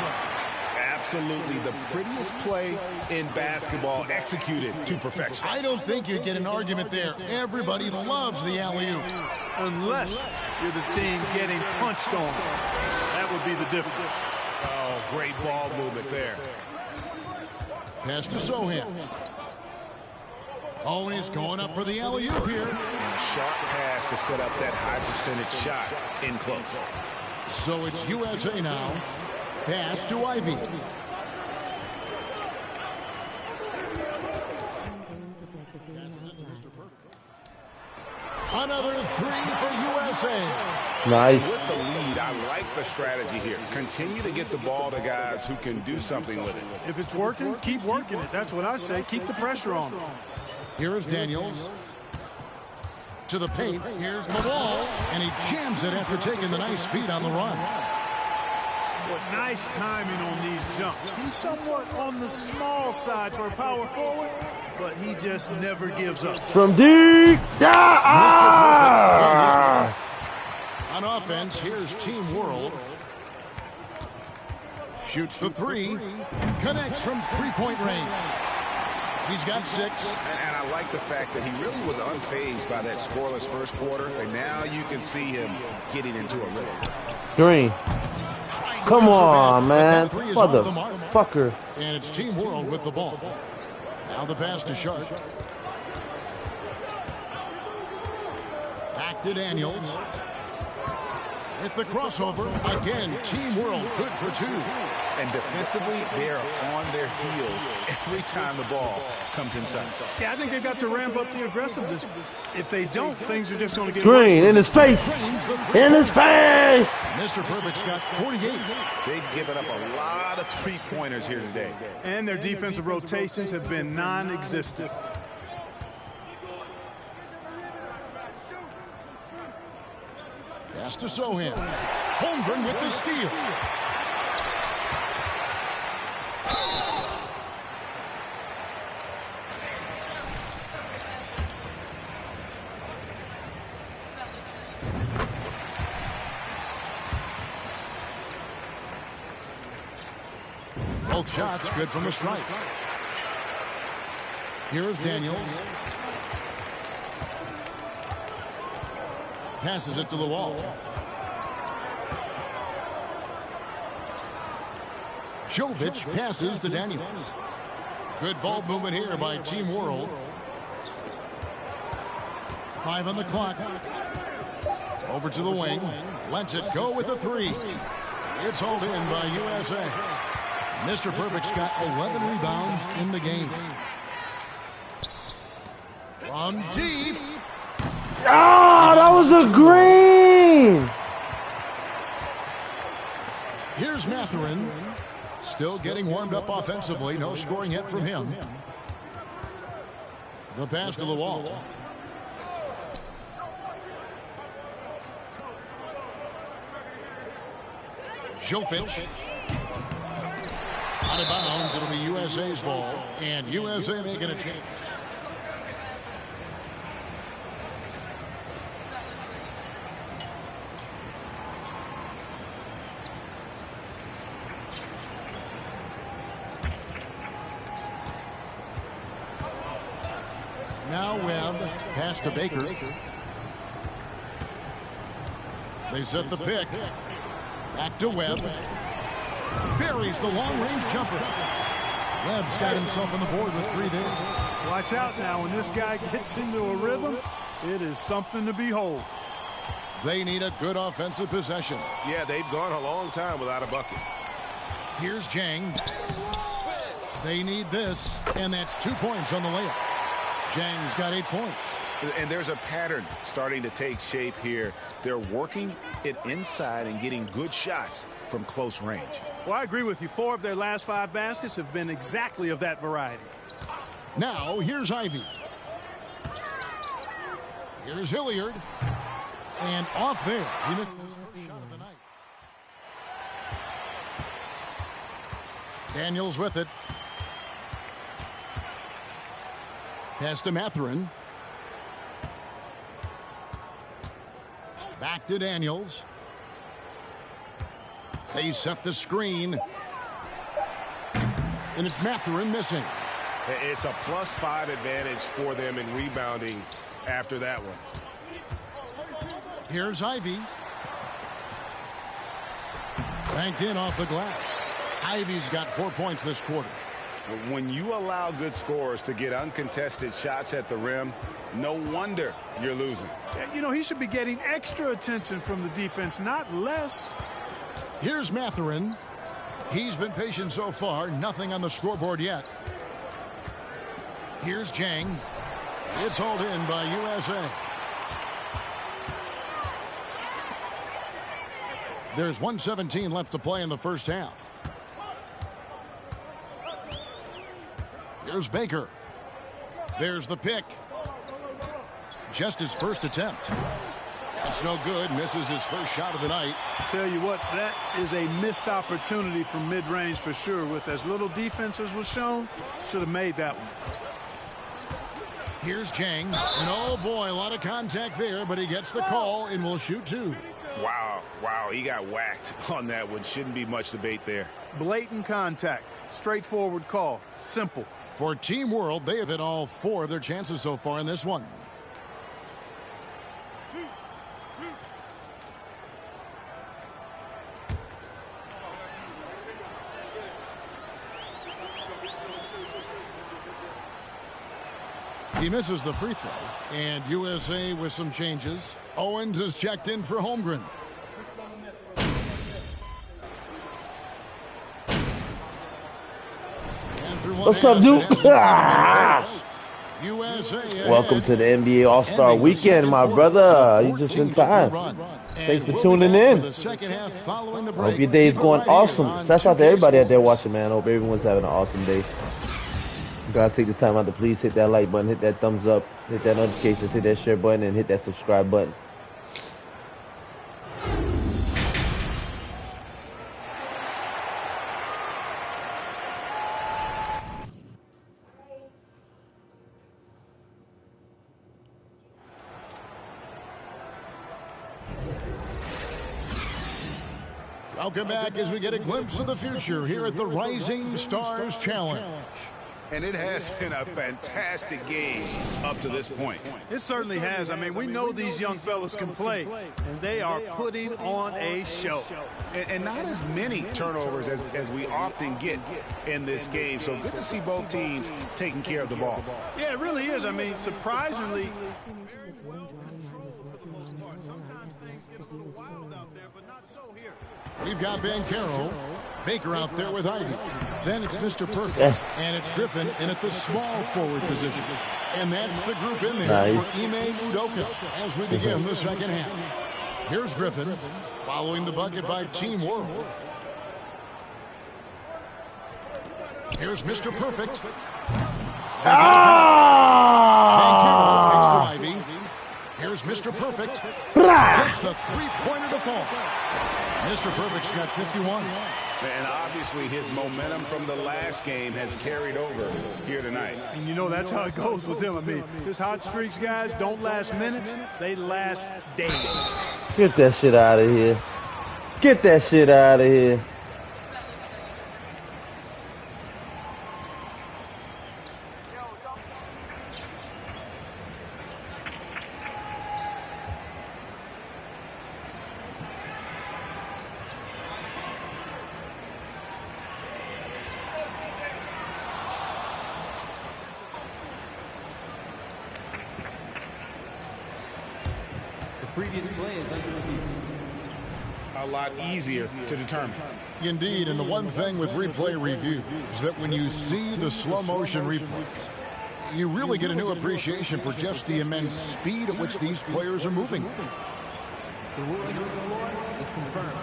Absolutely the prettiest play in basketball, executed to perfection. I don't think you'd get an argument there. Everybody loves the alley-oop. Unless you're the team getting punched on. That would be the difference. Oh, great ball movement there. Pass to Sohan. Always going up for the alley-oop here. And a sharp pass to set up that high percentage shot in close. So it's USA now. Pass to Ivy. Another 3 for USA. Nice. With the lead, I like the strategy here. Continue to get the ball to guys who can do something with it. If it's working, keep working it. That's what I say. Keep the pressure on them. Here is Daniels. To the paint. Here's the ball. And he jams it after taking the nice feed on the run. But nice timing on these jumps. He's somewhat on the small side for a power forward, but he just never gives up. From deep. Ah! On offense, here's Team World. Shoots the 3. Connects from three-point range. He's got 6. And I like the fact that he really was unfazed by that scoreless first quarter. And now you can see him getting into a rhythm. Green. Come on, man. Motherfucker. And it's Team World with the ball. Now the pass to Sharp. Back to Daniels. With the crossover, again, Team World good for 2. And defensively, they are on their heels every time the ball comes inside. Yeah, I think they've got to ramp up the aggressiveness. If they don't, things are just going to get Green worse. in his face. In his face. Mr. Perfect's got 48. They've given up a lot of three-pointers here today. And their defensive rotations have been non-existent. Pass to Sohan. Holmgren with the steal. Both shots good from the stripe. Here's Daniels. Passes it to the wall. Jovic passes to Daniels. Good ball movement here by Team World. 5 on the clock. Over to the wing. Lets it go with a 3. It's hauled in by USA. Mr. Perfect's got 11 rebounds in the game. From deep. Ah, that was a green. Here's Mathurin. Still getting warmed up offensively. No scoring yet from him. The pass to the wall. Jovic. Out of bounds. It'll be USA's ball. And USA making a change. Now Webb, pass to Baker. They set the pick. Back to Webb. Buries the long-range jumper. Webb's got himself on the board with 3 there. Watch out now. When this guy gets into a rhythm, it is something to behold. They need a good offensive possession. Yeah, they've gone a long time without a bucket. Here's Jang. They need this, and that's 2 points on the layup. Jang's got 8 points. And there's a pattern starting to take shape here. They're working it inside and getting good shots from close range. Well, I agree with you. 4 of their last 5 baskets have been exactly of that variety. Now, here's Ivy. Here's Hilliard. And off there. He missed his first shot of the night. Daniels with it. Pass to Mathurin. Back to Daniels. They set the screen. And it's Mathurin missing. It's a +5 advantage for them in rebounding after that one. Here's Ivy. Banked in off the glass. Ivy's got 4 points this quarter. When you allow good scorers to get uncontested shots at the rim, no wonder you're losing. You know, he should be getting extra attention from the defense, not less. Here's Mathurin. He's been patient so far. Nothing on the scoreboard yet. Here's Jang. It's hauled in by USA. There's 1:17 left to play in the first half. Here's Baker. There's the pick. Just his first attempt. That's no good. Misses his first shot of the night. Tell you what, that is a missed opportunity from mid-range for sure. With as little defense as was shown, should have made that one. Here's Jang. And oh boy, a lot of contact there, but he gets the call and will shoot 2. Wow, he got whacked on that one. Shouldn't be much debate there. Blatant contact. Straightforward call. Simple. For Team World, they have hit all 4 of their chances so far in this one. He misses the free throw. And USA with some changes. Owens is checked in for Holmgren. everyone. What's up, dude? USA. Welcome to the NBA All-Star Weekend, my brother. You just in time. Thanks for tuning in. I hope your day is going awesome. Shouts out to everybody out there watching, man. I hope everyone's having an awesome day. You guys take this time out to please hit that like button, hit that thumbs up, hit that notifications, hit that share button, and hit that subscribe button. Welcome back as we get a glimpse of the future here at the Rising Stars Challenge. And it has been a fantastic game up to this point. It certainly has. I mean, we know these young fellas can play, and they are putting on a show. And not as many turnovers as we often get in this game. So good to see both teams taking care of the ball. Yeah, it really is. I mean, surprisingly, we've got Banchero, Baker out there with Ivy. Then it's Mr. Perfect, and it's Griffin in at the small forward position. And that's the group in there for Ime Udoka as we begin the second half. Here's Griffin, following the bucket by Team World. Here's Mr. Perfect. Banchero kicks to Ivy. Here's Mr. Perfect. Gets the three-pointer to fall. Mr. Perfect's got 51. And obviously his momentum from the last game has carried over here tonight. And you know that's how it goes with him. I mean, his hot streaks, guys, don't last minutes. They last days. Get that shit out of here. Get that shit out of here. Previous play is under review. A lot easier to determine. Indeed, and the one thing with replay review is that when you see the slow motion replays, you really get a new appreciation for just the immense speed at which these players are moving. The ruling on the floor is confirmed.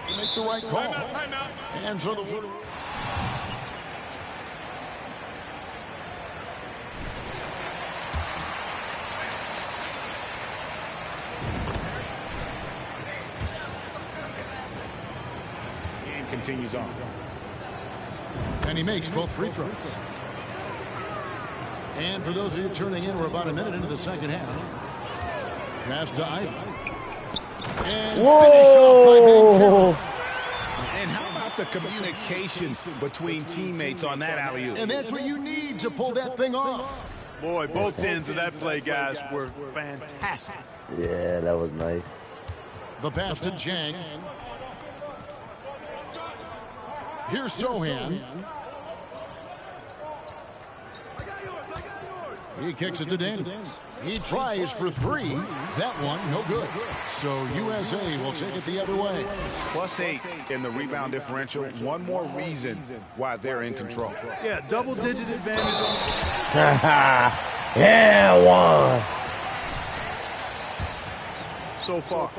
You make the right call. Timeout. And so the continues on. And he makes both free throws. And for those of you turning in, we're about a minute into the second half. Pass to Ivy. And finished off by Banchero. And how about the communication between teammates on that alley-oop? And that's what you need to pull that thing off. Boy, both ends of that play, guys, were fantastic. Yeah, that was nice. The pass to Jang. Here's Sohan. He kicks it to Daniels. He tries for three. That one, no good. So USA will take it the other way. +8 in the rebound differential. One more reason why they're in control. Yeah, double-digit advantage on. Yeah, one. So far.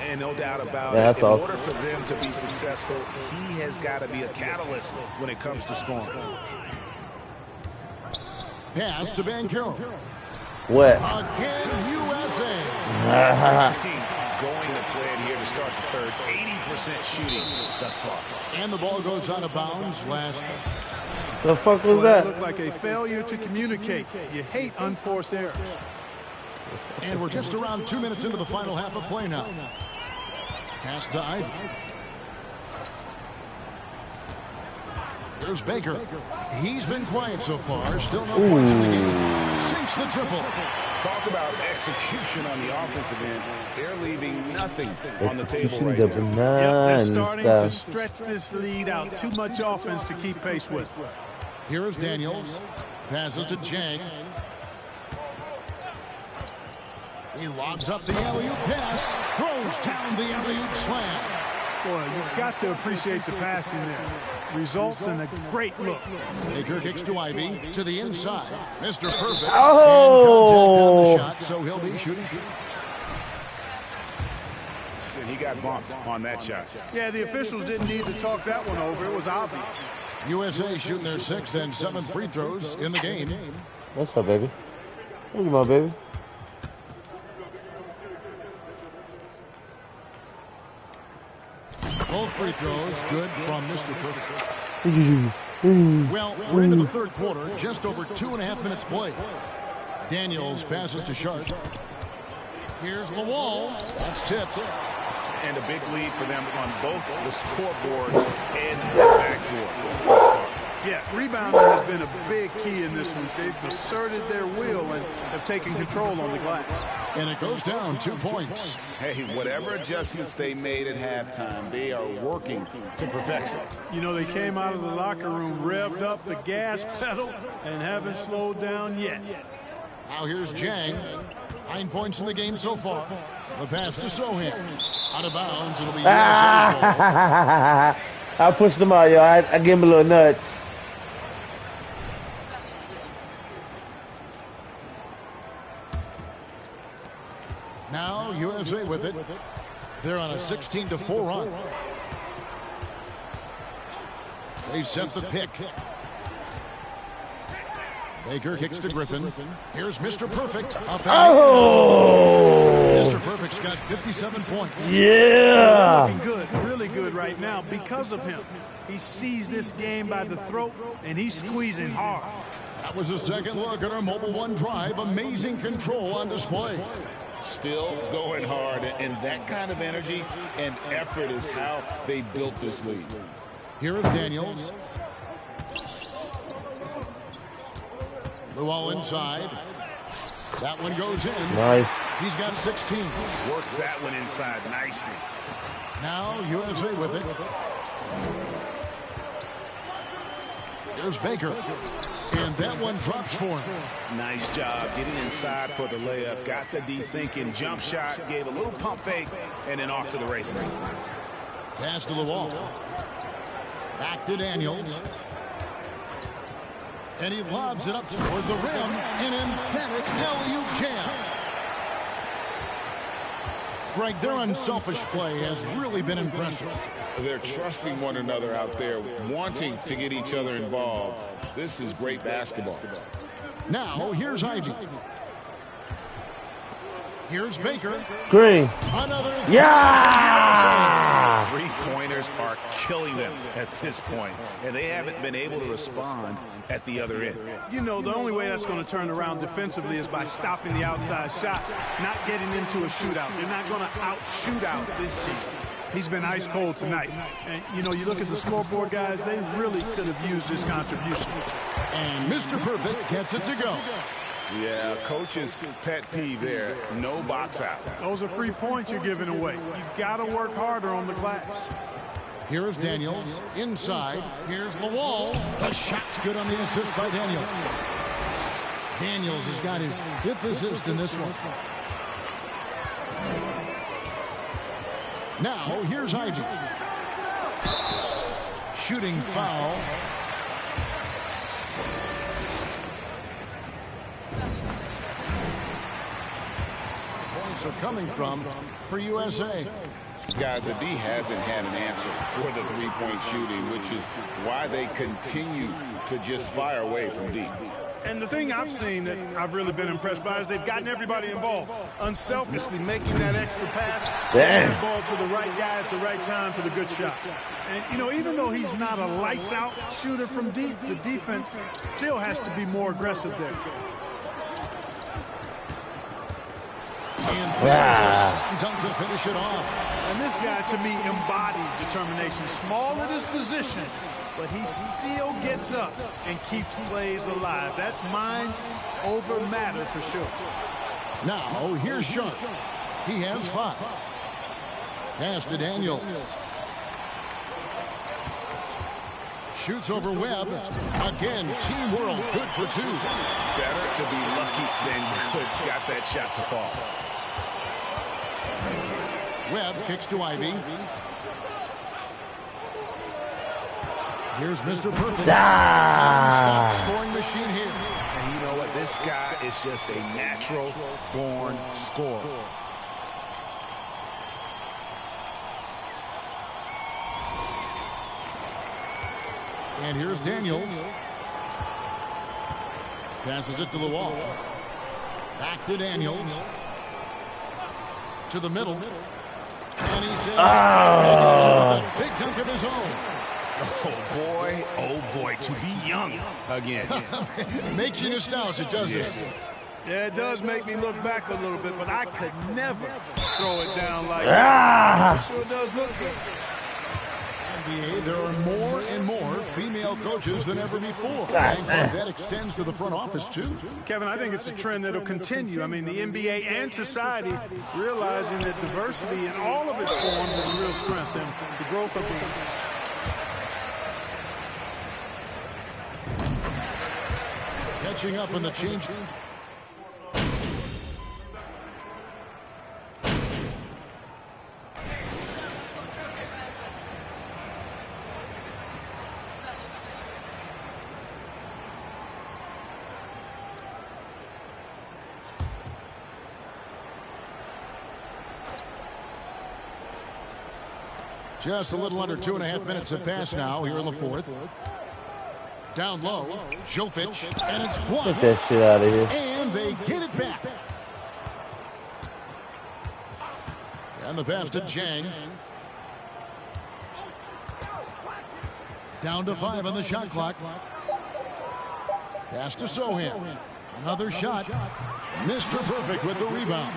And no doubt about Yeah, it, in order for them to be successful, he has got to be a catalyst when it comes to scoring. Pass to Banchero. What? Again, USA. Going to plan here to start the third. 80% shooting thus far. And the ball goes out of bounds last. The fuck was Well, that? It looked like a failure to communicate. You hate unforced errors. And we're just around 2 minutes into the final half of play now. Pass to Ivy. There's Baker. He's been quiet so far. Still no points in the game. Sinks the triple. Talk about execution on the offensive end. They're leaving nothing on the table right Execution now. They're starting to stretch this lead out. Too much offense to keep pace with. Here is Daniels. Passes to Jang. He lobs up the alley-oop pass. Throws down the alley-oop slam. Boy, you've got to appreciate the passing there. results in a great look. Baker kicks to Ivy to the inside. Mr. Perfect. Oh! And contact on the shot, so he'll be shooting. And he got bumped on that shot. Yeah, the officials didn't need to talk that one over. It was obvious. USA shooting their 6th and 7th free throws in the game. What's up, baby? Look at my baby. Both free throws good from Mr. Perfect. Well, we're into the third quarter, just over 2.5 minutes played. Daniels passes to Sharp. Here's Lawal. That's tipped. And a big lead for them on both the scoreboard and the backboard. Yeah, rebounding has been a big key in this one. They've asserted their will and have taken control on the glass. And it goes down 2 points. Hey, whatever adjustments they made at halftime, they are working to perfection. You know, they came out of the locker room, revved up the gas pedal, and haven't slowed down yet. Now here's Jang. 9 points in the game so far. The pass to Sohan. Out of bounds. It'll be USA's ball. I pushed him out, yo. I gave him a little nudge. Now USA with it. They're on a 16-4 run. They set the pick. Baker kicks to Griffin. Here's Mr. Perfect. Up Mr. Perfect's got 57 points. Yeah. Looking good, really good right now because of him. He sees this game by the throat, and he's squeezing hard. That was a second look at our Mobile One drive. Amazing control on display. Still going hard, and that kind of energy and effort is how they built this lead. Here is Daniels. Lawal inside. That one goes in. Nice. He's got 16. Worked that one inside nicely. Now USA with it. There's Baker. And that one drops for him. Nice job getting inside for the layup. Got the D thinking. Jump shot. Gave a little pump fake. And then off to the races. Pass to Lawal. Back to Daniels. And he lobs it up toward the rim. An emphatic alley-oop jam. Greg, their unselfish play has really been impressive. They're trusting one another out there, wanting to get each other involved. This is great basketball. Now, here's Ivy. Here's Baker. Green. Another. Yeah! Three-pointers are killing them at this point, and they haven't been able to respond at the other end. You know, the only way that's going to turn around defensively is by stopping the outside shot, not getting into a shootout. They're not going to out-shoot out this team. He's been ice cold tonight. And, you know, you look at the scoreboard, guys, they really could have used this contribution. And Mr. Perfect gets it to go. Yeah, coach's pet peeve there. No box out. Those are free points you're giving away. You got to work harder on the glass. Here's Daniels inside. Here's Lawal. The shot's good on the assist by Daniels. Daniels has got his 5th assist in this one. Now, here's Ivy. Shooting foul. Points are coming from for USA. Guys, the D hasn't had an answer for the three-point shooting, which is why they continue to just fire away from deep. And the thing I've seen that I've really been impressed by is they've gotten everybody involved, unselfishly making that extra pass, getting the ball to the right guy at the right time for the good shot. And, you know, even though he's not a lights-out shooter from deep, the defense still has to be more aggressive there. And there's a slam dunk to finish it off. And this guy, to me, embodies determination. Small at his position, but he still gets up and keeps plays alive. That's mind over matter for sure. Now, here's Sharp. He has 5. Pass to Daniels. Shoots over Webb. Again, Team World, good for 2. Better to be lucky than good. Got that shot to fall. Webb kicks to Ivy. Here's Mr. Perfect. Ah. Stop scoring machine here. And you know what? This guy is just a natural-born scorer. And here's Daniels. Passes it to the wall. Back to Daniels. To the middle. And he says, a big dunk of his own. Oh boy, to be young again. Makes you nostalgic, doesn't it? Yeah, it does make me look back a little bit, but I could never throw it down like that. It sure does look good. NBA, there are more and more female coaches than ever before. And that extends to the front office, too. Kevin, I think it's a trend that'll continue. I mean, the NBA and society realizing that diversity in all of its forms is a real strength, and the growth of the catching up in the change. Just a little under 2.5 minutes have passed now here in the fourth. Down low, Jovic, and it's blocked. Get that shit out of here. And they get it back. And the pass to Jang. Down to 5 on the shot clock. Pass to Sohan. Another shot. Mr. Perfect with the rebound.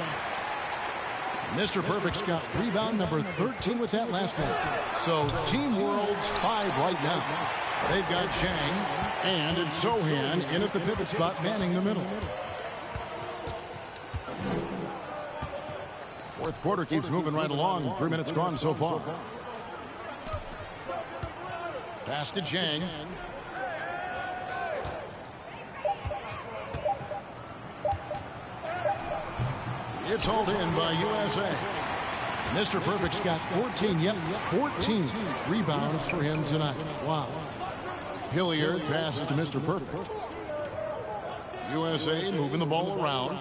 Mr. Perfect's got rebound number 13 with that last one. So Team World's 5 right now. They've got Chang and it's Sohan in at the pivot spot, manning the middle. Fourth quarter keeps moving right along. 3 minutes gone so far. Pass to Chang. It's hauled in by USA. Mr. Perfect's got 14 rebounds for him tonight. Wow. Hilliard passes to Mr. Perfect. USA moving the ball around.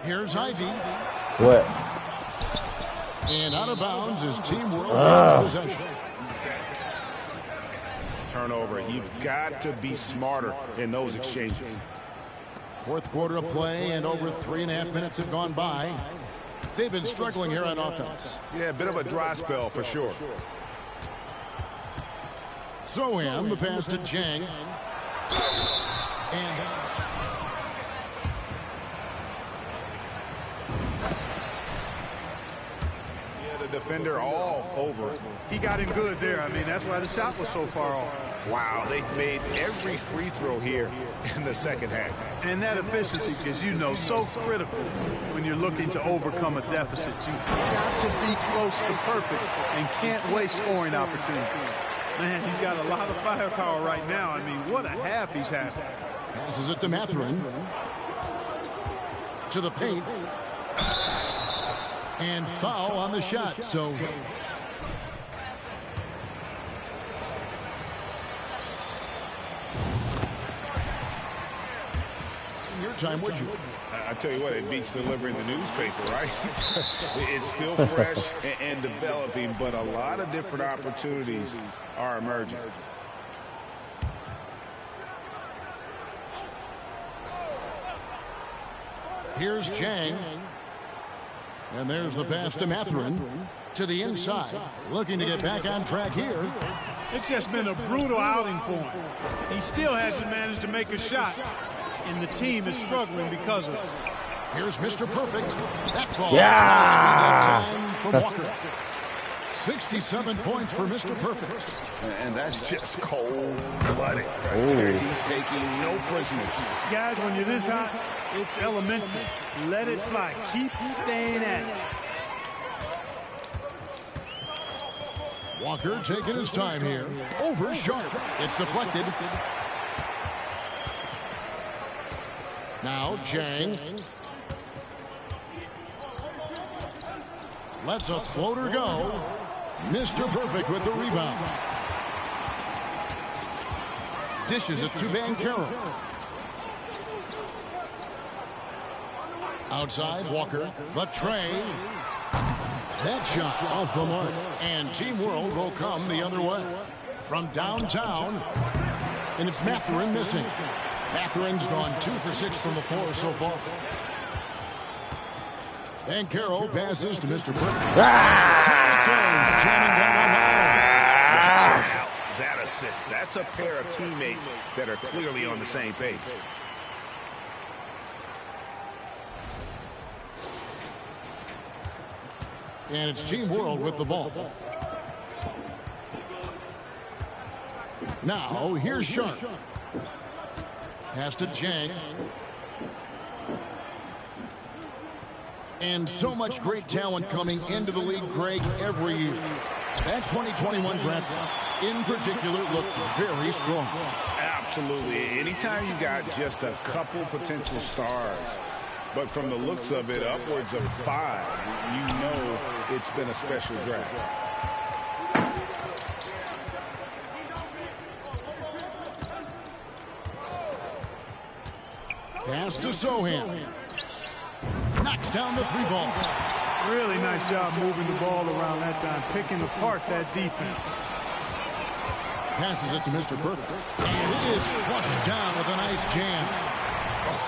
Here's Ivy. What? And out of bounds is Team World gains possession. Turnover. You've got to be smarter in those exchanges. Fourth quarter of play and over 3.5 minutes have gone by. They've been struggling here on offense. Yeah, a bit of a dry spell for sure. Sohan, the pass to Jang. And the defender all over. He got him good there. I mean, that's why the shot was so far off. Wow, they've made every free throw here in the second half. And that efficiency, as you know, so critical when you're looking to overcome a deficit. You've got to be close to perfect and can't waste scoring opportunities. Man, he's got a lot of firepower right now. I mean, what a half he's had. Passes it to Mathurin. To the paint. And foul on the shot. So your time, would you? I tell you what, it beats delivering the newspaper, right? It's still fresh and developing, but a lot of different opportunities are emerging. Here's Jang. And there's the pass to Mathurin. To the inside. Looking to get back on track here. It's just been a brutal outing for him. He still hasn't managed to make a shot. And the team is struggling because of it. Here's Mr. Perfect. That falls. Yeah. That time from Walker. 67 points for Mr. Perfect. And that's just cold-blooded right there. He's taking no prisoners. Guys, when you're this hot, it's elementary. Let it fly. Keep staying at it. Walker taking his time here. Over Sharp. It's deflected. Now Jang. Lets a floater go. Mr. Perfect with the rebound. Dishes it to Banchero. Outside, Walker. The tray. That shot off the mark. And Team World will come the other way. From downtown. And it's Mathurin missing. Mathurin's gone 2 for 6 from the floor so far. Banchero passes to Mr. Burke. Jamming that one home. That assist. That's a pair of teammates that are clearly on the same page. And it's Team World with the ball. Now, here's Sharp. Pass to Jang. And so much great talent coming into the league, Greg, every year. That 2021 draft, in particular, looks very strong. Absolutely. Anytime you got just a couple potential stars, but from the looks of it, upwards of 5, you know it's been a special draft. Pass to Sohan. Knocks down the 3 ball. Really nice job moving the ball around that time, picking apart that defense. Passes it to Mr. Perfect. And it is flushed down with a nice jam.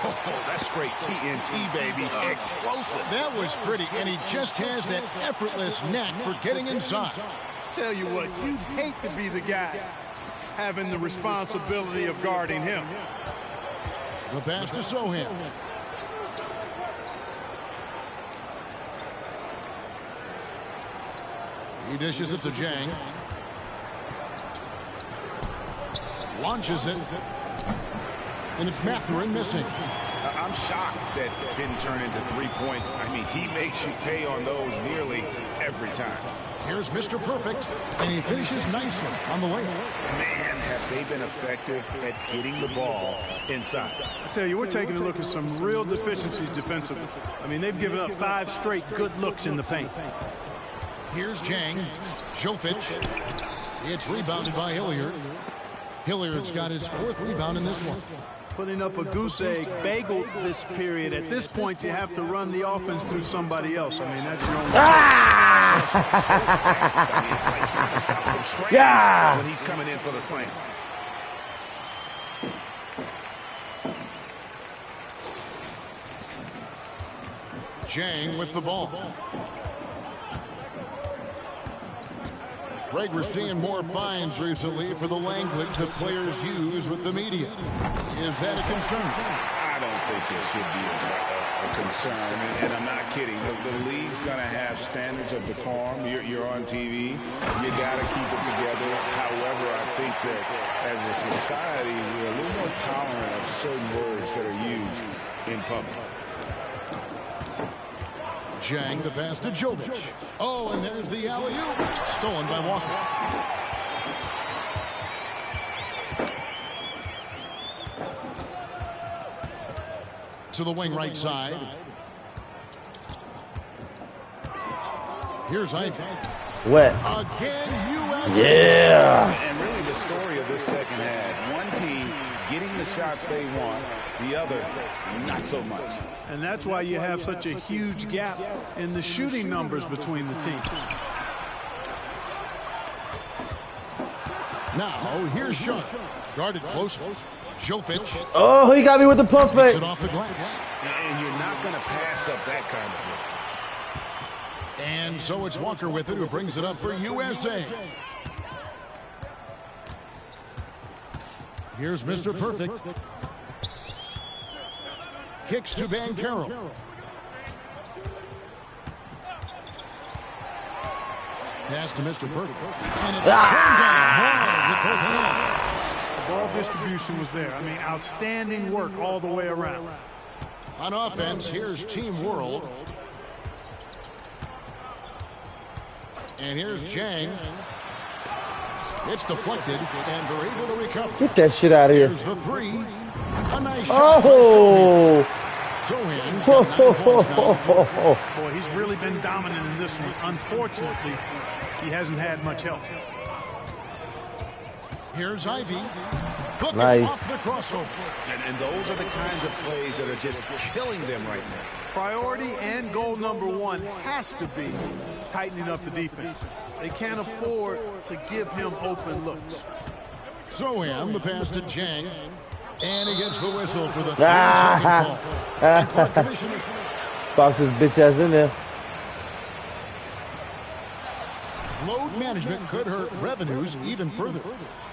Oh, that's straight TNT, baby. Explosive. That was pretty, and he just has that effortless knack for getting inside. Tell you what, you'd hate to be the guy having the responsibility of guarding him. The pass to Sohan. He dishes it to Jang. Launches it. And it's Mathurin missing. I'm shocked that didn't turn into 3 points. I mean, he makes you pay on those nearly every time. Here's Mr. Perfect, and he finishes nicely on the layup. Man, have they been effective at getting the ball inside. I tell you, we're taking a look at some real deficiencies defensively. I mean, they've given up 5 straight good looks in the paint. Here's Jang. Jovic. It's rebounded by Hilliard. Hilliard's got his 4th rebound in this one. Putting up a goose egg bagel this period. At this point, you have to run the offense through somebody else. I mean, that's your only yeah! When he's coming in for the slam. Jang with the ball. Greg, we're seeing more fines recently for the language that players use with the media. Is that a concern? I don't think it should be a concern, and I'm not kidding. The league's going to have standards of decorum. You're on TV. You got to keep it together. However, I think that as a society, we're a little more tolerant of certain words that are used in public. Jang, the pass to Jovic. Oh, and there's the alley-oop. Stolen by Walker. To the wing right side. Here's Ivy. Wet. Again, USA. Yeah. And really the story of this second half. One team getting the shots they want, the other not so much. And that's why you have such a huge gap in the shooting numbers between the teams. Now, here's Sean. Guarded closely. Jovic. Oh, he got me with the pump fake. It off the glass. And you're not going to pass up that kind of look. And so it's Walker with it, who brings it up for USA. Here's Mr. Perfect. Kicks to Banchero. Pass to Mr. Perfect. And it's down hard with both hands. The ball distribution was there. I mean, outstanding work all the way around. On offense, here's Team World. And here's Jang. It's deflected, and they're able to recover. Get that shit out of here. Here's the 3. A nice shot. Oh! Boy, he's really been dominant in this one. Unfortunately, he hasn't had much help. Here's Ivy. Nice. Off the crossover. And those are the kinds of plays that are just killing them right now. Priority and goal number one has to be tightening up the defense. They can't afford to give him open looks. Zohan, the pass to Jang. And he gets the whistle for the 3-second call. Box his bitch ass in there. Load management could hurt revenues even further.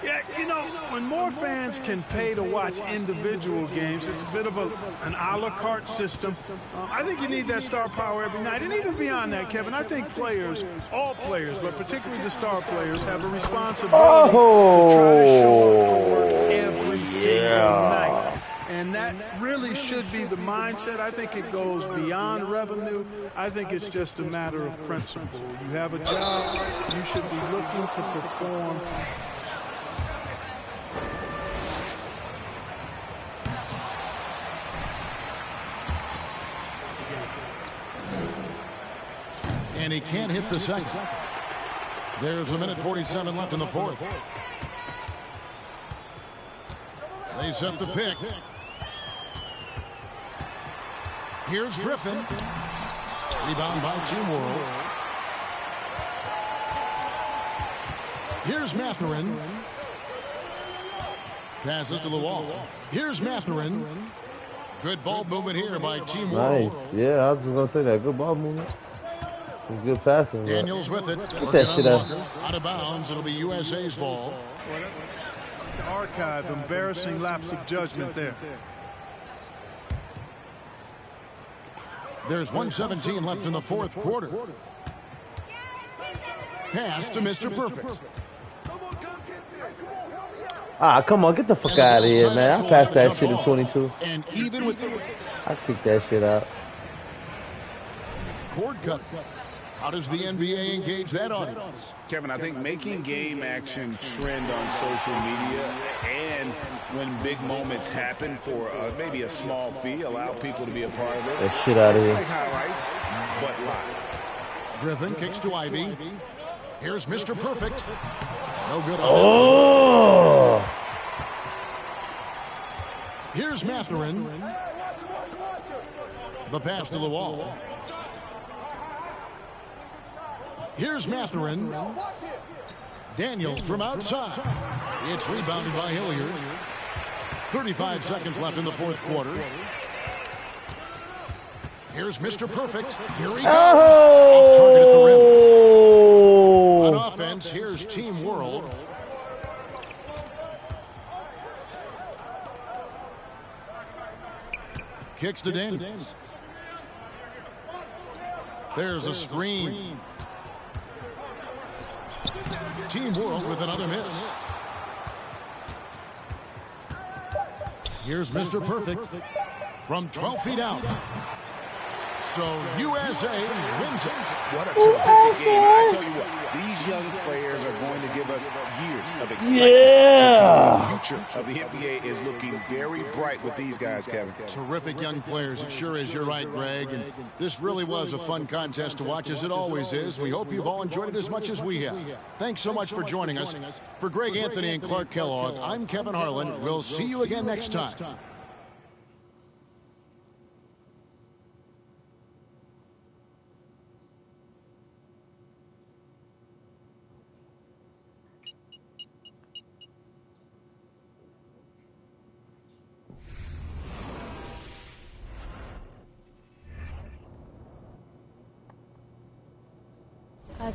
Yeah, you know, when more fans can pay to watch individual games, it's a bit of an a la carte system. I think you need that star power every night. And even beyond that, Kevin, I think players, all players, but particularly the star players, have a responsibility to try to show up for work every single night. And that really should be the mindset. I think it goes beyond revenue. I think it's just a matter of principle. You have a job, you should be looking to perform. And he can't hit the second. There's a minute 47 left in the fourth. They set the pick. Here's Griffin. Rebound by Team World. Here's Mathurin. Passes to the wall. Here's Mathurin. Good ball movement here by Team World. Nice. Yeah, I was just going to say that. Good ball movement. Some good passing. Daniels with it. Get that shit out. Out of bounds. It'll be USA's ball. The archive, embarrassing lapse of judgment there. There's 1:17 left in the fourth quarter. Pass to Mr. Perfect. Ah, come on, get the fuck out of here, man. I passed that shit at 22. And even with I kicked that shit out. Cord cut. How does the NBA engage that audience? Kevin, I think making game action trend on social media and when big moments happen for maybe a small fee, allow people to be a part of it. That shit out of here. Like highlights, but live. Griffin kicks to Ivy. Here's Mr. Perfect. No good on Oh! Here's Mathurin. The pass to the wall. Here's Mathurin. Daniels from outside. It's rebounded by Hilliard. 35 seconds left in the fourth quarter. Here's Mr. Perfect. Here he goes. Off target at the rim. On offense, here's Team World. Kicks to Daniels. There's a screen. Team World with another miss. Here's Mr. Perfect from 12 feet out. So USA wins it. What a terrific game. I tell you what, these young players are going to give us years of excitement. Yeah. The future of the NBA is looking very bright with these guys, Kevin. Terrific young players. It sure is. You're right, Greg. And this really was a fun contest to watch, as it always is. We hope you've all enjoyed it as much as we have. Thanks so much for joining us. For Greg Anthony and Clark Kellogg, I'm Kevin Harlan. We'll see you again next time.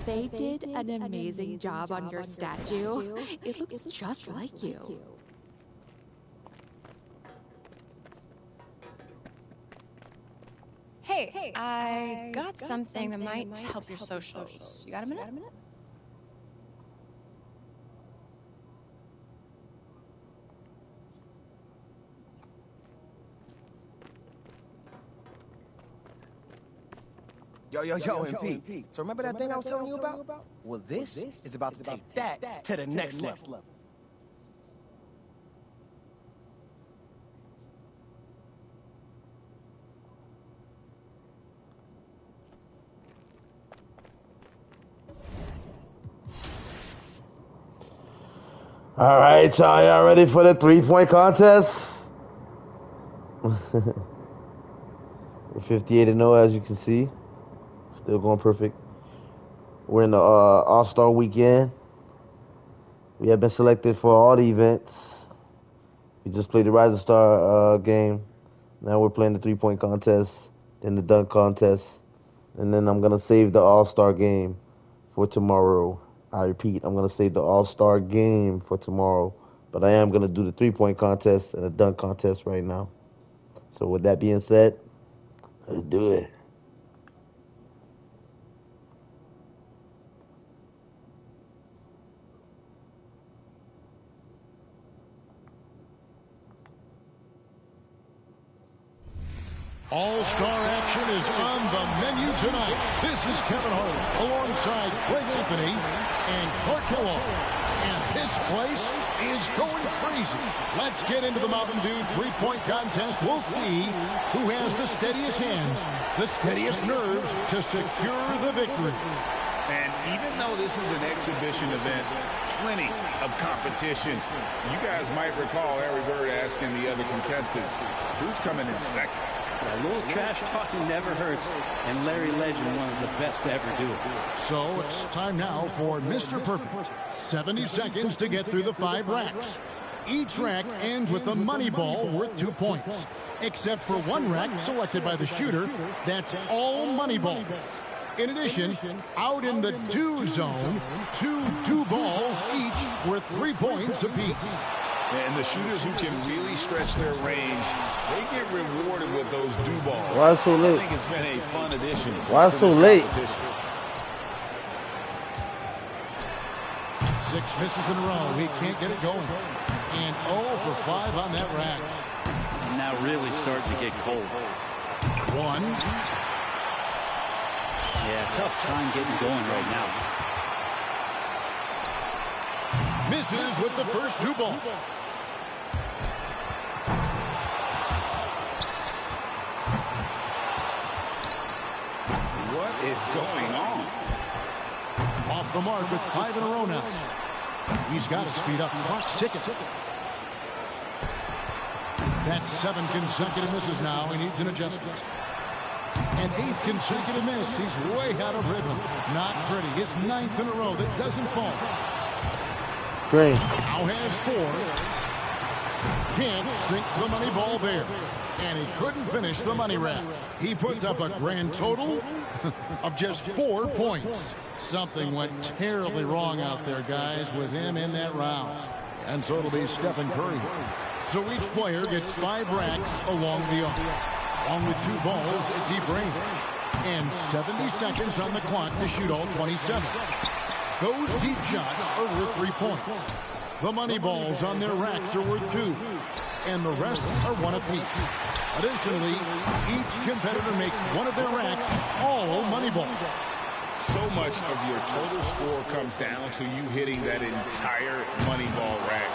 They did an amazing job on your statue. It looks just like you. Hey, I got something that might help your socials. You got a minute? Yo, MP. So remember that thing I was telling you about? Well, this is about to take that to the next level. All right, y'all ready for the 3-point contest? We're 58-0, as you can see. Still going perfect. We're in the All-Star weekend. We have been selected for all the events. We just played the Rising Star game. Now we're playing the 3-point contest, then the dunk contest, and then I'm going to save the All-Star game for tomorrow. I repeat, I'm going to save the All-Star game for tomorrow, but I am going to do the 3-point contest and the dunk contest right now. So with that being said, let's do it. All-Star action is on the menu tonight. This is Kevin Hart alongside Greg Anthony and Clark Kellogg. And this place is going crazy. Let's get into the Mountain Dew 3-point contest. We'll see who has the steadiest hands, the steadiest nerves to secure the victory. And even though this is an exhibition event, plenty of competition. You guys might recall Larry Bird asking the other contestants, who's coming in second? A little trash talking never hurts, and Larry Legend, one of the best to ever do it. So it's time now for Mr. Perfect. 70 seconds to get through the 5 racks. Each rack ends with a money ball worth 2 points. Except for one rack selected by the shooter, that's all money balls. In addition, out in the do zone, 2 do balls each worth 3 points apiece. And the shooters who can really stretch their range, they get rewarded with those do balls. Why so late? I think it's been a fun addition. Why so late? 6 misses in a row. He can't get it going. And 0 for 5 on that rack. And now really starting to get cold. 1. Yeah, tough time getting going right now. Misses with the first do ball. What is going on? Off the mark with 5 in a row now. He's got to speed up. Clock's ticking. That's 7 consecutive misses now. He needs an adjustment. An 8th consecutive miss. He's way out of rhythm. Not pretty. His 9th in a row that doesn't fall. Great. Now has 4. Can't sink the money ball there. And he couldn't finish the money rack. He puts up a grand total of just 4 points. Something went terribly wrong out there, guys, with him in that round. And so it'll be Stephen Curry. So each player gets 5 racks along the arc, along with 2 balls at deep range. And 70 seconds on the clock to shoot all 27. Those deep shots are worth 3 points. The money balls on their racks are worth 2. And the rest are 1 apiece. Additionally, each competitor makes one of their racks all money balls. So much of your total score comes down to you hitting that entire money ball rack.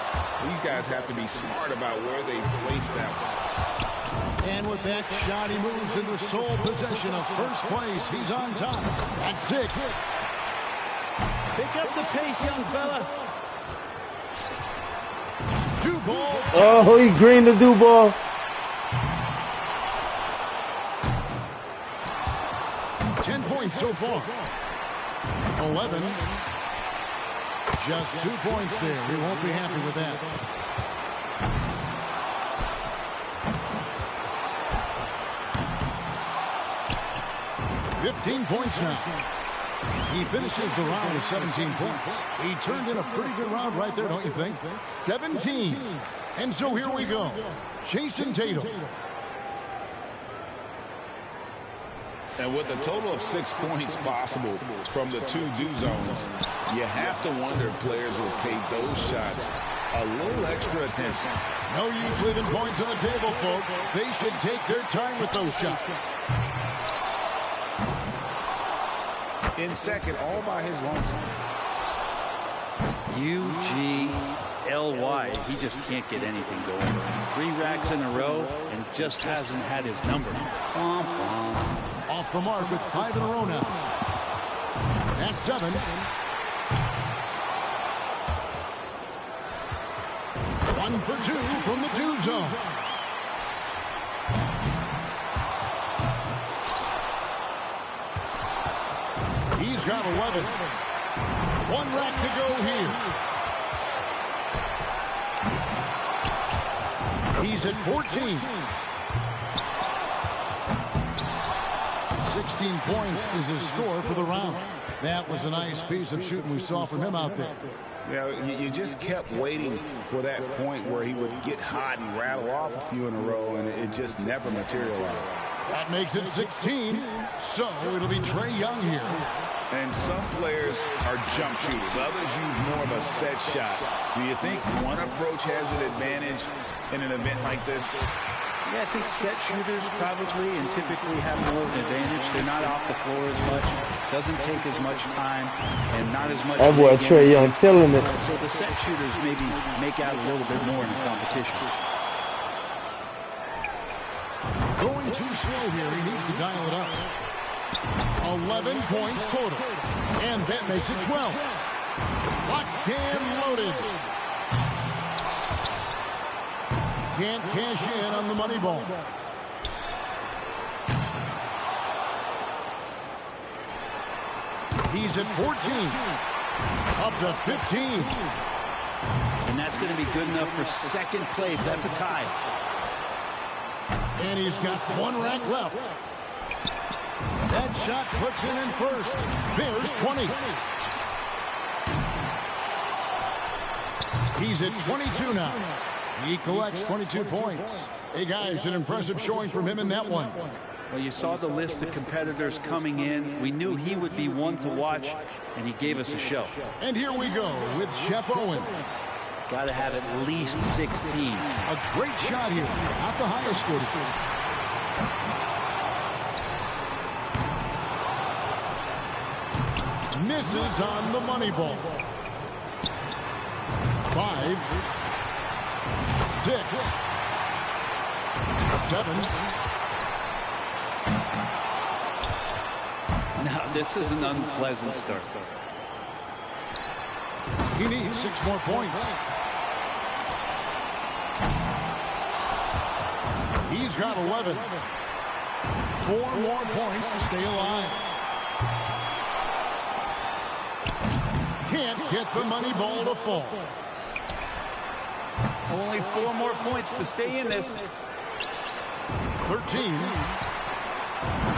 These guys have to be smart about where they place that one. And with that shot, he moves into sole possession of first place. He's on top at 6. Pick up the pace, young fella. Do ball. Oh, he greened the do ball. So far. 11. Just 2 points there. He won't be happy with that. $15 points now. He finishes the round with 17 points. He turned in a pretty good round right there, don't you think? 17. And so here we go. Jason Tatum. And with a total of 6 points possible from the 2 do zones, you have to wonder if players will pay those shots a little extra attention. No use leaving points on the table, folks. They should take their time with those shots. In second, all by his lonesome. UGLY. He just can't get anything going. 3 racks in a row and just hasn't had his number. Womp womp. Off the mark with 5 in a row now. That's 7. looking for two from the do zone. He's got 11. One rack to go here. He's at 14. 16 points is his score for the round. That was a nice piece of shooting we saw from him out there. Yeah, you just kept waiting for that point where he would get hot and rattle off a few in a row, and it just never materialized. That makes it 16, so it'll be Trae Young here. And some players are jump shooters. Others use more of a set shot. Do you think one approach has an advantage in an event like this? Yeah, I think set shooters probably and typically have more of an advantage. They're not off the floor as much. Doesn't take as much time and not as much. That boy Trae Young killing it. So the set shooters maybe make out a little bit more in the competition. Going too slow here. He needs to dial it up. 11 points total. And that makes it 12. Locked and loaded. Can't cash in on the money ball. He's at 14. Up to 15. And that's going to be good enough for second place. That's a tie. And he's got one rack left. That shot puts him in first. There's 20. He's at 22 now. He collects 22 points. Hey, guys, an impressive showing from him in that one. Well, you saw the list of competitors coming in. We knew he would be one to watch, and he gave us a show. And here we go with Shep Owens. Got to have at least 16. A great shot here. Not the highest score. Misses on the money ball. 5, 6, 7. Now, this is an unpleasant start. He needs 6 more points. He's got 11. 4 more points to stay alive. Can't get the money ball to fall. Only 4 more points to stay in this. 13.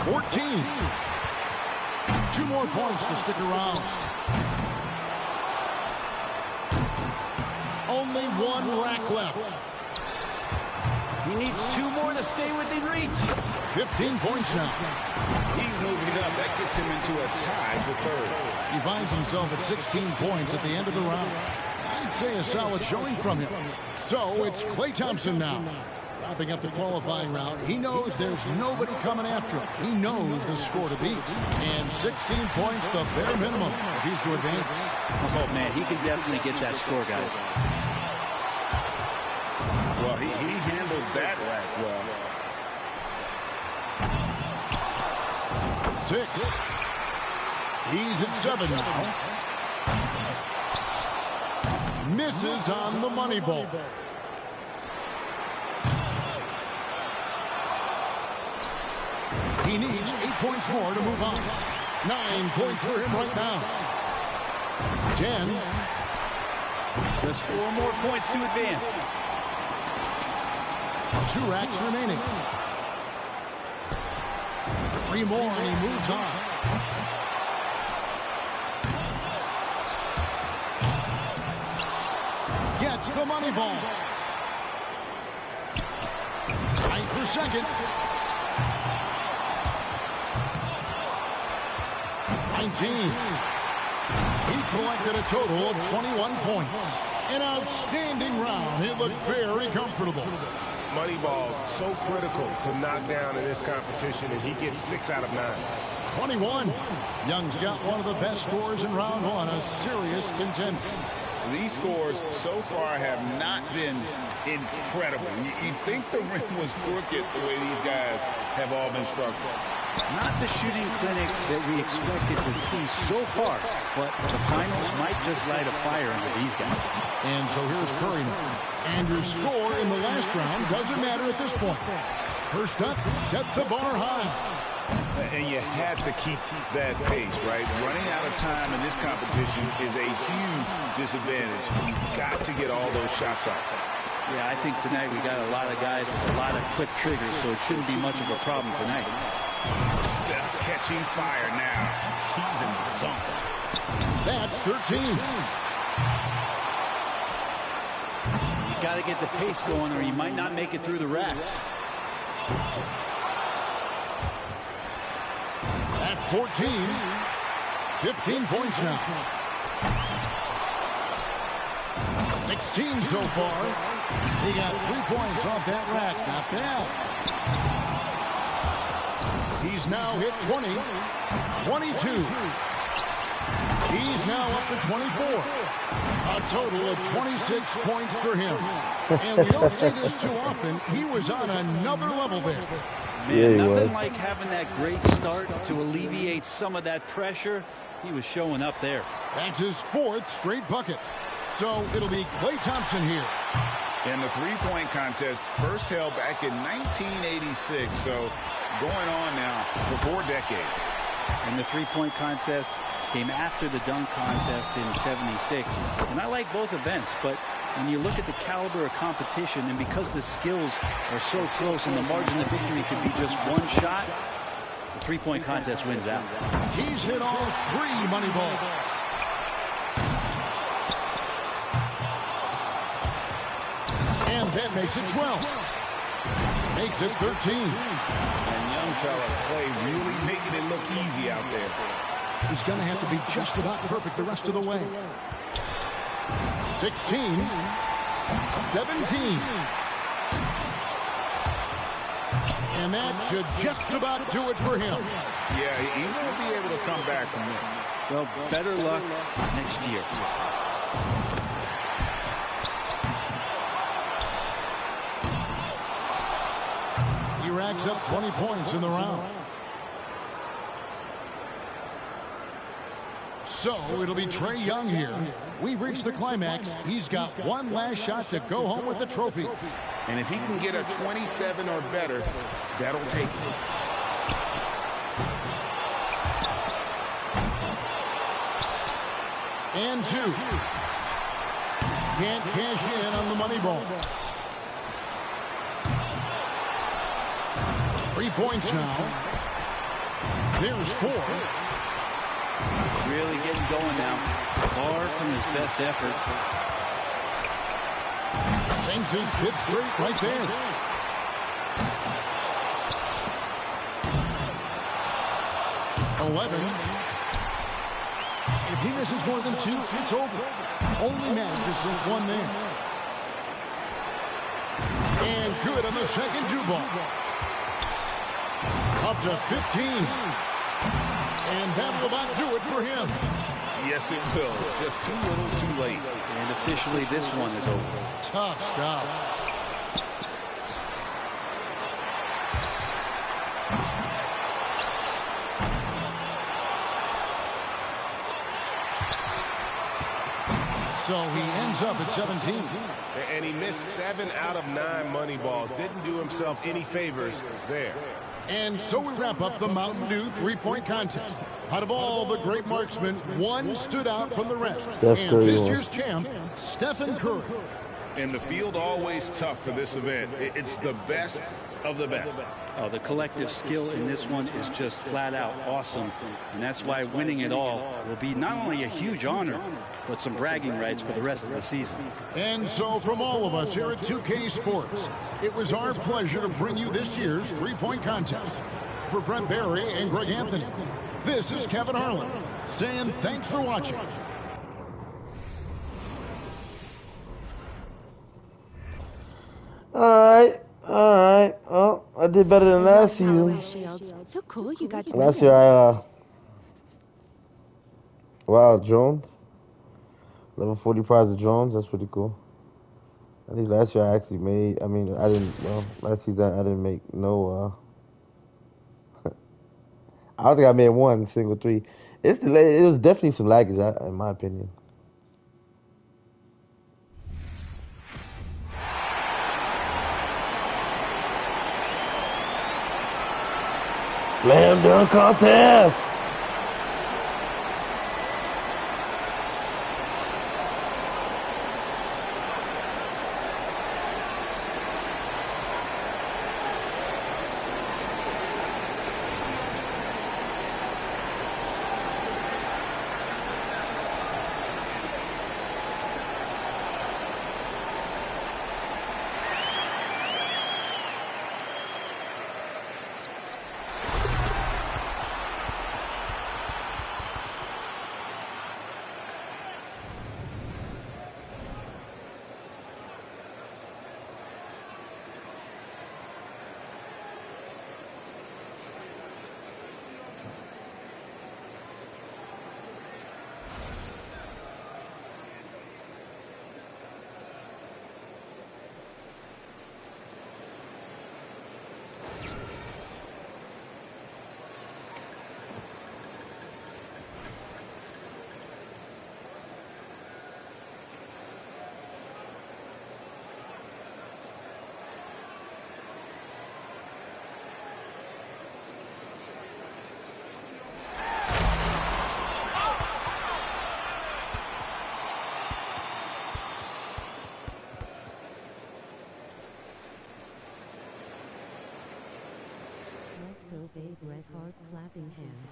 14. 2 more points to stick around. Only 1 rack left. He needs 2 more to stay within reach. 15 points now. He's moving up. That gets him into a tie for third. He finds himself at 16 points at the end of the round. I'd say a solid showing from him. So it's Klay Thompson now. Wrapping up the qualifying round, he knows there's nobody coming after him. He knows the score to beat. And 16 points, the bare minimum, if he's to advance. Oh, man, he can definitely get that score, guys. Well, he handled that rack well. 6. He's at 7 now. Misses on the money ball. He needs 8 points more to move on. 9 points for him right now. 10. Just 4 more points to advance. 2 racks remaining. 3 more and he moves on. Gets the money ball. Tight for second. 19. He collected a total of 21 points. An outstanding round. He looked very comfortable. Moneyball's so critical to knock down in this competition, and he gets 6 out of 9. 21. Young's got one of the best scores in round 1, a serious contender. These scores so far have not been incredible. You'd think the rim was crooked the way these guys have all been struggling. Not the shooting clinic that we expected to see so far, but the finals might just light a fire under these guys. And so here's Curry now. And your score in the last round doesn't matter at this point. First up, set the bar high. And you had to keep that pace, right? Running out of time in this competition is a huge disadvantage. You've got to get all those shots off. Yeah, I think tonight we got a lot of guys with a lot of quick triggers, so it shouldn't be much of a problem tonight. Steph catching fire now. He's in the zone. That's 13. You got to get the pace going or you might not make it through the racks. That's 14. 15 points now. 16 so far. He got 3 points off that rack. Not bad. He's now hit 20. 22. He's now up to 24. A total of 26 points for him. And we don't see this too often. He was on another level there. Man, nothing like having that great start to alleviate some of that pressure. He was showing up there. That's his 4th straight bucket. So it'll be Klay Thompson here. And the three-point contest first held back in 1986. So going on now for 4 decades. And the three-point contest came after the dunk contest in '76. And I like both events, but when you look at the caliber of competition and because the skills are so close and the margin of victory could be just one shot, the three-point contest wins out. He's hit all 3 money balls. And that makes it 12. Makes it 13. And young fella Klay really making it look easy out there. He's going to have to be just about perfect the rest of the way. 16. 17. And that should just about do it for him. Yeah, he won't be able to come back from this. Well, better luck next year. He racks up 20 points in the round. So it'll be Trae Young here. We've reached the climax. He's got one last shot to go home with the trophy. And if he can get a 27 or better, that'll take it. And 2. Can't cash in on the money ball. 3 points now. There's 4. Really getting going now. Far from his best effort. Sinks his hit straight right there. If he misses more than 2, it's over. Only manages to sink 1 there. And good on the second 2 ball. Up to 15. And that'll about do it for him. Yes, it will. Just too little, too late. And officially, this one is over. Tough stuff. So he ends up at 17. And he missed 7 out of 9 money balls. Didn't do himself any favors there. And so we wrap up the Mountain Dew three-point contest. Out of all the great marksmen, one stood out from the rest. And this year's champ, Stephen Curry. And the field always tough for this event. It's the best of the best. Oh, the collective skill in this one is just flat out awesome. And that's why winning it all will be not only a huge honor, but some bragging rights for the rest of the season. And so from all of us here at 2K Sports, it was our pleasure to bring you this year's three-point contest. For Brent Barry and Greg Anthony, this is Kevin Harlan saying thanks for watching. All right. Oh, I did better than last season. So cool you got to Last year I wow, Jones. Level 40 prize of Jones, that's pretty cool. I think last year I actually made, last season I didn't make no I don't think I made one single three. It was definitely some laggies, in my opinion. Slam dunk contest. Let's go, babe. Red Heart clapping hands.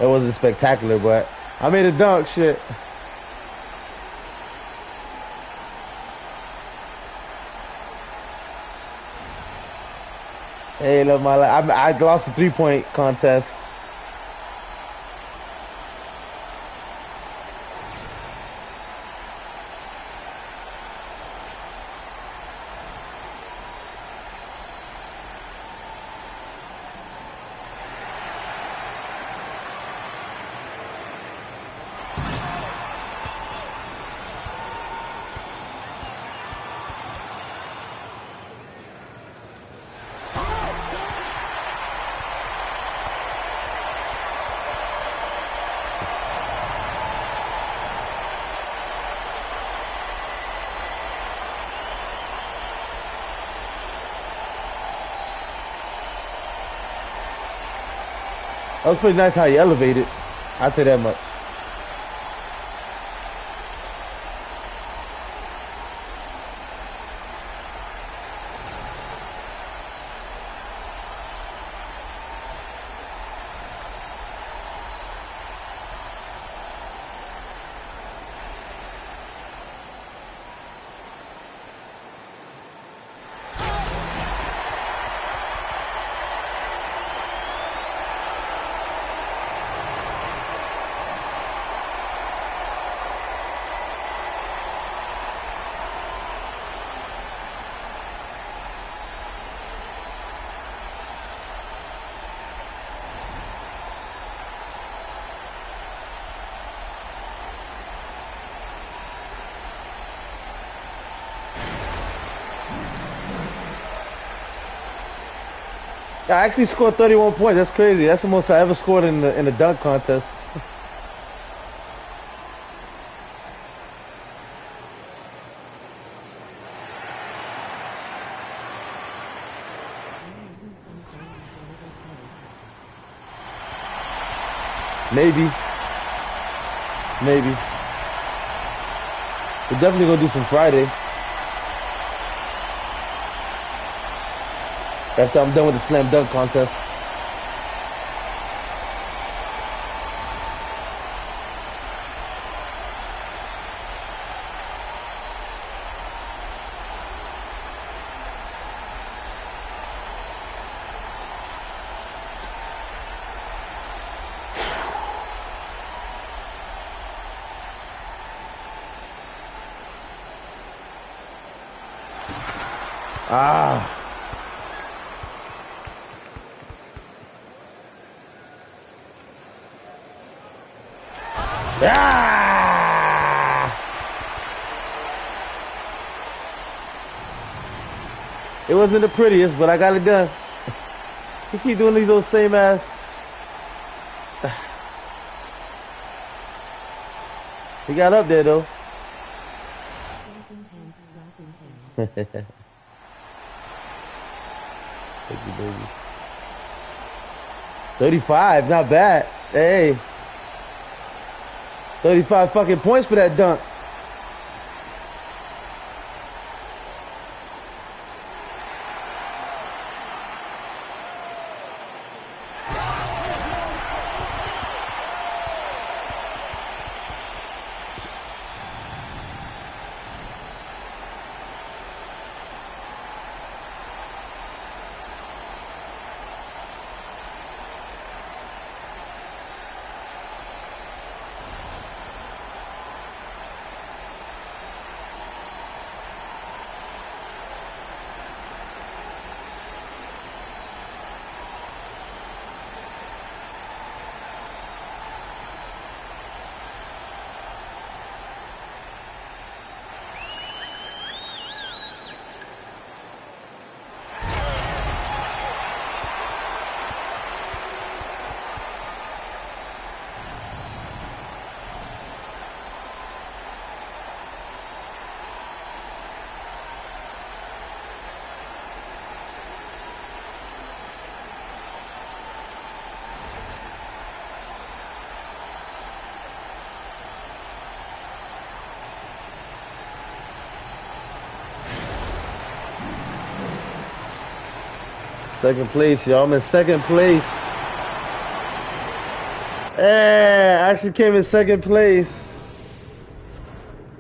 It wasn't spectacular, but I made a dunk. Shit. Hey, love my life. I lost the 3-point contest. That was pretty nice how you elevated. I'd say that much. I actually scored 31 points. That's crazy. That's the most I ever scored in the dunk contest. Maybe. We're definitely gonna do some Friday. After I'm done with the slam dunk contest. Ah. Ah! It wasn't the prettiest, but I got it done. He keep doing these little same ass. He got up there though. Thank you, baby. 35, not bad. Hey. 35 fucking points for that dunk. Second place, y'all. I'm in second place. Yeah, I actually came in second place.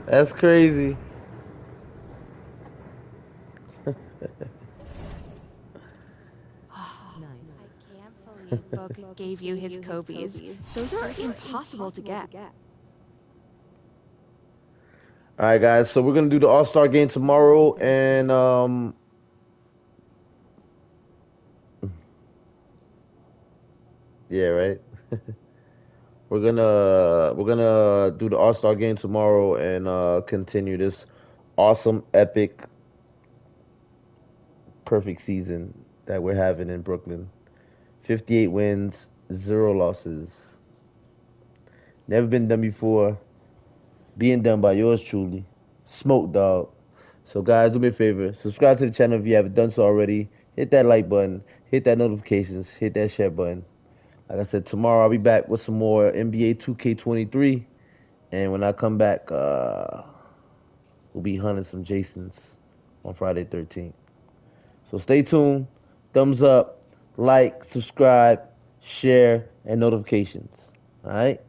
That's crazy. Book gave you his Kobe's. Those are impossible to get. All right, guys. So we're gonna do the All-Star game tomorrow, and yeah, right. We're gonna do the All-Star game tomorrow and continue this awesome, epic, perfect season that we're having in Brooklyn. 58 wins, 0 losses. Never been done before. Being done by yours truly, Smoke Dog. So guys, do me a favor. Subscribe to the channel if you haven't done so already. Hit that like button. Hit that notifications. Hit that share button. Like I said, tomorrow I'll be back with some more NBA 2K23. And when I come back, we'll be hunting some Jasons on Friday 13th. So stay tuned. Thumbs up, like, subscribe, share, and notifications. All right?